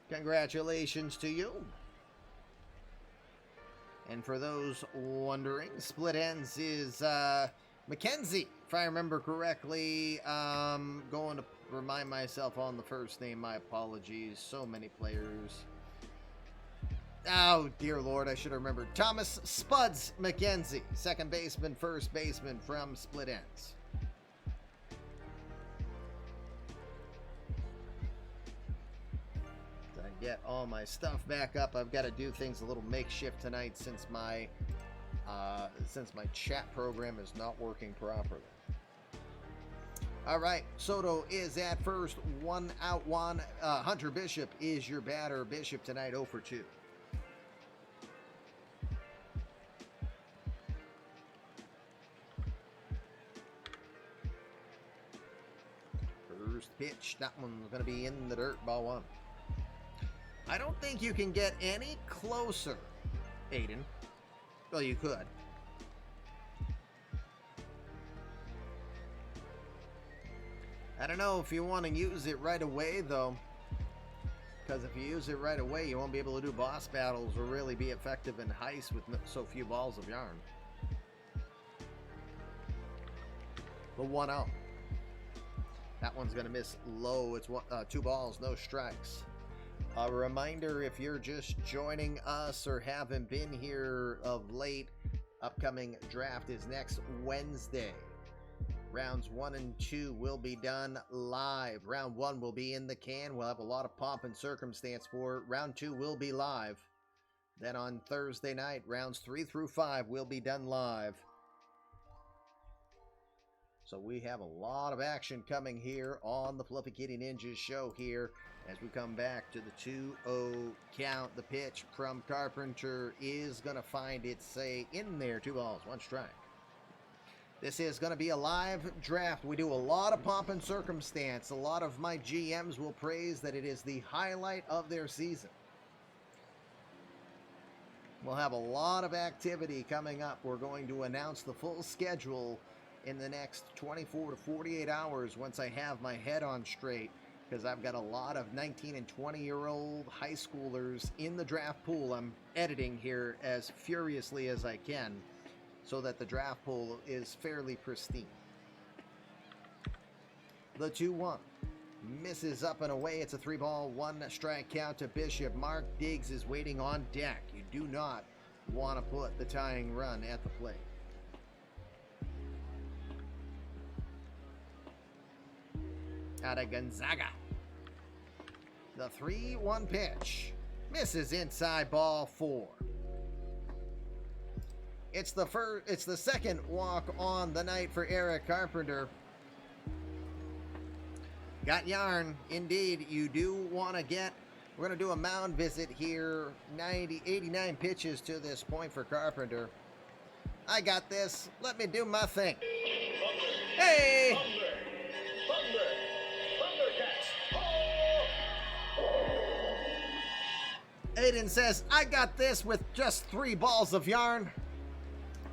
Congratulations to you. And for those wondering, Split Ends is Mackenzie, if I remember correctly. Going to remind myself on the first name. My apologies. So many players. Oh, dear Lord, I should have remembered. Thomas Spuds McKenzie, second baseman, first baseman from Split Ends. To get all my stuff back up, I've got to do things a little makeshift tonight since my chat program is not working properly. All right, Soto is at first, 1 out. Hunter Bishop is your batter. Bishop tonight 0 for 2. First pitch, that one's going to be in the dirt, ball 1. I don't think you can get any closer, Aiden. Well, you could. I don't know if you want to use it right away, though. Because if you use it right away, you won't be able to do boss battles or really be effective in heist with so few balls of yarn. The 1 out. That one's going to miss low. It's 2 balls, no strikes. A reminder, if you're just joining us or haven't been here of late, upcoming draft is next Wednesday. Rounds 1 and 2 will be done live. Round 1 will be in the can. We'll have a lot of pomp and circumstance for it. Round 2 will be live. Then on Thursday night, rounds 3 through 5 will be done live. So we have a lot of action coming here on the Fluffy Kitty Ninjas show here as we come back to the 2-0 count. The pitch from Carpenter is going to find its say in there. 2 balls, 1 strike. This is going to be a live draft. We do a lot of pomp and circumstance. A lot of my GMs will praise that it is the highlight of their season. We'll have a lot of activity coming up. We're going to announce the full schedule in the next 24 to 48 hours once I have my head on straight, because I've got a lot of 19 and 20-year-old high schoolers in the draft pool. I'm editing here as furiously as I can so that the draft pool is fairly pristine. The 2-1 misses up and away. It's a 3-ball, 1 strike count to Bishop. Mark Diggs is waiting on deck. You do not want to put the tying run at the plate. Out of Gonzaga. The 3-1 pitch misses inside, ball 4. It's the second walk on the night for Eric Carpenter. Got yarn, indeed. You do want to get. We're going to do a mound visit here. 89 pitches to this point for Carpenter. I got this. Let me do my thing. Hey! Aiden says, I got this with just 3 balls of yarn.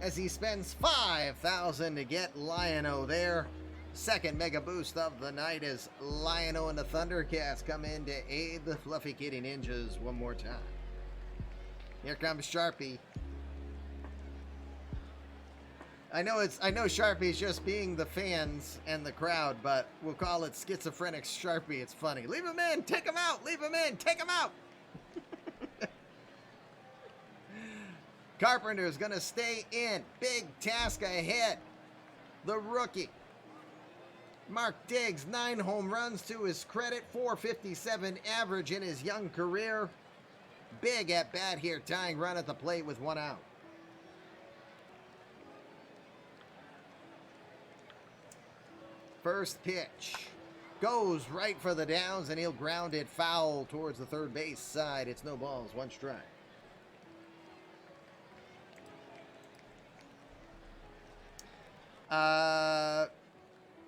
As he spends $5,000 to get Lion-O there. Second mega boost of the night as Lion-O and the Thundercats come in to aid the Fluffy Kitty Ninjas one more time. Here comes Sharpie. I know Sharpie's just being the fans and the crowd, but we'll call it schizophrenic Sharpie. It's funny. Leave him in, take him out, leave him in, take him out. Carpenter's gonna stay in. Big task ahead. The rookie. Mark Diggs, 9 home runs to his credit, .457 average in his young career. Big at bat here, tying run at the plate with 1 out. First pitch. Goes right for the downs, and he'll ground it foul towards the third base side. It's no balls, 1 strike.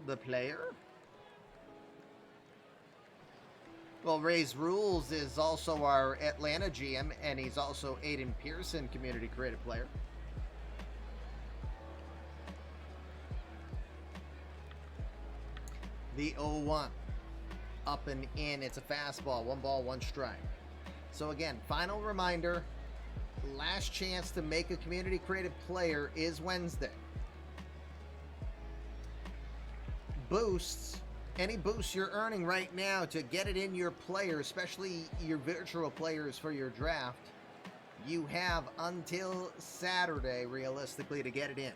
The player? Well, Ray's Rules is also our Atlanta GM, and he's also Aiden Pearson, community creative player. The 0-1. Up and in. It's a fastball. 1 ball, 1 strike. So again, final reminder, last chance to make a community creative player is Wednesday. Boosts, any boosts you're earning right now to get it in your player, especially your virtual players for your draft, you have until Saturday, realistically, to get it in.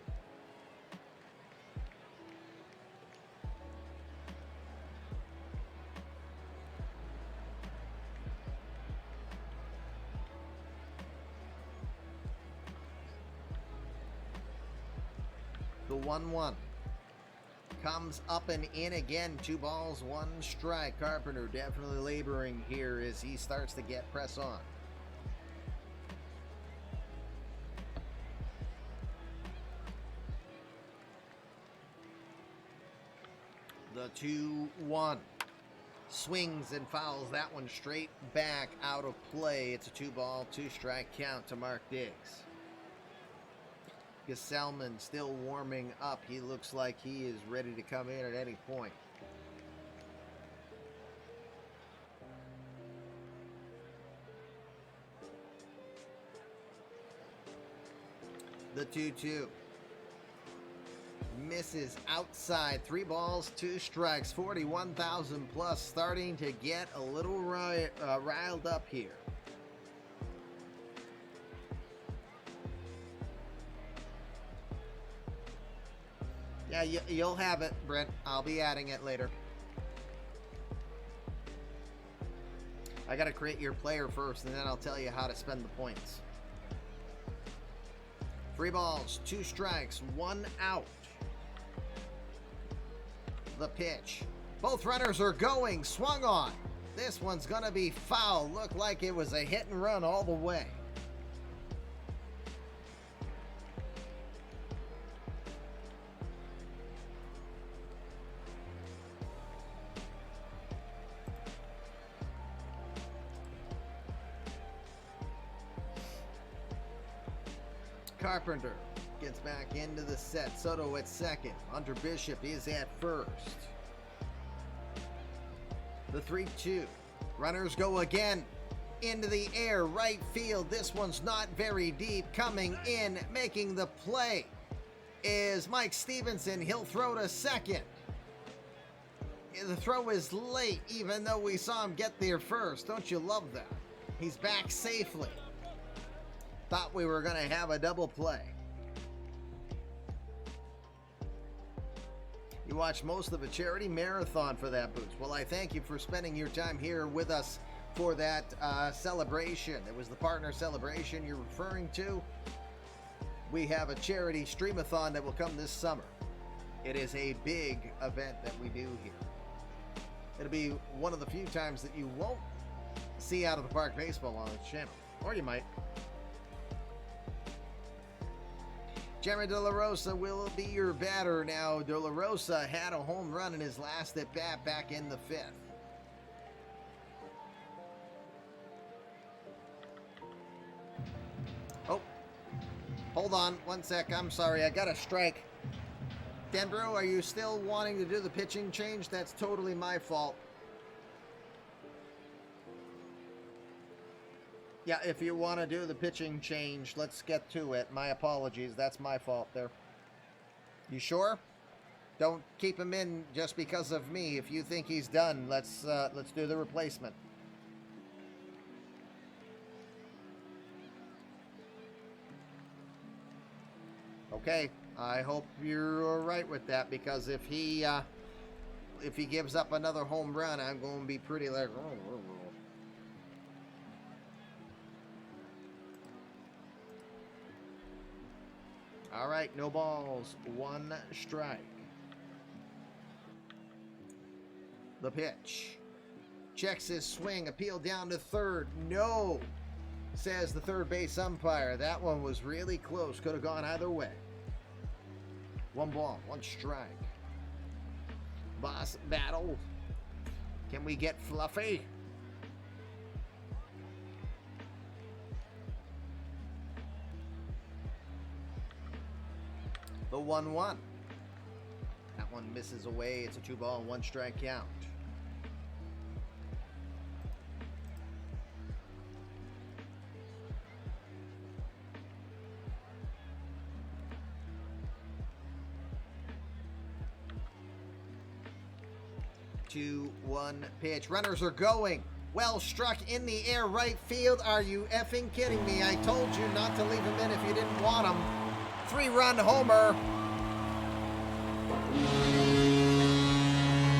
The 1-1. Comes up and in again. 2 balls, 1 strike. Carpenter definitely laboring here as he starts to get press on. The 2-1. Swings and fouls that one straight back out of play. It's a 2 ball, 2 strike count to Mark Diggs. Gesselman still warming up. He looks like he is ready to come in at any point. The 2-2. Misses outside. 3 balls, 2 strikes. 41,000 plus. Starting to get a little riled up here. Yeah, you'll have it, Brent. I'll be adding it later. I gotta create your player first, and then I'll tell you how to spend the points. 3 balls, 2 strikes, 1 out. The pitch. Both runners are going. Swung on. This one's gonna be foul. Looked like it was a hit and run all the way. Carpenter gets back into the set. Soto at second. Hunter Bishop is at first. The 3-2. Runners go again. Into the air, right field. This one's not very deep. Coming in, making the play is Mike Stevenson. He'll throw to second. The throw is late, even though we saw him get there first. Don't you love that? He's back safely. Thought we were going to have a double play. You watched most of a charity marathon for that boost. Well, I thank you for spending your time here with us for that celebration. It was the partner celebration you're referring to. we have a charity streamathon that will come this summer. It is a big event that we do here. It'll be one of the few times that you won't see Out of the Park Baseball on this channel. Or you might. Jeremy De La Rosa will be your batter. Now, De La Rosa had a home run in his last at-bat back in the 5th. Oh, hold on one sec. I'm sorry. I got a strike. Denbro, are you still wanting to do the pitching change? That's totally my fault. Yeah, if you want to do the pitching change, let's get to it. My apologies. That's my fault there. You sure? Don't keep him in just because of me. If you think he's done, let's do the replacement. Okay, I hope you're all right with that, because if he gives up another home run, I'm going to be pretty like. All right, no balls, 1 strike. The pitch. Checks his swing, appeal down to third. No, says the third base umpire. That one was really close. Could have gone either way. 1 ball, 1 strike. Boss battle. Can we get fluffy? The 1-1. That one misses away. It's a 2 ball, 1 strike count. Two, 1 pitch. Runners are going. Well struck in the air, right field. Are you effing kidding me? I told you not to leave him in if you didn't want him. 3-run homer.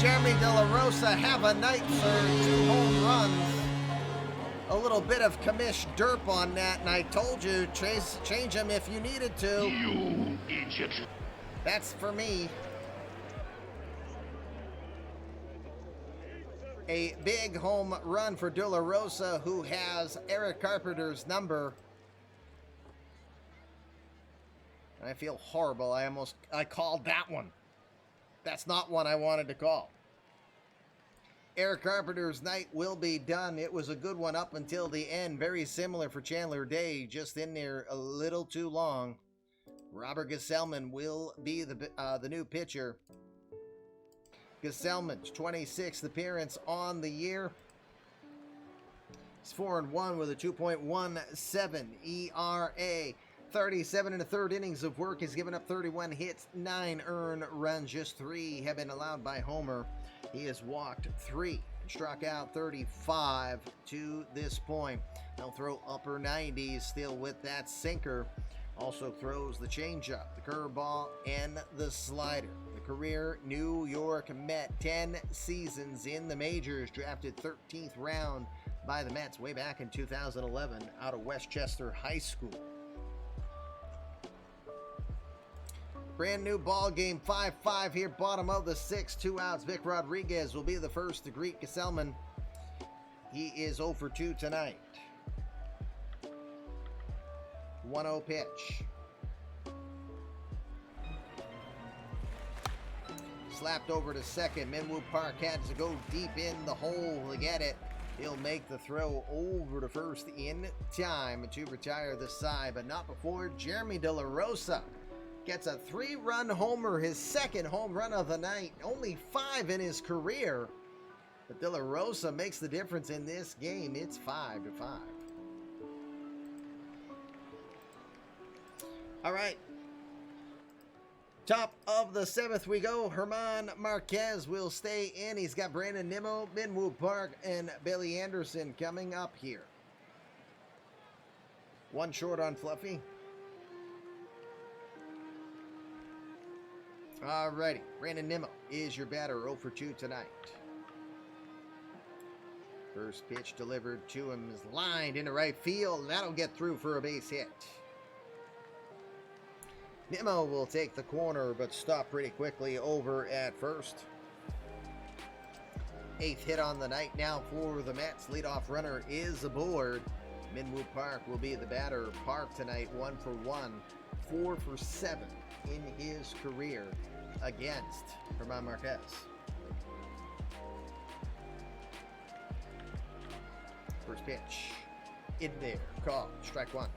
Jeremy De La Rosa, have a night, sir. 2 home runs. A little bit of commish derp on that, and I told you, change him if you needed to. You idiot. That's for me. A big home run for De La Rosa, who has Eric Carpenter's number. I feel horrible. I called that one. That's not one I wanted to call. Eric Carpenter's night will be done. It was a good one up until the end. Very similar for Chandler Day, just in there a little too long. Robert Gesselman will be the new pitcher. Gesselman's 26th appearance on the year. He's 4-1 with a 2.17 ERA. 37 1/3 innings of work. Has given up 31 hits, 9 earned runs. Just 3 have been allowed by Homer. He has walked 3 and struck out 35 to this point. He'll throw upper 90s still with that sinker. Also throws the changeup, the curveball, and the slider. The career New York Met, 10 seasons in the majors, drafted 13th round by the Mets way back in 2011 out of Westchester High School. Brand new ball game, 5-5 here, bottom of the 6th, 2 outs. Vic Rodriguez will be the first to greet Gesselman. He is 0 for 2 tonight. 1-0 pitch. Slapped over to second. Minwoo Park had to go deep in the hole to get it. He'll make the throw over to first in time to retire the side, but not before Jeremy De La Rosa gets a 3-run homer, his 2nd home run of the night. Only 5 in his career. But De La Rosa makes the difference in this game. It's 5-5. All right. Top of the 7th we go. Herman Marquez will stay in. He's got Brandon Nimmo, Minwoo Park, and Billy Anderson coming up here. 1 short on Fluffy. Alrighty, Brandon Nimmo is your batter, 0 for 2 tonight. First pitch delivered to him is lined into right field. That'll get through for a base hit. Nimmo will take the corner, but stop pretty quickly over at first. 8th hit on the night now for the Mets. Leadoff runner is aboard. Minwoo Park will be the batter. Park tonight 1 for 1, 4 for 7 in his career against Herman Marquez. First pitch in there. Call. Strike 1.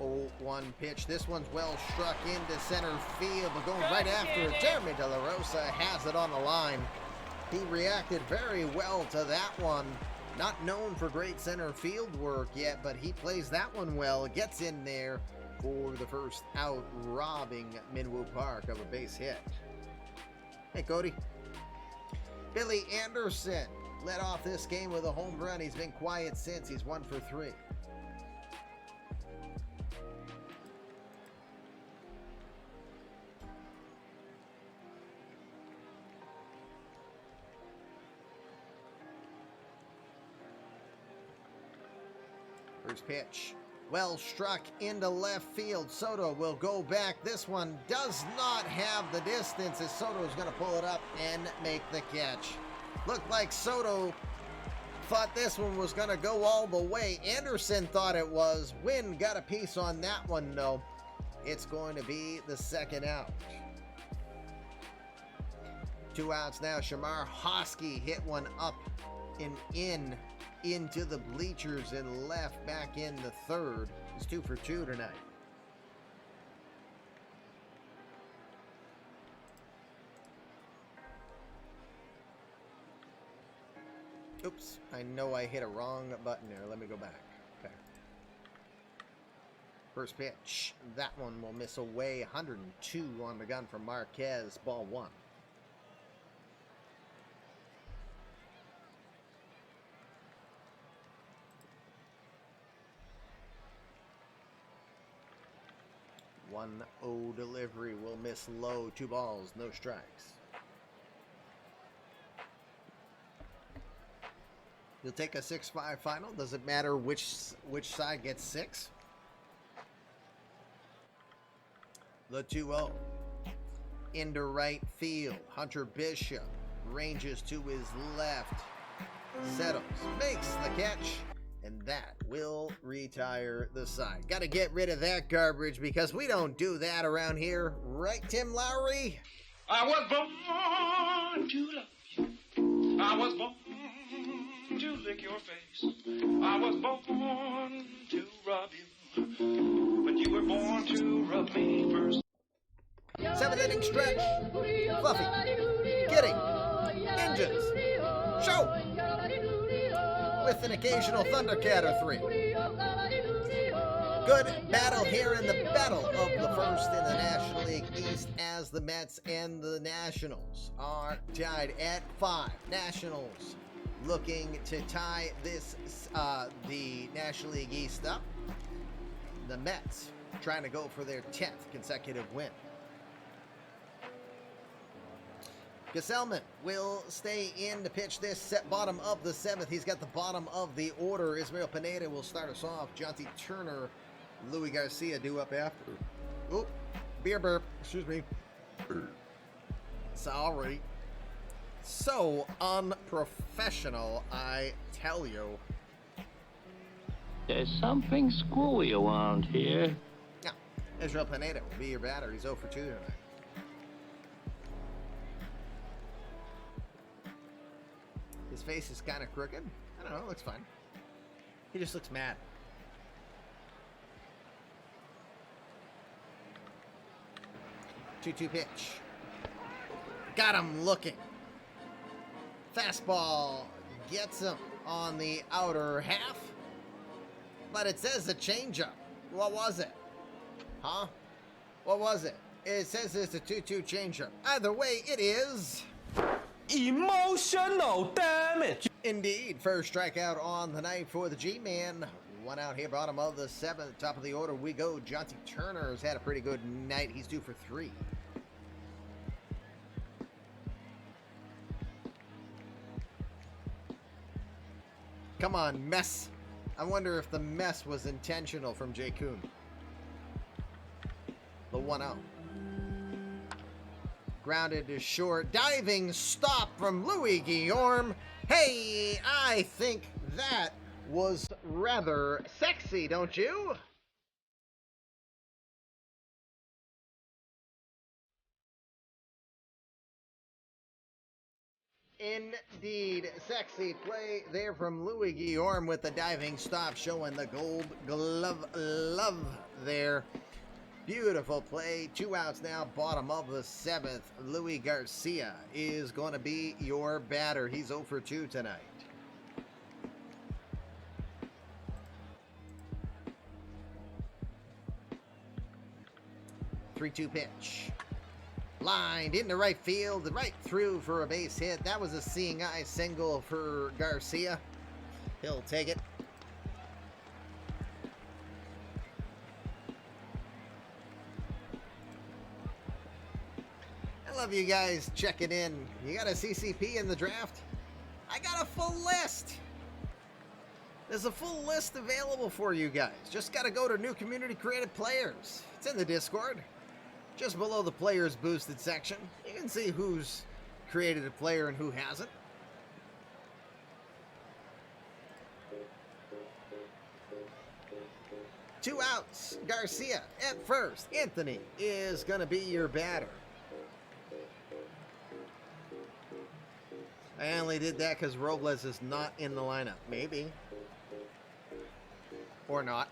Oh, 1 pitch. This one's well struck into center field, but going right after it. Jeremy De La Rosa has it on the line. He reacted very well to that one. Not known for great center field work yet, but he plays that one well. Gets in there for the first out, robbing Minwoo Park of a base hit. Hey, Cody. Billy Anderson led off this game with a home run. He's been quiet since. He's 1 for 3. First pitch, well struck into left field. Soto will go back. This one does not have the distance as Soto is going to pull it up and make the catch. Looked like Soto thought this one was going to go all the way. Anderson thought it was. Wynn got a piece on that one, though. It's going to be the second out. 2 outs now. Shamar Hosky hit one up and into the bleachers and left back in the third. He's 2 for 2 tonight. Oops, I know I hit a wrong button there. Let me go back. Okay. First pitch. That one will miss away. 102 on the gun from Marquez. Ball 1. One 0 delivery will miss low. 2 balls, no strikes. You'll take a 6-5 final. Does it matter which side gets 6? The 2-0 into right field. Hunter Bishop ranges to his left, settles, makes the catch, and that will retire the side. Got to get rid of that garbage because we don't do that around here. Right, Tim Lowry? I was born to love you. I was born to lick your face. I was born to rub you. But you were born to rub me first. 7th inning stretch. Fluffy. Giddy. Ninjas. Show. With an occasional Thundercat or 3. Good battle here in the battle of the first in the National League East as the Mets and the Nationals are tied at 5. Nationals looking to tie this the National League East up. The Mets trying to go for their 10th consecutive win. Gesselman will stay in to pitch this bottom of the 7th. He's got the bottom of the order. Ismael Pineda will start us off. Jonty Turner, Louis Garcia due up after. Oop, beer burp. Excuse me. Sorry. So unprofessional, I tell you. There's something screwy around here. Now, Israel Pineda will be your batter. He's 0 for 2 tonight. His face is kind of crooked. I don't know, it looks fine. He just looks mad. Two-two pitch. Got him looking. Fastball gets him on the outer half. But it says a changeup. What was it? Huh? What was it? It says it's a 2-2 changeup. Either way, it is... emotional damage. Indeed. First strikeout on the night for the G-Man. 1 out here, bottom of the 7th. Top of the order we go. Jonty Turner has had a pretty good night. He's due for 3. Come on, mess. I wonder if the mess was intentional from Jay Kuhn. The 1-0. Grounded to short. Diving stop from Louis Guillaume. Hey, I think that was rather sexy, don't you? Indeed, sexy play there from Louis Guillaume with the diving stop, showing the gold glove love there. Beautiful play. 2 outs now, bottom of the 7th. Louis Garcia is going to be your batter. He's 0 for 2 tonight. 3-2 pitch. Lined into right field, right through for a base hit. That was a seeing eye single for Garcia. He'll take it. I love you guys checking in. You got a CCP in the draft? I got a full list. There's a full list available for you guys. Just got to go to new community created players. It's in the Discord. Just below the players boosted section. You can see who's created a player and who hasn't. Two outs. Garcia at first. Anthony is going to be your batter. I only did that because Robles is not in the lineup. Maybe. Or not.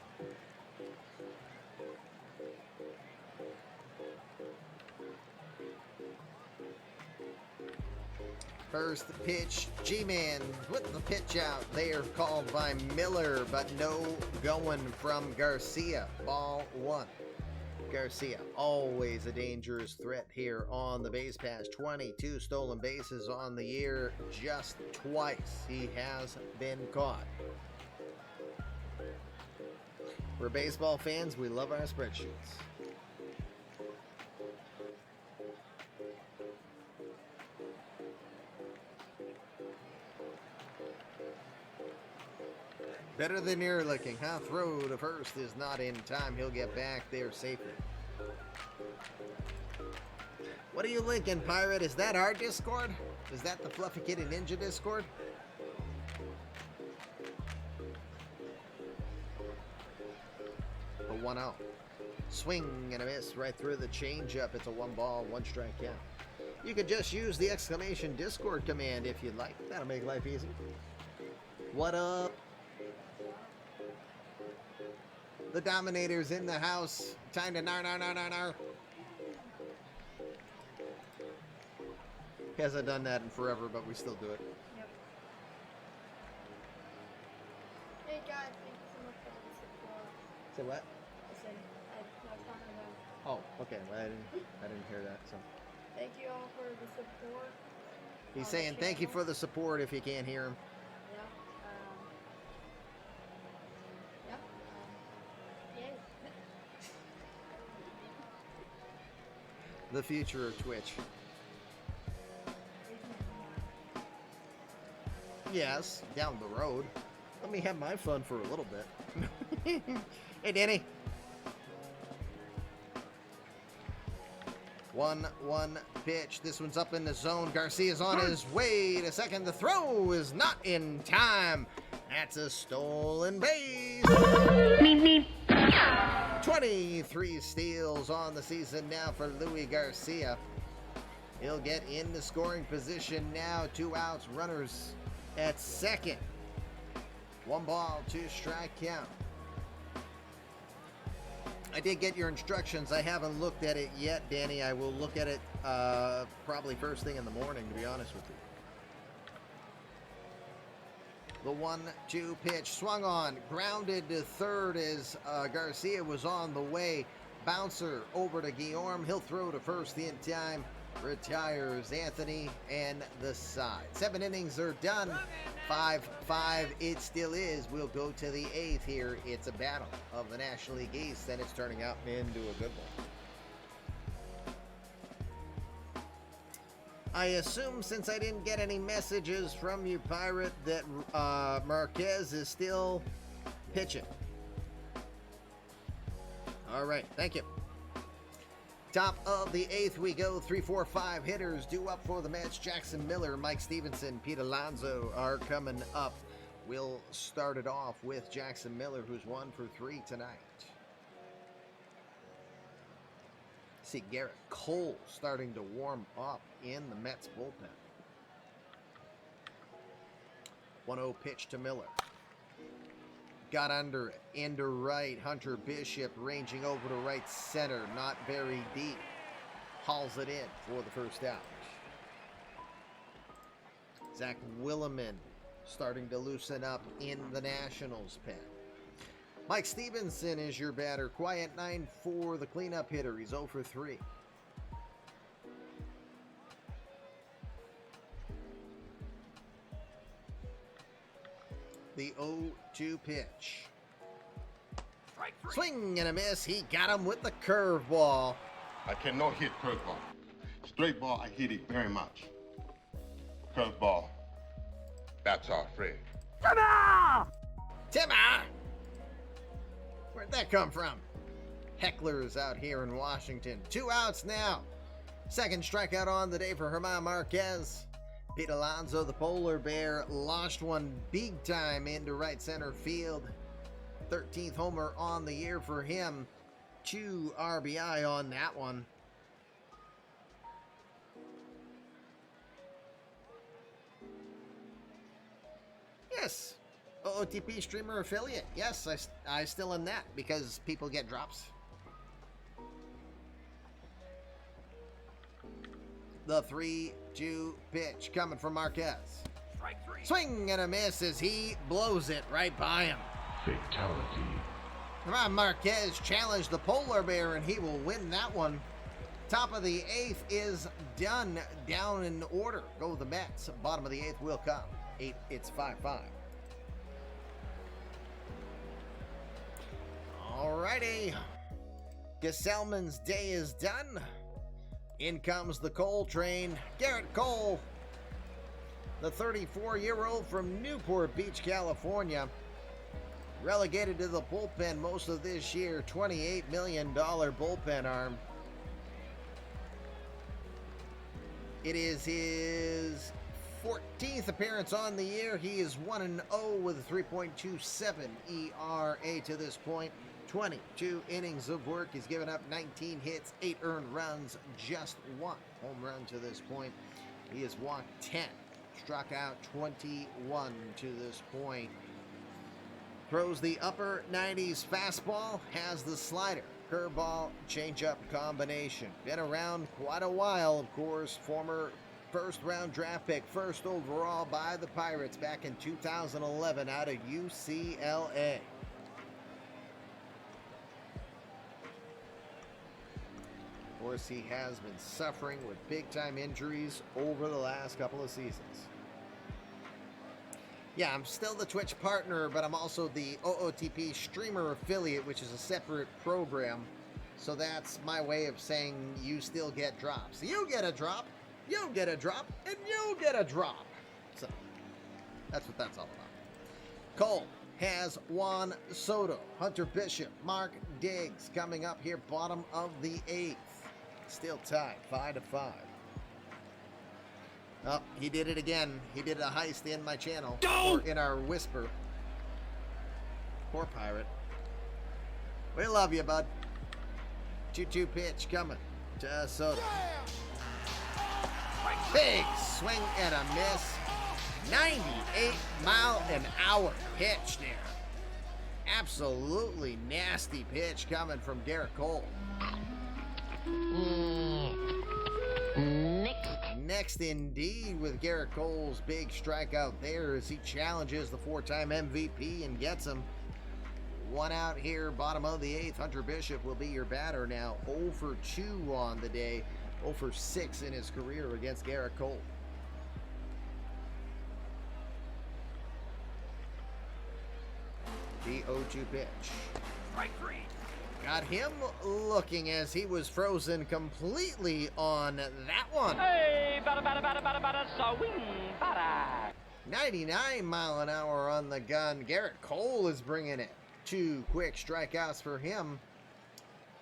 First pitch, G-Man with the pitch out. They are called by Miller, but no going from Garcia. Ball 1. Garcia, always a dangerous threat here on the base pass. 22 stolen bases on the year. Just twice he has been caught. We're baseball fans. We love our spreadsheets. Better than ear licking, huh? Throw to first is not in time. He'll get back there safely. What are you linking, Pirate? Is that our Discord? Is that the Fluffy Kitty Ninja Discord? A 1-0. Swing and a miss right through the changeup. It's a 1-ball, 1-strike count. You could just use the exclamation Discord command if you'd like. That'll make life easy. What up? The Dominator's in the house. Time to nar. Hasn't done that in forever, but we still do it. Yep. Hey guys, thank you so much for all the support. Say what? I said I was talking about. Oh, okay. Well, I didn't hear that. So Thank you all for the support. he's saying thank you for the support if you can't hear him. Yeah. Yay. The future of Twitch. Yes, down the road. Let me have my fun for a little bit. Hey, Danny. 1-1 pitch. This one's up in the zone. Garcia's on his way to second. The throw is not in time. That's a stolen base. 23 steals on the season now for Louis Garcia. He'll get into scoring position now. 2 outs, runners at second. 1-ball, 2-strike count. I did get your instructions. I haven't looked at it yet, Danny. I will look at it probably first thing in the morning, to be honest with you. The 1-2 pitch swung on, grounded to third as Garcia was on the way. Bouncer over to Guillaume. He'll throw to first in time. Retires Anthony and the side. 7 innings are done. 5-5 it still is. We'll go to the 8th here. It's a battle of the National League East, and it's turning out into a good one. I assume since I didn't get any messages from you, Pirate, that Marquez is still pitching. All right, thank you. Top of the 8th we go. 3, 4, 5 hitters due up for the Mets. Jackson Miller, Mike Stevenson, Pete Alonso are coming up. We'll start it off with Jackson Miller, who's 1 for 3 tonight. See Garrett Cole starting to warm up in the Mets bullpen. 1-0 pitch to Miller. Got under it, into right. Hunter Bishop ranging over to right center, not very deep. Hauls it in for the first out. Zack Williamson starting to loosen up in the Nationals pen. Mike Stevenson is your batter. Quiet 9 for the cleanup hitter. He's 0 for 3. The 0-2 pitch. Swing and a miss. He got him with the curveball. I cannot hit curveball. Straight ball, I hit it very much. Curveball, that's our friend. Timmer! Where'd that come from? Hecklers out here in Washington. 2 outs now. Second strikeout on the day for Herman Marquez. Pete Alonso, the polar bear, launched one big time into right center field. 13th homer on the year for him. 2 RBI on that one. Yes. OOTP streamer affiliate. Yes, I still in that because people get drops. The 3-2 pitch coming from Marquez. Swing and a miss as he blows it right by him. Fatality. Herman Marquez challenged the polar bear and he will win that one. Top of the 8th is done. Down in order go the Mets. Bottom of the 8th will come. 8, it's 5-5. Alrighty. Gesselman's day is done. In comes the Cole train. Garrett Cole, the 34-year-old from Newport Beach, California, relegated to the bullpen most of this year. $28 million bullpen arm. It is his 14th appearance on the year. He is 1-0 with a 3.27 ERA to this point. 22 innings of work. He's given up 19 hits, 8 earned runs, just 1 home run to this point. He has walked 10, struck out 21 to this point. Throws the upper 90s fastball, has the slider, curveball, changeup combination. Been around quite a while, of course. Former first-round draft pick, first overall by the Pirates back in 2011 out of UCLA. Of course, he has been suffering with big-time injuries over the last couple of seasons. Yeah, I'm still the Twitch partner, but I'm also the OOTP streamer affiliate, which is a separate program. So that's my way of saying you still get drops. You get a drop, you get a drop, and you get a drop. So that's what that's all about. Cole has Juan Soto, Hunter Bishop, Mark Diggs coming up here, bottom of the 8th. Still tied, 5-5. Oh, he did it again. He did a heist in my channel, or in our whisper. Poor Pirate. We love you, bud. 2-2 pitch coming to Soto. Big swing and a miss. 98-mile-an-hour pitch there. Absolutely nasty pitch coming from Garrett Cole. Next indeed with Garrett Cole's big strikeout there as he challenges the 4-time MVP and gets him. 1 out here, bottom of the 8th. Hunter Bishop will be your batter now. 0 for 2 on the day. 0 for 6 in his career against Garrett Cole. The 0-2 pitch. Strike 3. Got him looking as he was frozen completely on that one. Hey, bada bada bada, swing, bada. 99-mile-an-hour on the gun. Garrett Cole is bringing it. 2 quick strikeouts for him.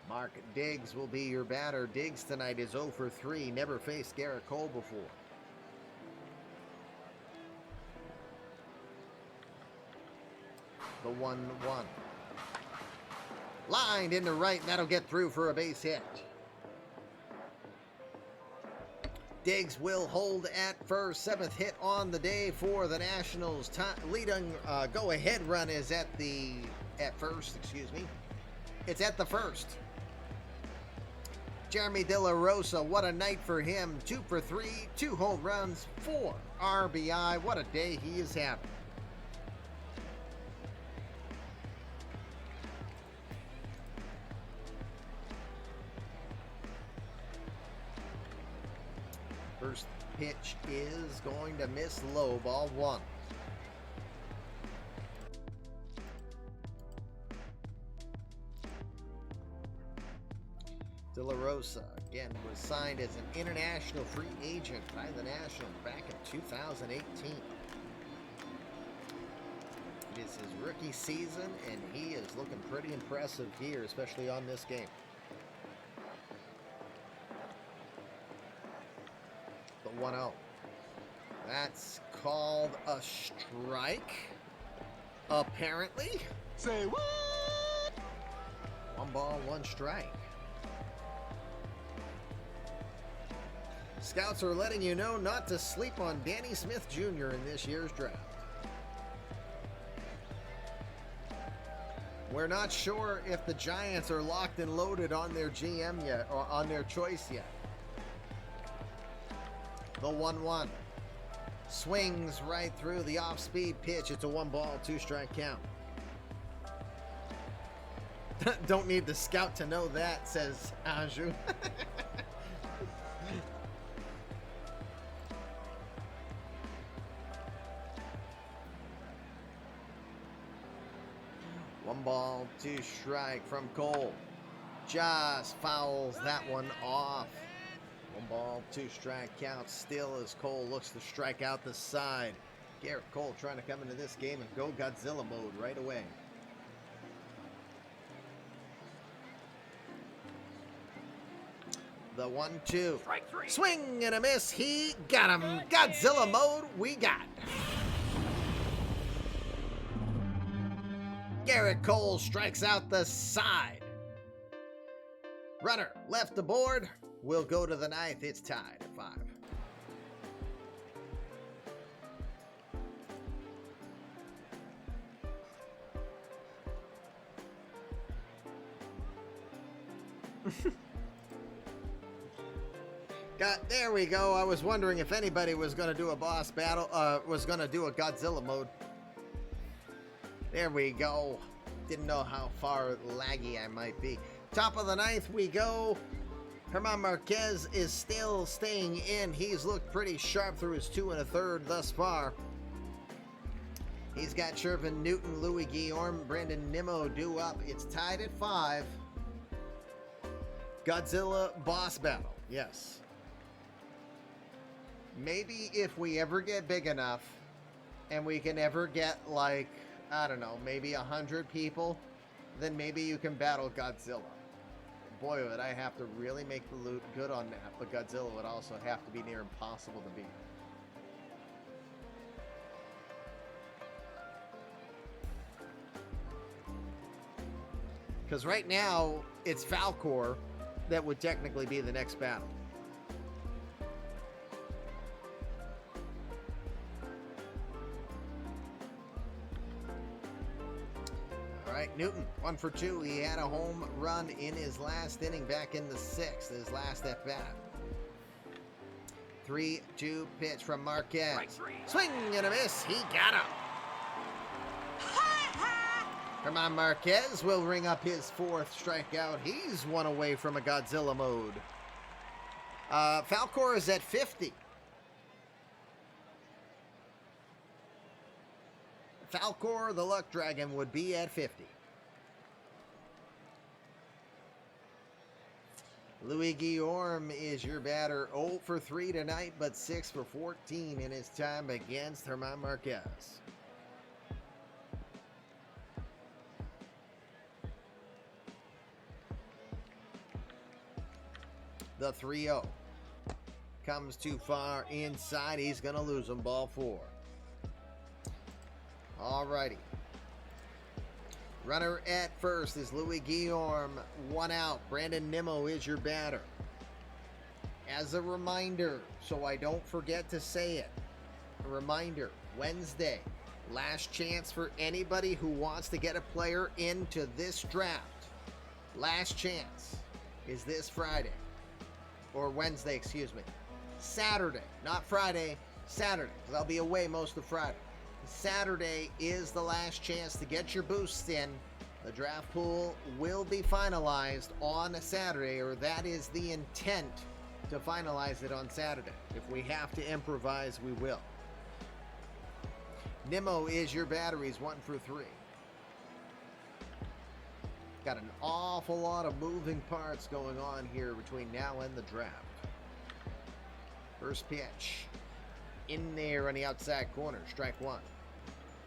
Mark Diggs will be your batter. Diggs tonight is 0 for 3. Never faced Garrett Cole before. The 1-1. Lined into right, and that'll get through for a base hit. Diggs will hold at first. 7th hit on the day for the Nationals. Leading go-ahead run is at first, excuse me. It's at the first. Jeremy De La Rosa, what a night for him. 2 for 3, 2 home runs, 4 RBI. What a day he is having. First pitch is going to miss low, ball 1. De La Rosa, again, was signed as an international free agent by the Nationals back in 2018. It is his rookie season, and he is looking pretty impressive here, especially on this game. The 1-0. That's called a strike, apparently. Say what? 1 ball, 1 strike. Scouts are letting you know not to sleep on Danny Smith Jr. in this year's draft. We're not sure if the Giants are locked and loaded on their GM yet, or on their choice yet. The 1-1. Swings right through the off-speed pitch. It's a 1 ball, 2 strike count. Don't need the scout to know that, says Anjou. One ball, 2 strike from Cole. Just fouls that one off. 1 ball, 2 strike count still as Cole looks to strike out the side. Garrett Cole trying to come into this game and go Godzilla mode right away. The 1-2. Strike 3. Swing and a miss. He got him. Godzilla mode we got. Garrett Cole strikes out the side. Runner left the board. We'll go to the 9th. It's tied at 5. There we go. I was wondering if anybody was going to do a boss battle, was going to do a Godzilla mode. There we go. Didn't know how far laggy I might be. Top of the 9th we go. Herman Marquez is still staying in. He's looked pretty sharp through his 2 1/3 thus far. He's got Shervin Newton, Louis Guillaume, Brandon Nimmo due up. It's tied at 5. Godzilla boss battle. Yes. Maybe if we ever get big enough and we can ever get, like, I don't know, maybe 100 people, then maybe you can battle Godzilla. Boy, would I have to really make the loot good on that, but Godzilla would also have to be near impossible to beat. Because right now, it's Falcor that would technically be the next battle. Newton, 1 for 2. He had a home run in his last inning back in the 6th, his last at bat. 3-2 pitch from Marquez. Swing and a miss. He got him. Herman Marquez will ring up his 4th strikeout. He's 1 away from a Godzilla mode. Falcor is at 50. Falcor, the Luck Dragon, would be at 50. Louis Guillaume is your batter, 0 for 3 tonight, but 6 for 14 in his time against Herman Marquez. The 3-0 comes too far inside. He's going to lose him. Ball 4. Alrighty. Runner at first is Louis Guillaume. 1 out. Brandon Nimmo is your batter. As a reminder, so I don't forget to say it, a reminder, Wednesday, last chance for anybody who wants to get a player into this draft. Last chance is this Friday. Or Wednesday, excuse me. Saturday, not Friday, Saturday, because I'll be away most of Friday. Saturday is the last chance to get your boosts in. The draft pool will be finalized on a Saturday, or that is the intent to finalize it on Saturday. If we have to improvise, we will. Nimmo is your batteries, 1 for 3. Got an awful lot of moving parts going on here between now and the draft. First pitch. In there on the outside corner, strike 1.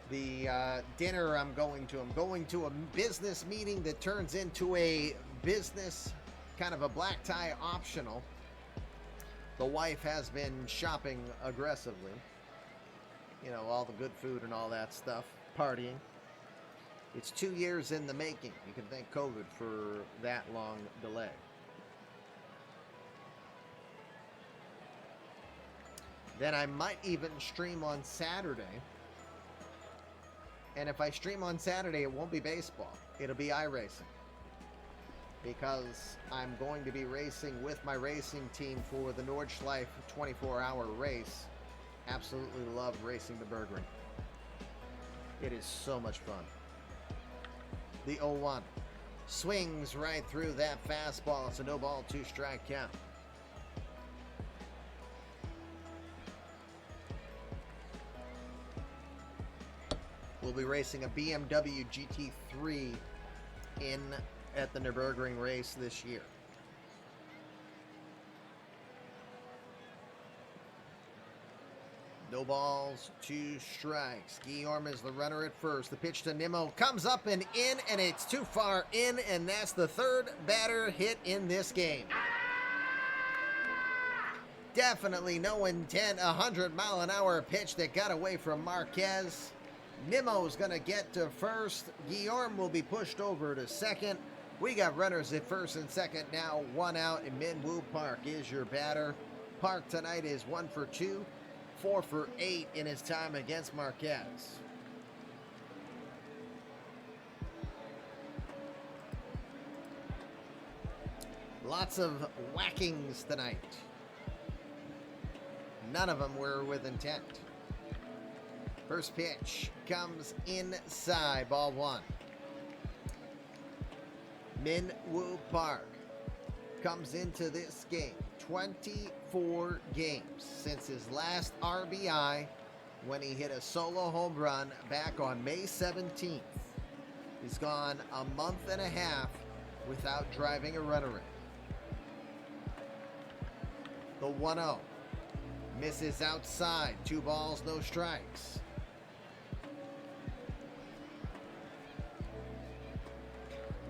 The dinner I'm going to a business meeting that turns into a business, kind of a black tie optional. The wife has been shopping aggressively. You know, all the good food and all that stuff, partying. It's 2 years in the making. You can thank COVID for that long delay. Then I might even stream on Saturday. And if I stream on Saturday, it won't be baseball. It'll be iRacing. Because I'm going to be racing with my racing team for the Nordschleife 24-hour race. Absolutely love racing the Bergring. It is so much fun. The 0-1 swings right through that fastball. It's a no ball, 2 strike count. We'll be racing a BMW GT3 at the Nürburgring race this year. No balls, 2 strikes. Guillaume is the runner at first. The pitch to Nimmo comes up and in, and it's too far in, and that's the 3rd batter hit in this game. Definitely no intent. 100-mile-an-hour pitch that got away from Marquez. Nimmo's going to get to first. Guillaume will be pushed over to second. We got runners at first and second now. 1 out, and Min-Woo Park is your batter. Park tonight is 1 for 2, 4 for 8 in his time against Marquez. Lots of whackings tonight. None of them were with intent. First pitch comes inside, ball 1. Min-Woo Park comes into this game 24 games since his last RBI when he hit a solo home run back on May 17th. He's gone a month and a half without driving a runner in. The 1-0 misses outside, 2 balls, no strikes.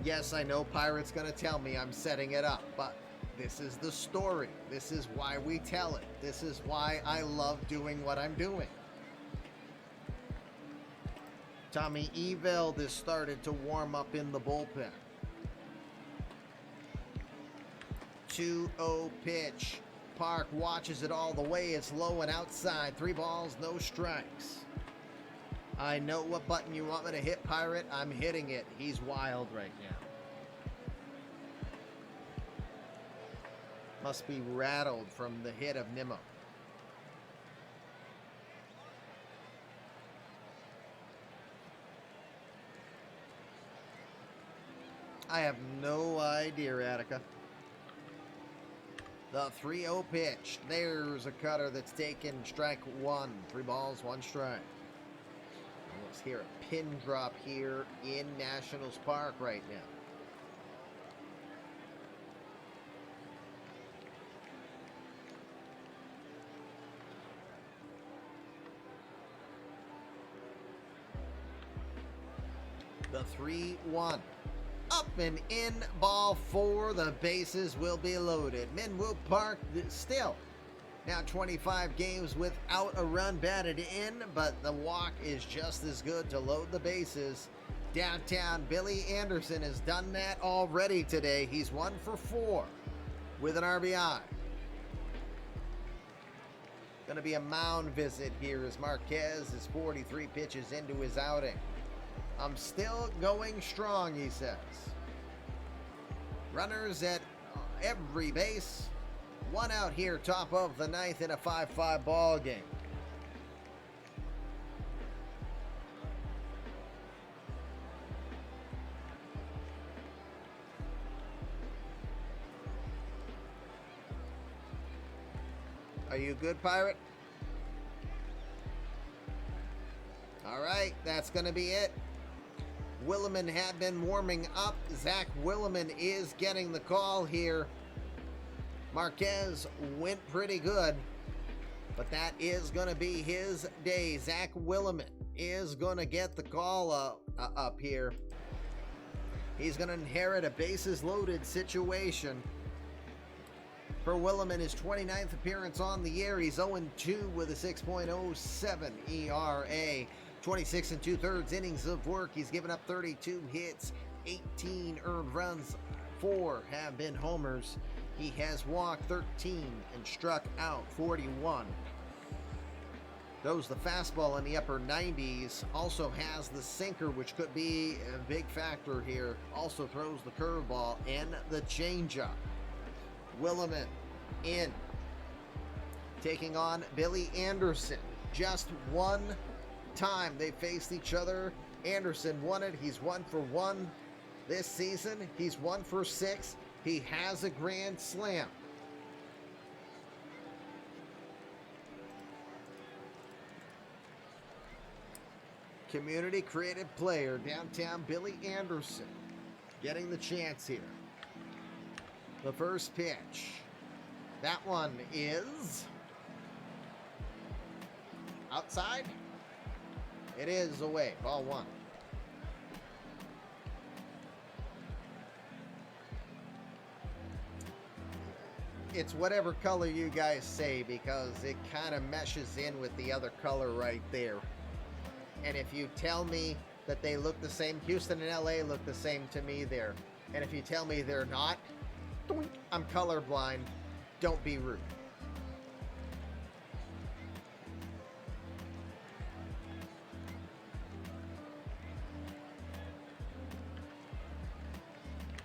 Yes, I know Pirate's going to tell me I'm setting it up, but this is the story. This is why we tell it. This is why I love doing what I'm doing. Tommy Eveld has started to warm up in the bullpen. 2-0 pitch. Park watches it all the way. It's low and outside. 3 balls, no strikes. I know what button you want me to hit, Pirate. I'm hitting it. He's wild right now. Must be rattled from the hit of Nimmo. I have no idea, Attica. The 3-0 pitch. There's a cutter that's taken strike 1. 3 balls, 1 strike. Let's hear a pin drop here in Nationals Park right now. The 3-1. Up and in, ball 4. The bases will be loaded. Minwoo Park still now 25 games without a run batted in, but the walk is just as good to load the bases. Downtown, Billy Anderson has done that already today. He's 1 for 4 with an RBI. Going to be a mound visit here as Marquez is 43 pitches into his outing. I'm still going strong, he says. Runners at every base. 1 out here, top of the 9th in a 5-5 ball game. Are you good, Pirate? All right, that's going to be it. Williamson had been warming up. Zack Williamson is getting the call here. Marquez went pretty good, but that is going to be his day. Zack Williamson is going to get the call up here. He's going to inherit a bases loaded situation. For Williamson, his 29th appearance on the year. He's 0-2 with a 6.07 ERA. 26 2/3 innings of work. He's given up 32 hits, 18 earned runs, 4 have been homers. He has walked 13 and struck out 41. Throws the fastball in the upper 90s. Also has the sinker, which could be a big factor here. Also throws the curveball and the changeup. Williamson in. Taking on Billy Anderson. Just one time they faced each other. Anderson won it. He's 1 for 1 this season. He's 1 for 6. He has a grand slam. Community creative player, downtown Billy Anderson, getting the chance here. The first pitch. That one is outside. It is away. Ball 1. It's whatever color you guys say, because it kind of meshes in with the other color right there. And if you tell me that they look the same, Houston and LA look the same to me there. And if you tell me they're not, I'm colorblind. Don't be rude.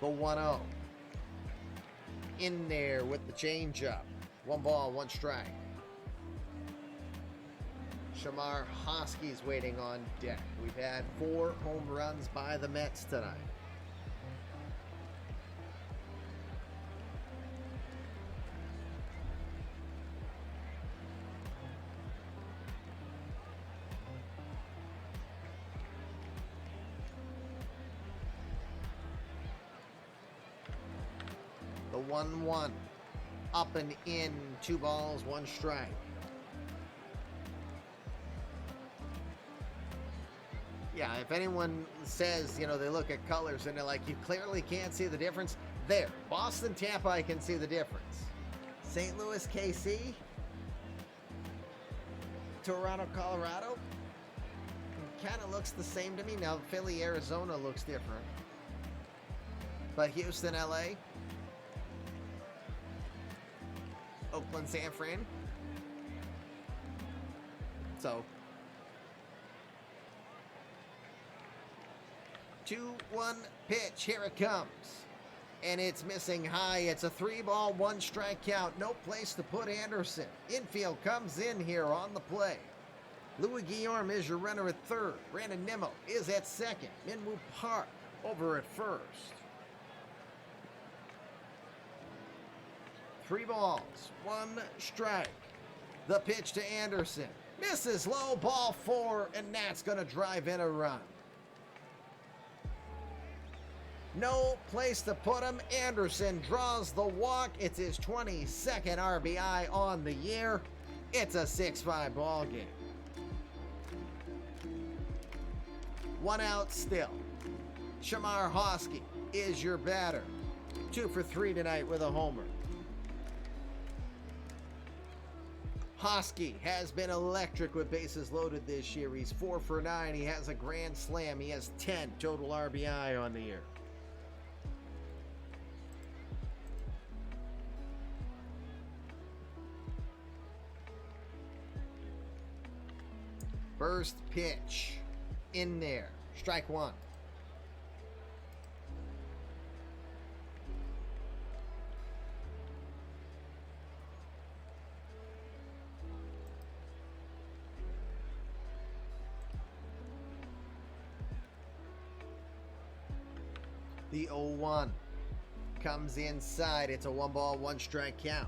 The 1-0. In there with the changeup. 1 ball, 1 strike. Shamar Hosky's waiting on deck. We've had 4 home runs by the Mets tonight. The 1-1. Up and in. 2 balls, 1 strike. Yeah, if anyone says, you know, they look at colors and they're like, you clearly can't see the difference. There. Boston, Tampa, I can see the difference. St. Louis, KC. Toronto, Colorado. Kind of looks the same to me. Now, Philly, Arizona looks different. But Houston, LA. Oakland, San Fran. So 2-1 pitch. Here it comes. And it's missing high. It's a 3-ball, 1 strike count. No place to put Anderson. Infield comes in here on the play. Louis Guillaume is your runner at third. Brandon Nimmo is at second. Minwoo Park over at first. 3 balls, 1 strike. The pitch to Anderson. Misses low, ball 4, and that's going to drive in a run. No place to put him. Anderson draws the walk. It's his 22nd RBI on the year. It's a 6-5 ball game. 1 out still. Shamar Hosky is your batter. 2 for 3 tonight with a homer. Hosky has been electric with bases loaded this year. He's 4 for 9. He has a grand slam. He has 10 total RBI on the year. First pitch in there. Strike one. The 0-1 comes inside. It's a 1-ball, 1-strike count.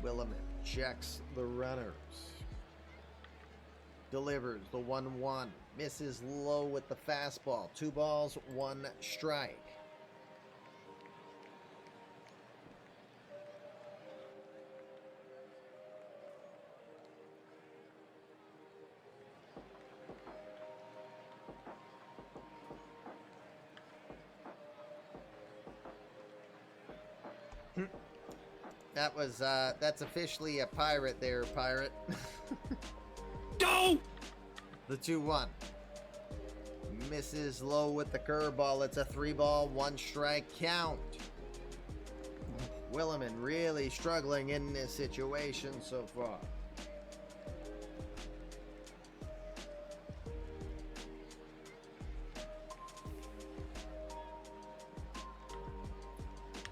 Williamson checks the runners. Delivers the 1-1. Misses low with the fastball. 2 balls, 1 strike. That's officially a pirate there, pirate. Go! The 2-1. Misses low with the curveball. It's a 3-ball, 1-strike count. Williamson really struggling in this situation so far.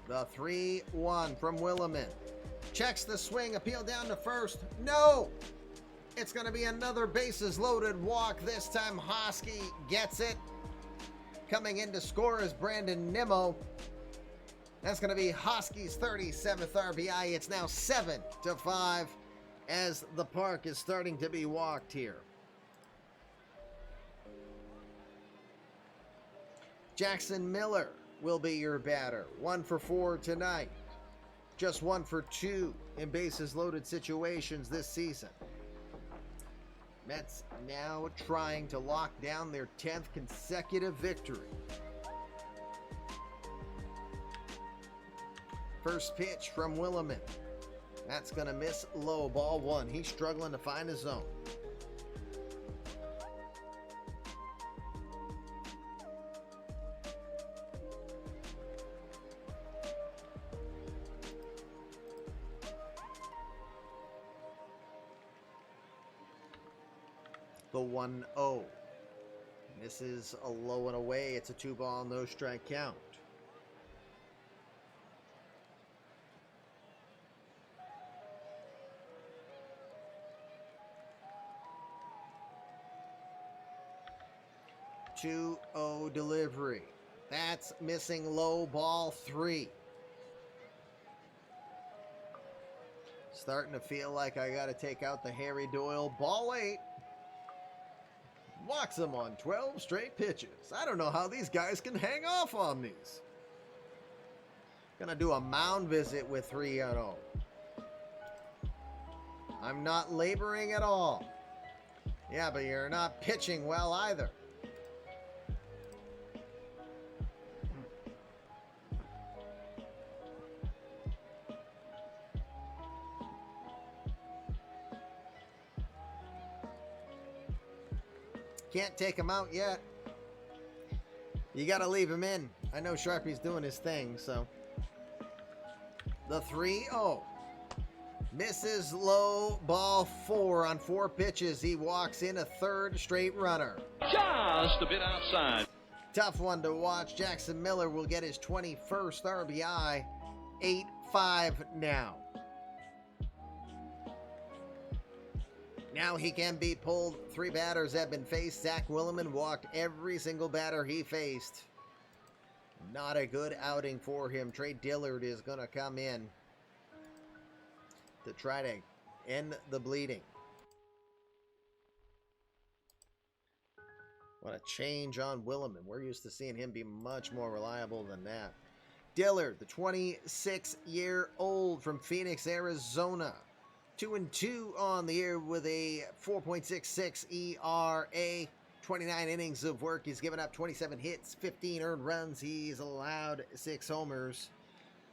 The 3-1 from Williamson. Checks the swing, appeal down to first. No! It's going to be another bases loaded walk. This time Hosky gets it. Coming in to score is Brandon Nimmo. That's going to be Hosky's 37th RBI. It's now 7-5 as the park is starting to be walked here. Jackson Miller will be your batter. 1 for 4 tonight. Just 1 for 2 in bases loaded situations this season. Mets now trying to lock down their 10th consecutive victory. First pitch from Williamson. That's going to miss low, ball 1. He's struggling to find his zone. The 1-0. Misses a low and away. It's a 2-ball, no strike count. Two 2-0 delivery. That's missing low, ball 3. Starting to feel like I got to take out the Harry Doyle. Ball 8. Walks him on 12 straight pitches. I don't know how these guys can hang off on these. Gonna do a mound visit with 3-0. I'm not laboring at all. Yeah, but you're not pitching well either. Can't take him out yet. You got to leave him in. I know Sharpie's doing his thing, so. The 3-0. Misses low, ball 4 on 4 pitches. He walks in a 3rd straight runner. Just a bit outside. Tough one to watch. Jackson Miller will get his 21st RBI. 8-5 now. Now he can be pulled. 3 batters have been faced. Zack Williamson walked every single batter he faced. Not a good outing for him. Trey Dillard is going to come in to try to end the bleeding. What a change on Williamson. We're used to seeing him be much more reliable than that. Dillard, the 26-year-old from Phoenix, Arizona. 2-2 on the year with a 4.66 ERA. 29 innings of work. He's given up 27 hits, 15 earned runs. He's allowed 6 homers.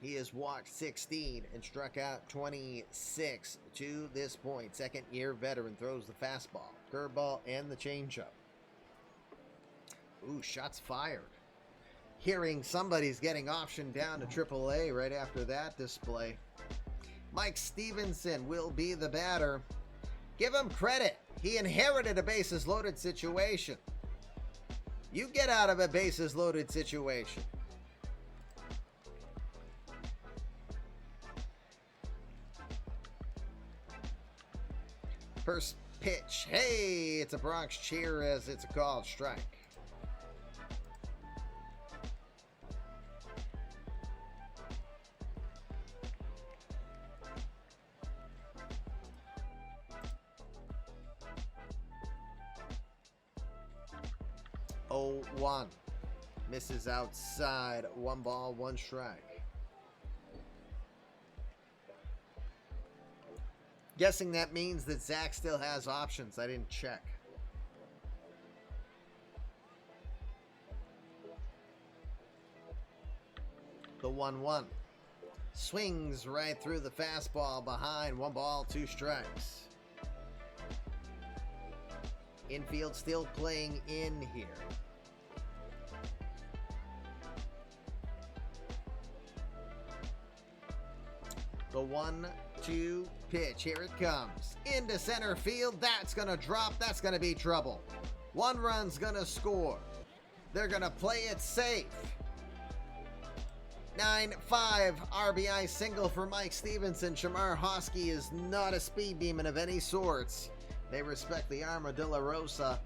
He has walked 16 and struck out 26 to this point. Second-year veteran, throws the fastball, curveball, and the changeup. Ooh, shots fired. Hearing somebody's getting optioned down to AAA right after that display. Mike Stevenson will be the batter. Give him credit. He inherited a bases-loaded situation. You get out of a bases-loaded situation. First pitch. Hey, it's a Bronx cheer as it's a called strike. Oh, 1. Misses outside. 1 ball, 1 strike. Guessing that means that Zach still has options. I didn't check. The 1-1. Swings right through the fastball behind. 1 ball, 2 strikes. Infield still playing in here. The 1-2 pitch. Here it comes. Into center field. That's going to drop. That's going to be trouble. 1 run's going to score. They're going to play it safe. 9-5 RBI single for Mike Stevenson. Shamar Hosky is not a speed demon of any sorts. They respect the Armadillo Rosa.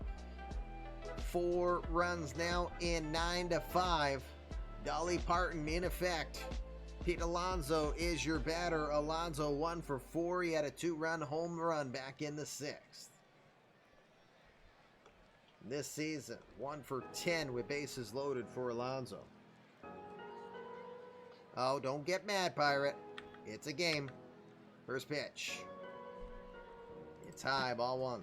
4 runs now in 9-5. Dolly Parton in effect. Pete Alonso is your batter. Alonso 1 for 4. He had a 2-run home run back in the 6th. This season, 1 for 10 with bases loaded for Alonso. Oh, don't get mad, Pirate. It's a game. First pitch. It's high, ball 1.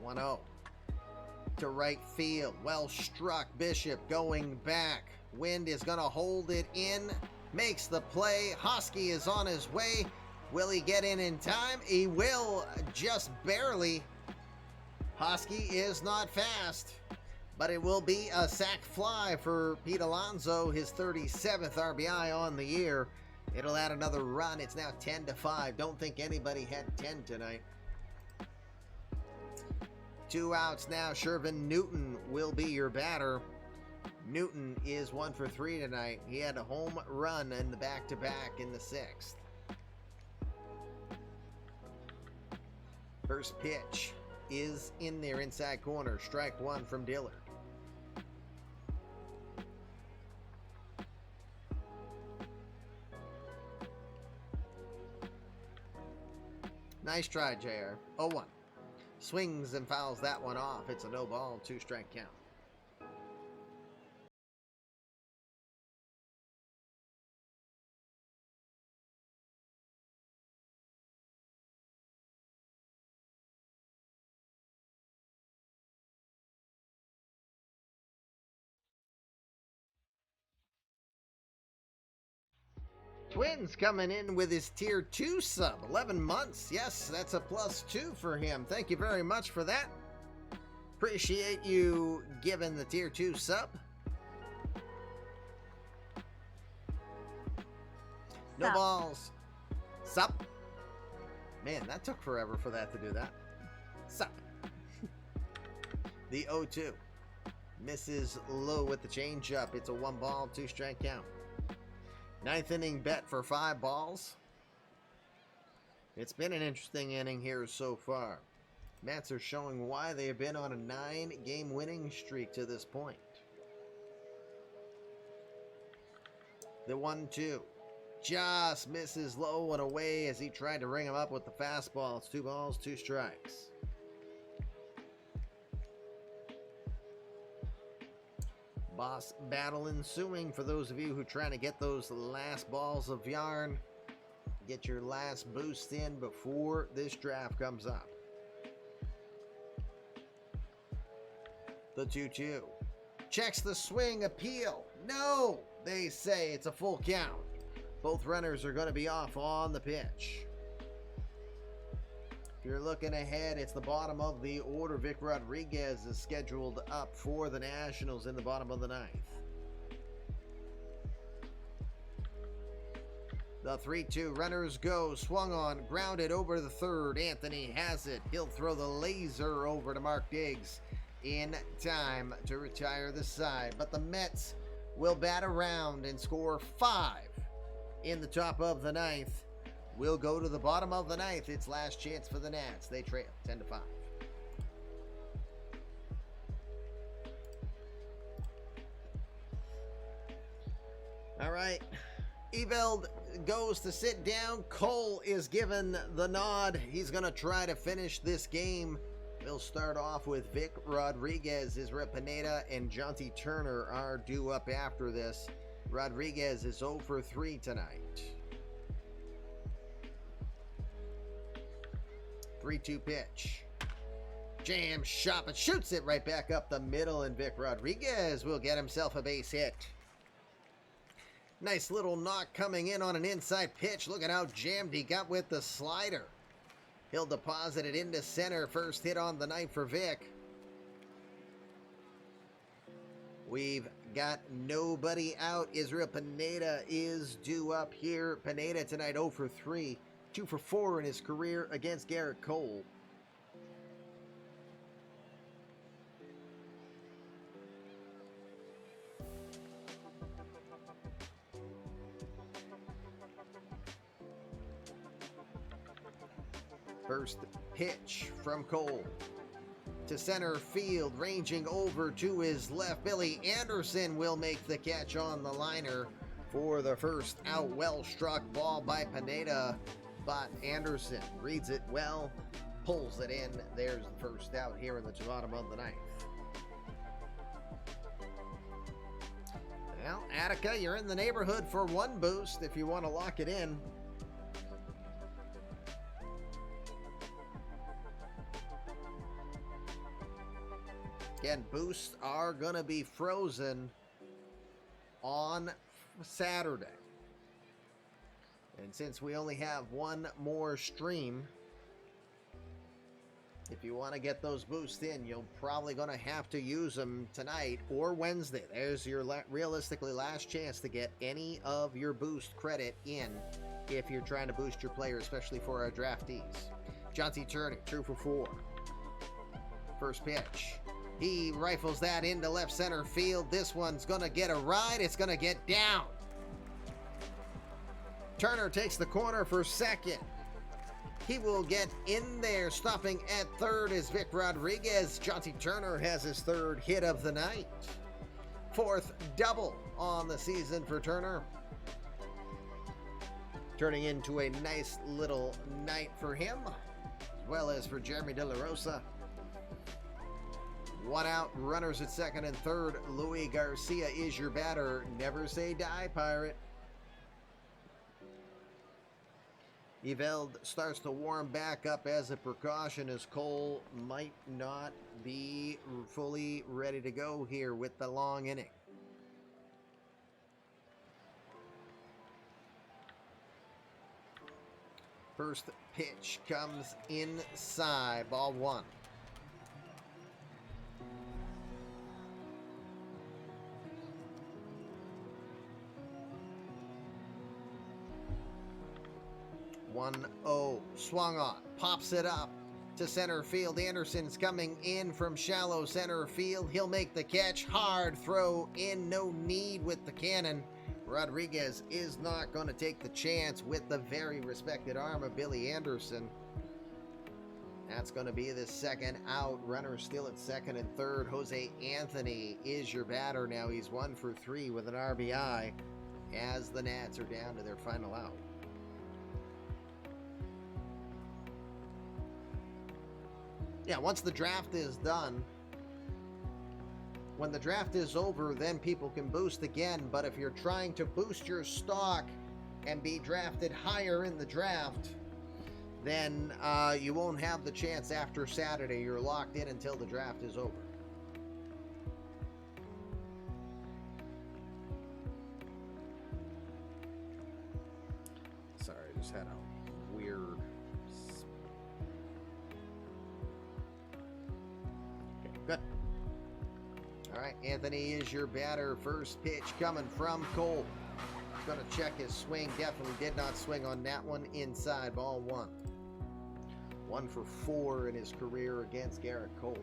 The 1-0 to right field. Well struck. Bishop going back. Wind is going to hold it in. Makes the play. Hosky is on his way. Will he get in time? He will, just barely. Hosky is not fast, but it will be a sac fly for Pete Alonso, his 37th RBI on the year. It'll add another run. It's now 10-5. Don't think anybody had 10 tonight. 2 outs now. Shervin Newton will be your batter. Newton is 1 for 3 tonight. He had a home run in the back-to-back in the 6th. First pitch is in there, inside corner. Strike 1 from Dillard. Nice try, JR. 0-1. Swings and fouls that one off. It's a no ball, 2 strike count. Twins coming in with his tier 2 sub, 11 months. Yes, that's a +2 for him. Thank you very much for that. Appreciate you giving the tier 2 sub. No Sup. balls. Sup. Man, that took forever for that to do that. Sup. The 0-2. Misses low with the changeup. It's a 1 ball, 2 strike count. 9th inning bet for 5 balls. It's been an interesting inning here so far. Mets are showing why they have been on a 9-game winning streak to this point. The 1-2. just misses low and away as he tried to ring him up with the fastball. It's 2 balls, 2 strikes. Boss battle ensuing for those of you who are trying to get those last balls of yarn. Get your last boost in before this draft comes up. The 2-2. Checks the swing, appeal. No! They say it's a full count. Both runners are going to be off on the pitch. If you're looking ahead, it's the bottom of the order. Vic Rodriguez is scheduled up for the Nationals in the bottom of the 9th. The 3-2 runners go. Swung on, grounded over the third. Anthony has it. He'll throw the laser over to Mark Diggs in time to retire the side. But the Mets will bat around and score 5 in the top of the 9th. We'll go to the bottom of the 9th. It's last chance for the Nats. They trail 10-5. All right. Eveld goes to sit down. Cole is given the nod. He's going to try to finish this game. We'll start off with Vic Rodriguez. Israel Pineda and Jonty Turner are due up after this. Rodriguez is 0 for 3 tonight. 3-2 pitch. Jam shot, but shoots it right back up the middle, and Vic Rodriguez will get himself a base hit. Nice little knock coming in on an inside pitch. Look at how jammed he got with the slider. He'll deposit it into center. First hit on the night for Vic. We've got nobody out. Israel Pineda is due up here. Pineda tonight 0 for 3. 2 for 4 in his career against Garrett Cole. First pitch from Cole to center field, ranging over to his left. Billy Anderson will make the catch on the liner for the first out. Well struck ball by Pineda, but Anderson reads it well, pulls it in. There's the first out here in the bottom of the 9th. Well, Attica, you're in the neighborhood for 1 boost if you want to lock it in. Again, boosts are going to be frozen on Saturday. And since we only have 1 more stream, if you want to get those boosts in, you're probably going to have to use them tonight or Wednesday. There's your realistically last chance to get any of your boost credit in if you're trying to boost your player, especially for our draftees. Jonty Turner, 2 for 4. First pitch. He rifles that into left center field. This one's going to get a ride. It's going to get down. Turner takes the corner for second. He will get in there. Stopping at third is Vic Rodriguez. Jonty Turner has his 3rd hit of the night. 4th double on the season for Turner. Turning into a nice little night for him, as well as for Jeremy De La Rosa. 1 out, runners at second and third. Louis Garcia is your batter. Never say die, Pirate. Eveld starts to warm back up as a precaution, as Cole might not be fully ready to go here with the long inning. First pitch comes inside, ball 1. Swung on, pops it up to center field. Anderson's coming in from shallow center field. He'll make the catch. Hard throw in, no need with the cannon. Rodriguez is not going to take the chance with the very respected arm of Billy Anderson. That's going to be the 2nd out. Runner still at second and third. Jose Anthony is your batter now. He's 1 for 3 with an RBI. as the Nats are down to their final out. Yeah, once the draft is done, when the draft is over, then people can boost again. But if you're trying to boost your stock and be drafted higher in the draft, then you won't have the chance after Saturday. You're locked in until the draft is over. Sorry, I just had a weird... Okay, good. All right, Anthony is your batter. First pitch coming from Cole. He's going to check his swing. Definitely did not swing on that one. Inside, ball one. 1 for 4 in his career against Garrett Cole.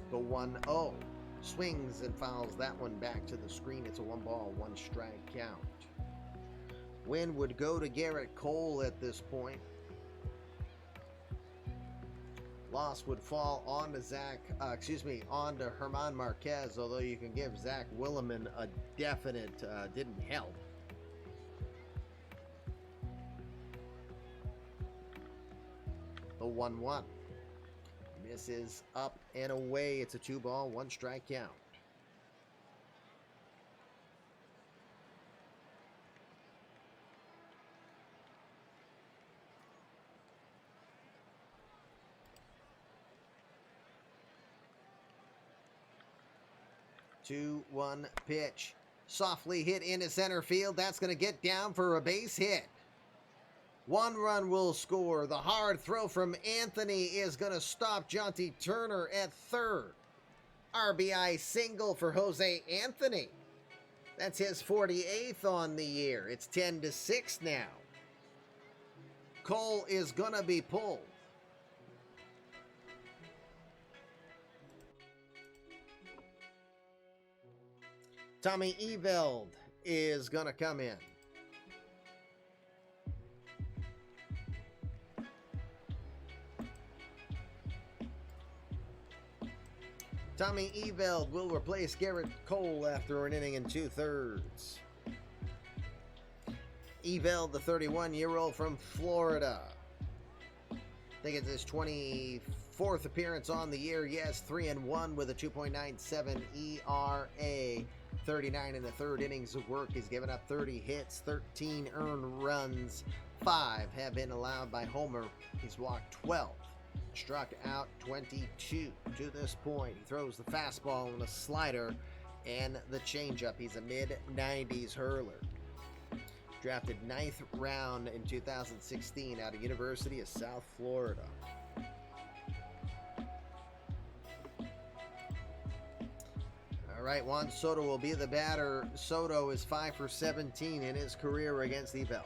The 1-0. Swings and fouls that one back to the screen. It's a 1-ball, 1-strike count. Win would go to Garrett Cole at this point. Loss would fall on to on to Herman Marquez, although you can give Zack Williamson a definite didn't help. The 1-1. Misses up and away. It's a 2-ball, 1-strike count. Two, 1 pitch. Softly hit into center field. That's going to get down for a base hit. 1 run will score. The hard throw from Anthony is going to stop Jonty Turner at third. RBI single for Jose Anthony. That's his 48th on the year. It's 10-6 now. Cole is going to be pulled. Tommy Eveld is going to come in. Tommy Eveld will replace Garrett Cole after an inning and 2/3. Eveld, the 31-year-old from Florida. I think it's his 24th appearance on the year. Yes, 3-1 with a 2.97 ERA. 39 in the third innings of work. He's given up 30 hits, 13 earned runs. 5 have been allowed by Homer. He's walked 12. Struck out 22 to this point. He throws the fastball and the slider and the changeup. He's a mid-90s hurler. Drafted 9th round in 2016 out of University of South Florida. All right, Juan Soto will be the batter. Soto is 5 for 17 in his career against Eveld.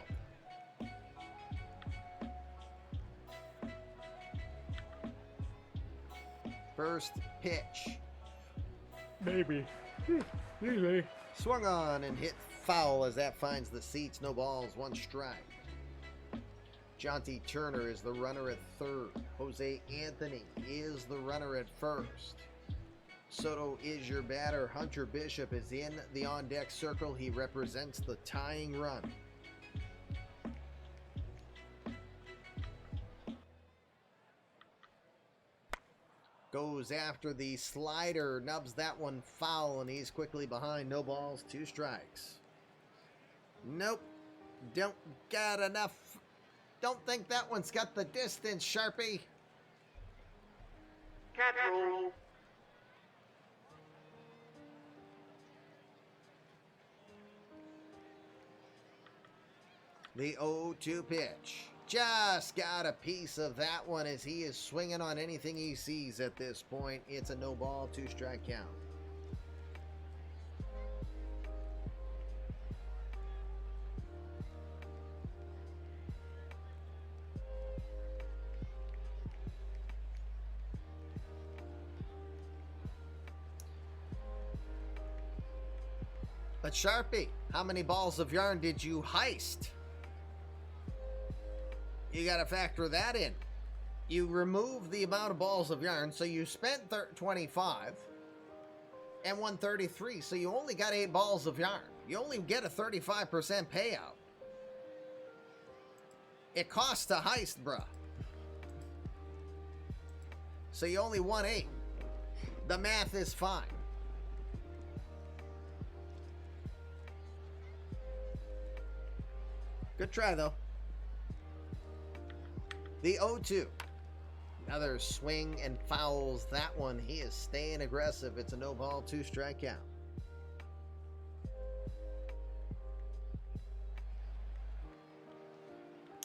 First pitch. Maybe. Easy. Swung on and hit foul as that finds the seats. No balls, 1 strike. Jonty Turner is the runner at third. Jose Anthony is the runner at first. Soto is your batter. Hunter Bishop is in the on-deck circle. He represents the tying run. Goes after the slider, nubs that one foul, and he's quickly behind. No balls, 2 strikes. Nope, don't got enough. Don't think that one's got the distance, Sharpie. Cat rule. The 0-2 pitch. Just got a piece of that one as he is swinging on anything he sees at this point. It's a no ball, 2 strike count. But Sharpie, how many balls of yarn did you heist? You got to factor that in. you remove the amount of balls of yarn, so you spent 25 and won 33, so you only got 8 balls of yarn. You only get a 35% payout. It costs a heist, bruh. So you only won 8. The math is fine. Good try, though. The 0-2. Another swing and fouls that one. He is staying aggressive. It's a no ball, 2 strike count.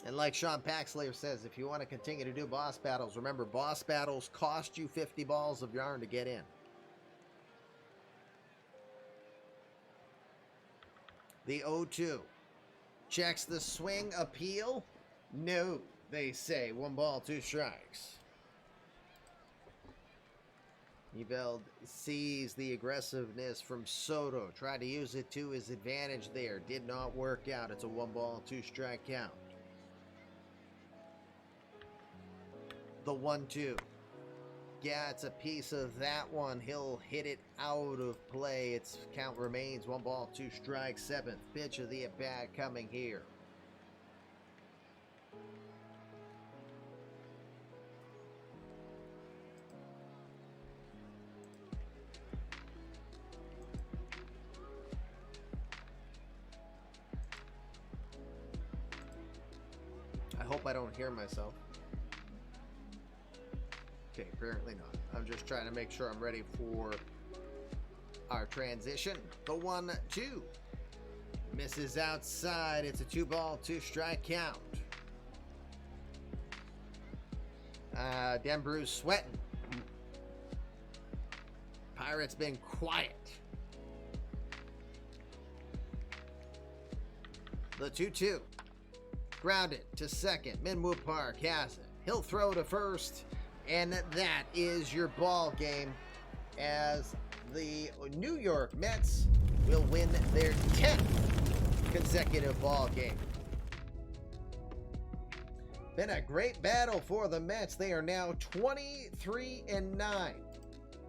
And like Sean Paxlayer says, if you want to continue to do boss battles, remember boss battles cost you 50 balls of yarn to get in. The 0-2. Checks the swing appeal. No, they say. 1 ball, 2 strikes. Eveld sees the aggressiveness from Soto. Tried to use it to his advantage there. Did not work out. It's a 1 ball, 2 strike count. The 1-2. Gets a piece of that one. He'll hit it out of play. Its count remains 1 ball, 2 strikes. 7th pitch of the at-bat coming here. I hope I don't hear myself. Okay, apparently not. I'm just trying to make sure I'm ready for our transition. The 1-2. Misses outside. It's a 2 ball, 2 strike count. Denbru's sweating. Pirates been quiet. The 2-2. Grounded to second. Minwoo Park has it. He'll throw to first. And that is your ball game, as the New York Mets will win their 10th consecutive ball game. Been a great battle for the Mets. They are now 23-9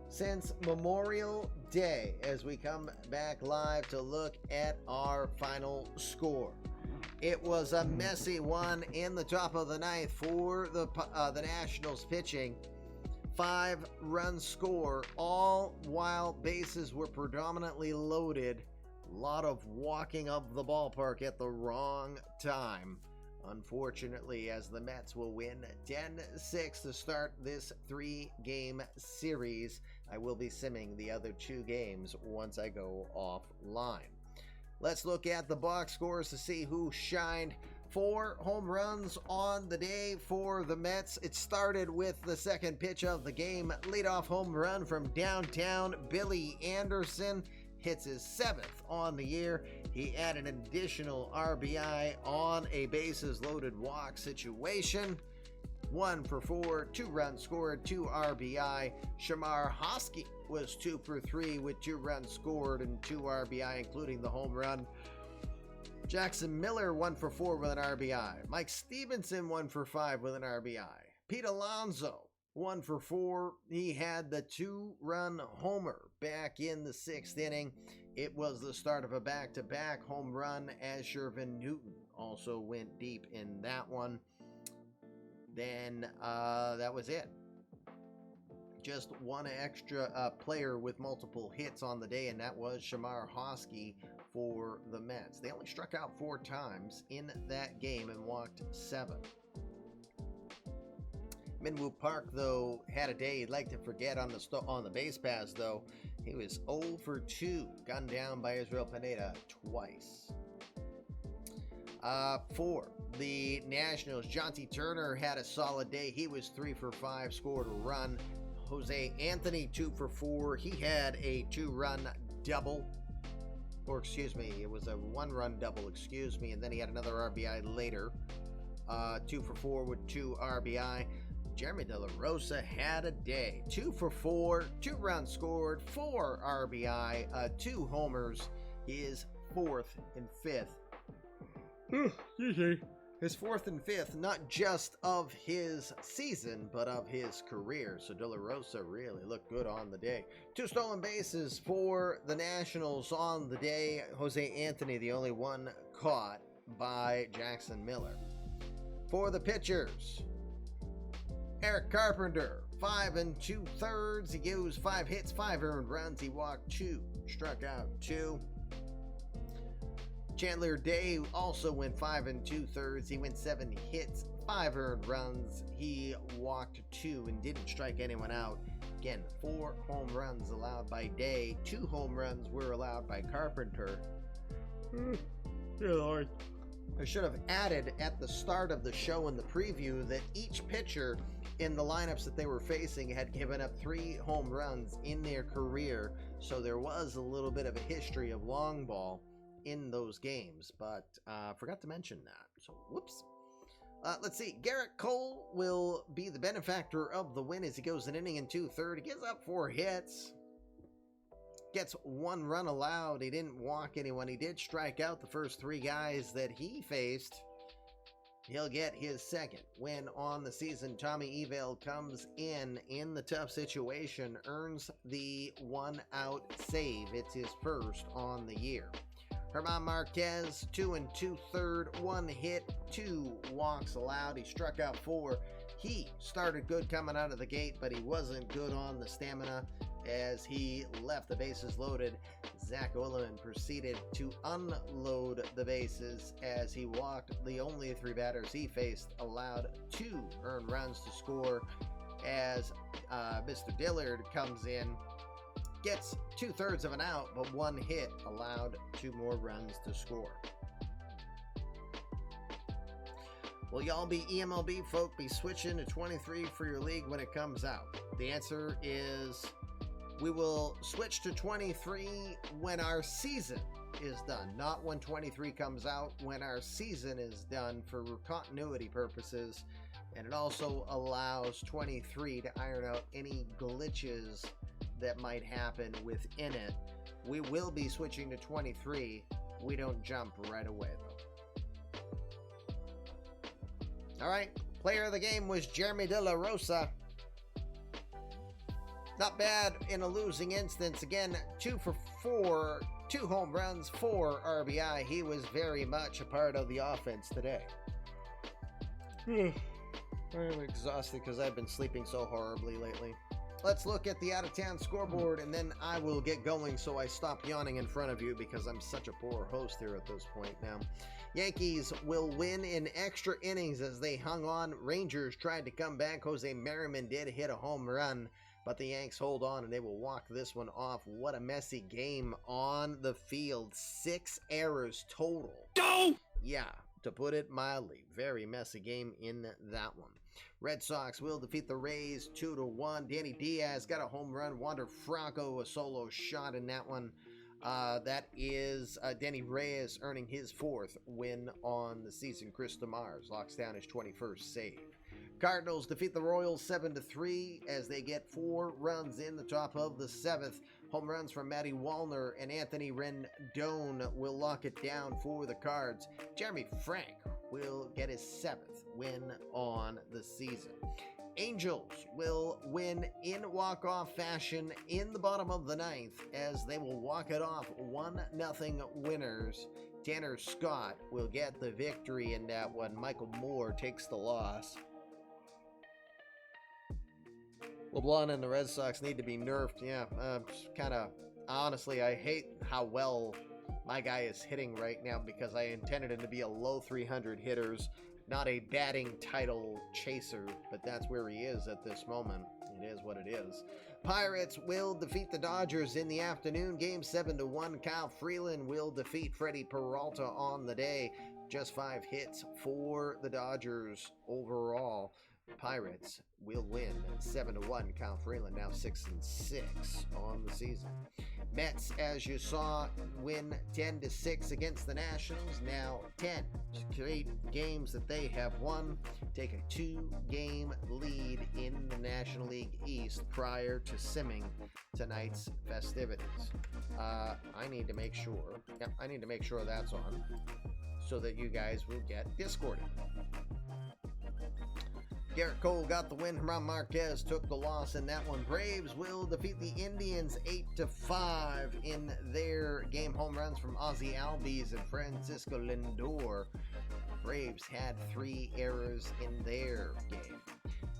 since Memorial Day, as we come back live to look at our final score. It was a messy one in the top of the 9th for the Nationals pitching. 5-run score, all while bases were predominantly loaded. A lot of walking of the ballpark at the wrong time. Unfortunately, as the Mets will win 10-6 to start this 3-game series. I will be simming the other 2 games once I go offline. Let's look at the box scores to see who shined. 4 home runs on the day for the Mets. It started with the second pitch of the game. Leadoff home run from downtown. Billy Anderson hits his 7th on the year. He added an additional RBI on a bases loaded walk situation. 1 for 4, 2 runs scored, 2 RBI. Shamar Hosky was 2 for 3 with 2 runs scored and 2 RBI, including the home run. Jackson Miller 1 for 4 with an RBI. Mike Stevenson 1 for 5 with an RBI. Pete Alonso 1 for 4. He had the 2-run homer back in the 6th inning. It was the start of a back-to-back home run, as Shervin Newton also went deep in that one. Then that was it. Just one extra player with multiple hits on the day, and that was Shamar Hosky for the Mets. They only struck out 4 times in that game and walked 7. Minwoo Park, though, had a day he'd like to forget on the base pass, though. He was 0 for 2, gunned down by Israel Pineda twice. For the Nationals, Jonty Turner had a solid day. He was 3 for 5, scored a run. Jose Anthony 2 for 4. He had a 2-run double. Or excuse me, it was a 1-run double, excuse me, and then he had another RBI later. 2 for 4 with 2 RBI. Jeremy De La Rosa had a day. 2 for 4, 2 runs scored, 4 RBI, 2 homers. He is 4th and 5th. Excuse me. his 4th and 5th, not just of his season, but of his career. So De La Rosa really looked good on the day. 2 stolen bases for the Nationals on the day. Jose Anthony, the only one caught by Jackson Miller. For the pitchers, Eric Carpenter, 5 2/3. He gives 5 hits, 5 earned runs. He walked 2, struck out 2. Chandler Day also went 5 2/3. He went 7 hits, 5 earned runs. He walked 2 and didn't strike anyone out. Again, 4 home runs allowed by Day. 2 home runs were allowed by Carpenter. Good Lord. I should have added at the start of the show in the preview that each pitcher in the lineups that they were facing had given up 3 home runs in their career, so there was a little bit of a history of long ball in those games, but forgot to mention that, so whoops. Let's see, Garrett Cole will be the benefactor of the win as he goes an inning and 2/3. He gives up 4 hits, gets 1 run allowed. He didn't walk anyone. He did strike out the first 3 guys that he faced. He'll get his 2nd win on the season. Tommy Evale comes in the tough situation, earns the 1-out save. It's his 1st on the year. Herman Marquez, 2 2/3, 1 hit, 2 walks allowed. He struck out 4. He started good coming out of the gate, but he wasn't good on the stamina as he left the bases loaded. Zack Williamson proceeded to unload the bases as he walked the only 3 batters he faced, allowed 2 earned runs to score as Mr. Dillard comes in, gets 2/3 of an out, but 1 hit, allowed 2 more runs to score. Will y'all be eMLB folk be switching to 23 for your league when it comes out? The answer is we will switch to 23 when our season is done, not when 23 comes out, when our season is done for continuity purposes, and it also allows 23 to iron out any glitches that might happen within it. We will be switching to 23. We don't jump right away, though. All right, player of the game was Jeremy De La Rosa. Not bad in a losing instance. Again, 2 for 4, 2 home runs, 4 RBI. He was very much a part of the offense today. I'm exhausted because I've been sleeping so horribly lately. Let's look at the out-of-town scoreboard, and then I will get going so I stop yawning in front of you because I'm such a poor host here at this point now. Yankees will win in extra innings as they hung on. Rangers tried to come back. Jose Merriman did hit a home run, but the Yanks hold on, and they will walk this one off. What a messy game on the field. 6 errors total. Go! Yeah, to put it mildly. Very messy game in that one. Red Sox will defeat the Rays 2-1. Danny Diaz got a home run. Wander Franco a solo shot in that one. That is Danny Reyes earning his 4th win on the season. Chris DeMars locks down his 21st save. Cardinals defeat the Royals 7-3 as they get 4 runs in the top of the 7th. Home runs from Matty Wallner and Anthony Rendon will lock it down for the Cards. Jeremy Frank will get his 7th win on the season. Angels will win in walk-off fashion in the bottom of the 9th as they will walk it off 1-0 winners. Tanner Scott will get the victory in that one. Michael Moore takes the loss. LeBlanc and the Red Sox need to be nerfed. Yeah, kind of, honestly, I hate how well my guy is hitting right now because I intended him to be a low 300 hitters, not a batting title chaser, but that's where he is at this moment. It is what it is. Pirates will defeat the Dodgers in the afternoon game 7-1. Kyle Freeland will defeat Freddie Peralta on the day. Just 5 hits for the Dodgers overall. Pirates will win 7-1. Kyle Freeland now 6-6 on the season. Mets, as you saw, win 10-6 against the Nationals. Now 10 straight games that they have won. Take a 2-game lead in the National League East prior to simming tonight's festivities. I need to make sure. Yep, I need to make sure that's on. so that you guys will get discorded. Garrett Cole got the win. Herman Marquez took the loss in that one. Braves will defeat the Indians 8-5 in their game. Home runs from Ozzie Albies and Francisco Lindor. Braves had 3 errors in their game.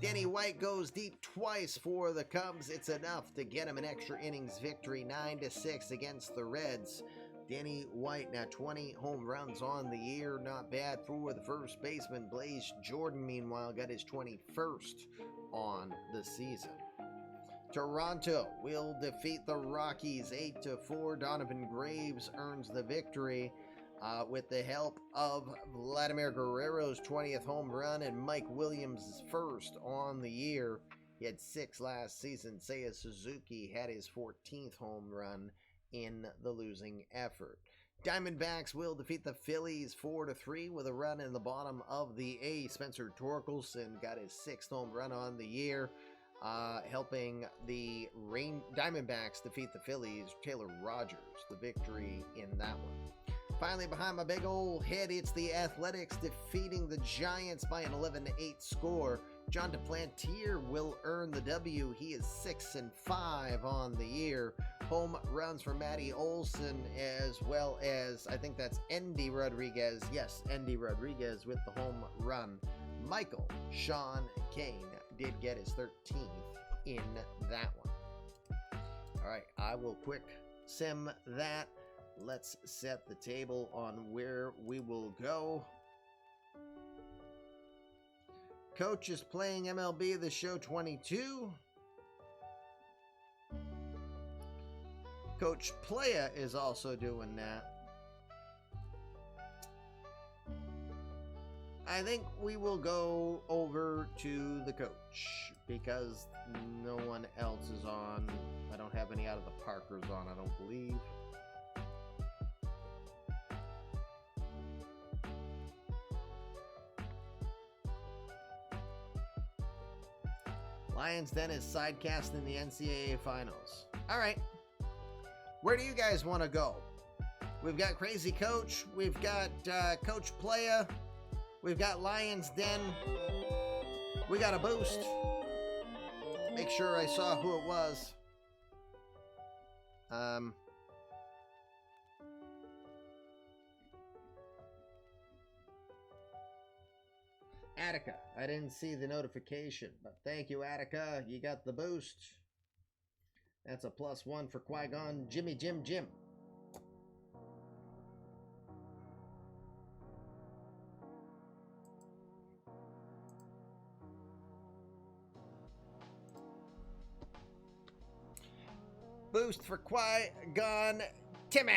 Danny White goes deep twice for the Cubs. It's enough to get him an extra innings victory, 9-6 against the Reds. Danny White now 20 home runs on the year. Not bad for the first baseman. Blaze Jordan, meanwhile, got his 21st on the season. Toronto will defeat the Rockies 8-4. Donovan Graves earns the victory with the help of Vladimir Guerrero's 20th home run and Mike Williams' first on the year. He had 6 last season. Seiya Suzuki had his 14th home run in the losing effort. Diamondbacks will defeat the Phillies 4-3 with a run in the bottom of the 8th. Spencer Torkelson got his 6th home run on the year, helping the Diamondbacks defeat the Phillies. Taylor Rogers, the victory in that one. Finally, behind my big old head, it's the Athletics defeating the Giants by an 11-8 score. John Duplantier will earn the W. He is 6-5 on the year. Home runs for Matty Olson, as well as, I think that's Endy Rodriguez. Yes, Endy Rodriguez with the home run. Michael Sean Kane did get his 13th in that one. All right, I will quick sim that. Let's set the table on where we will go. Coach is playing MLB The Show 22. Coach Playa is also doing that. I think we will go over to the coach because no one else is on. I don't have any out of the Parkers on, I don't believe. Lions Den is sidecast in the NCAA Finals. All right. Where do you guys want to go? We've got Crazy Coach. We've got Coach Playa. We've got Lions Den. We got a boost. Make sure I saw who it was. Attica. I didn't see the notification, but thank you, Attica. You got the boost. That's a +1 for Qui-Gon Jimmy Jim. Boost for Qui-Gon Timmy.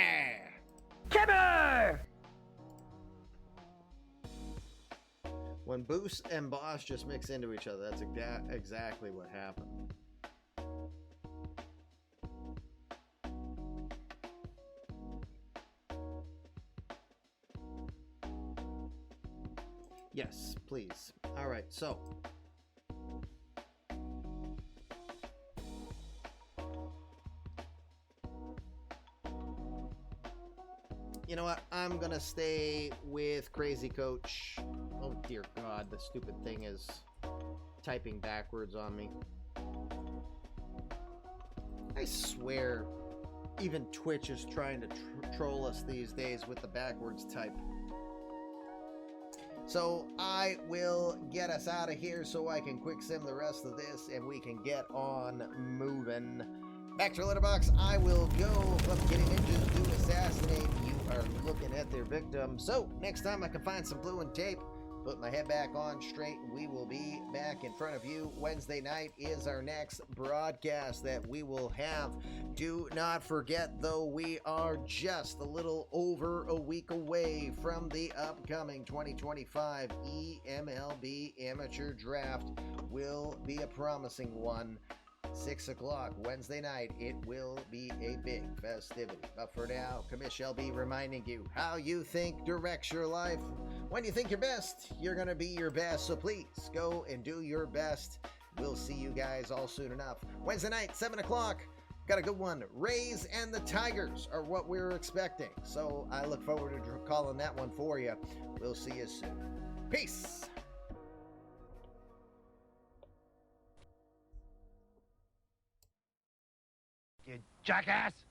When Boost and Boss just mix into each other, that's exactly what happened. Yes, please. All right, so you know what? I'm gonna stay with Crazy Coach. Oh dear God, the stupid thing is typing backwards on me. I swear, even Twitch is trying to troll us these days with the backwards type. So I will get us out of here so I can quick sim the rest of this and we can get on moving. Back to Letterbox, I will go from getting ninjas to assassinate. You are looking at their victim. So next time I can find some glue and tape, put my head back on straight, we will be back in front of you. Wednesday night is our next broadcast that we will have. Do not forget, though, we are just a little over a week away from the upcoming 2025 eMLB Amateur Draft. Will be a promising one. 6 o'clock Wednesday night. It will be a big festivity. But for now, Commish shall be reminding you how you think directs your life. When you think your best, you're going to be your best. So please go and do your best. We'll see you guys all soon enough. Wednesday night, 7 o'clock. Got a good one. Rays and the Tigers are what we were expecting. So I look forward to calling that one for you. We'll see you soon. Peace. You jackass!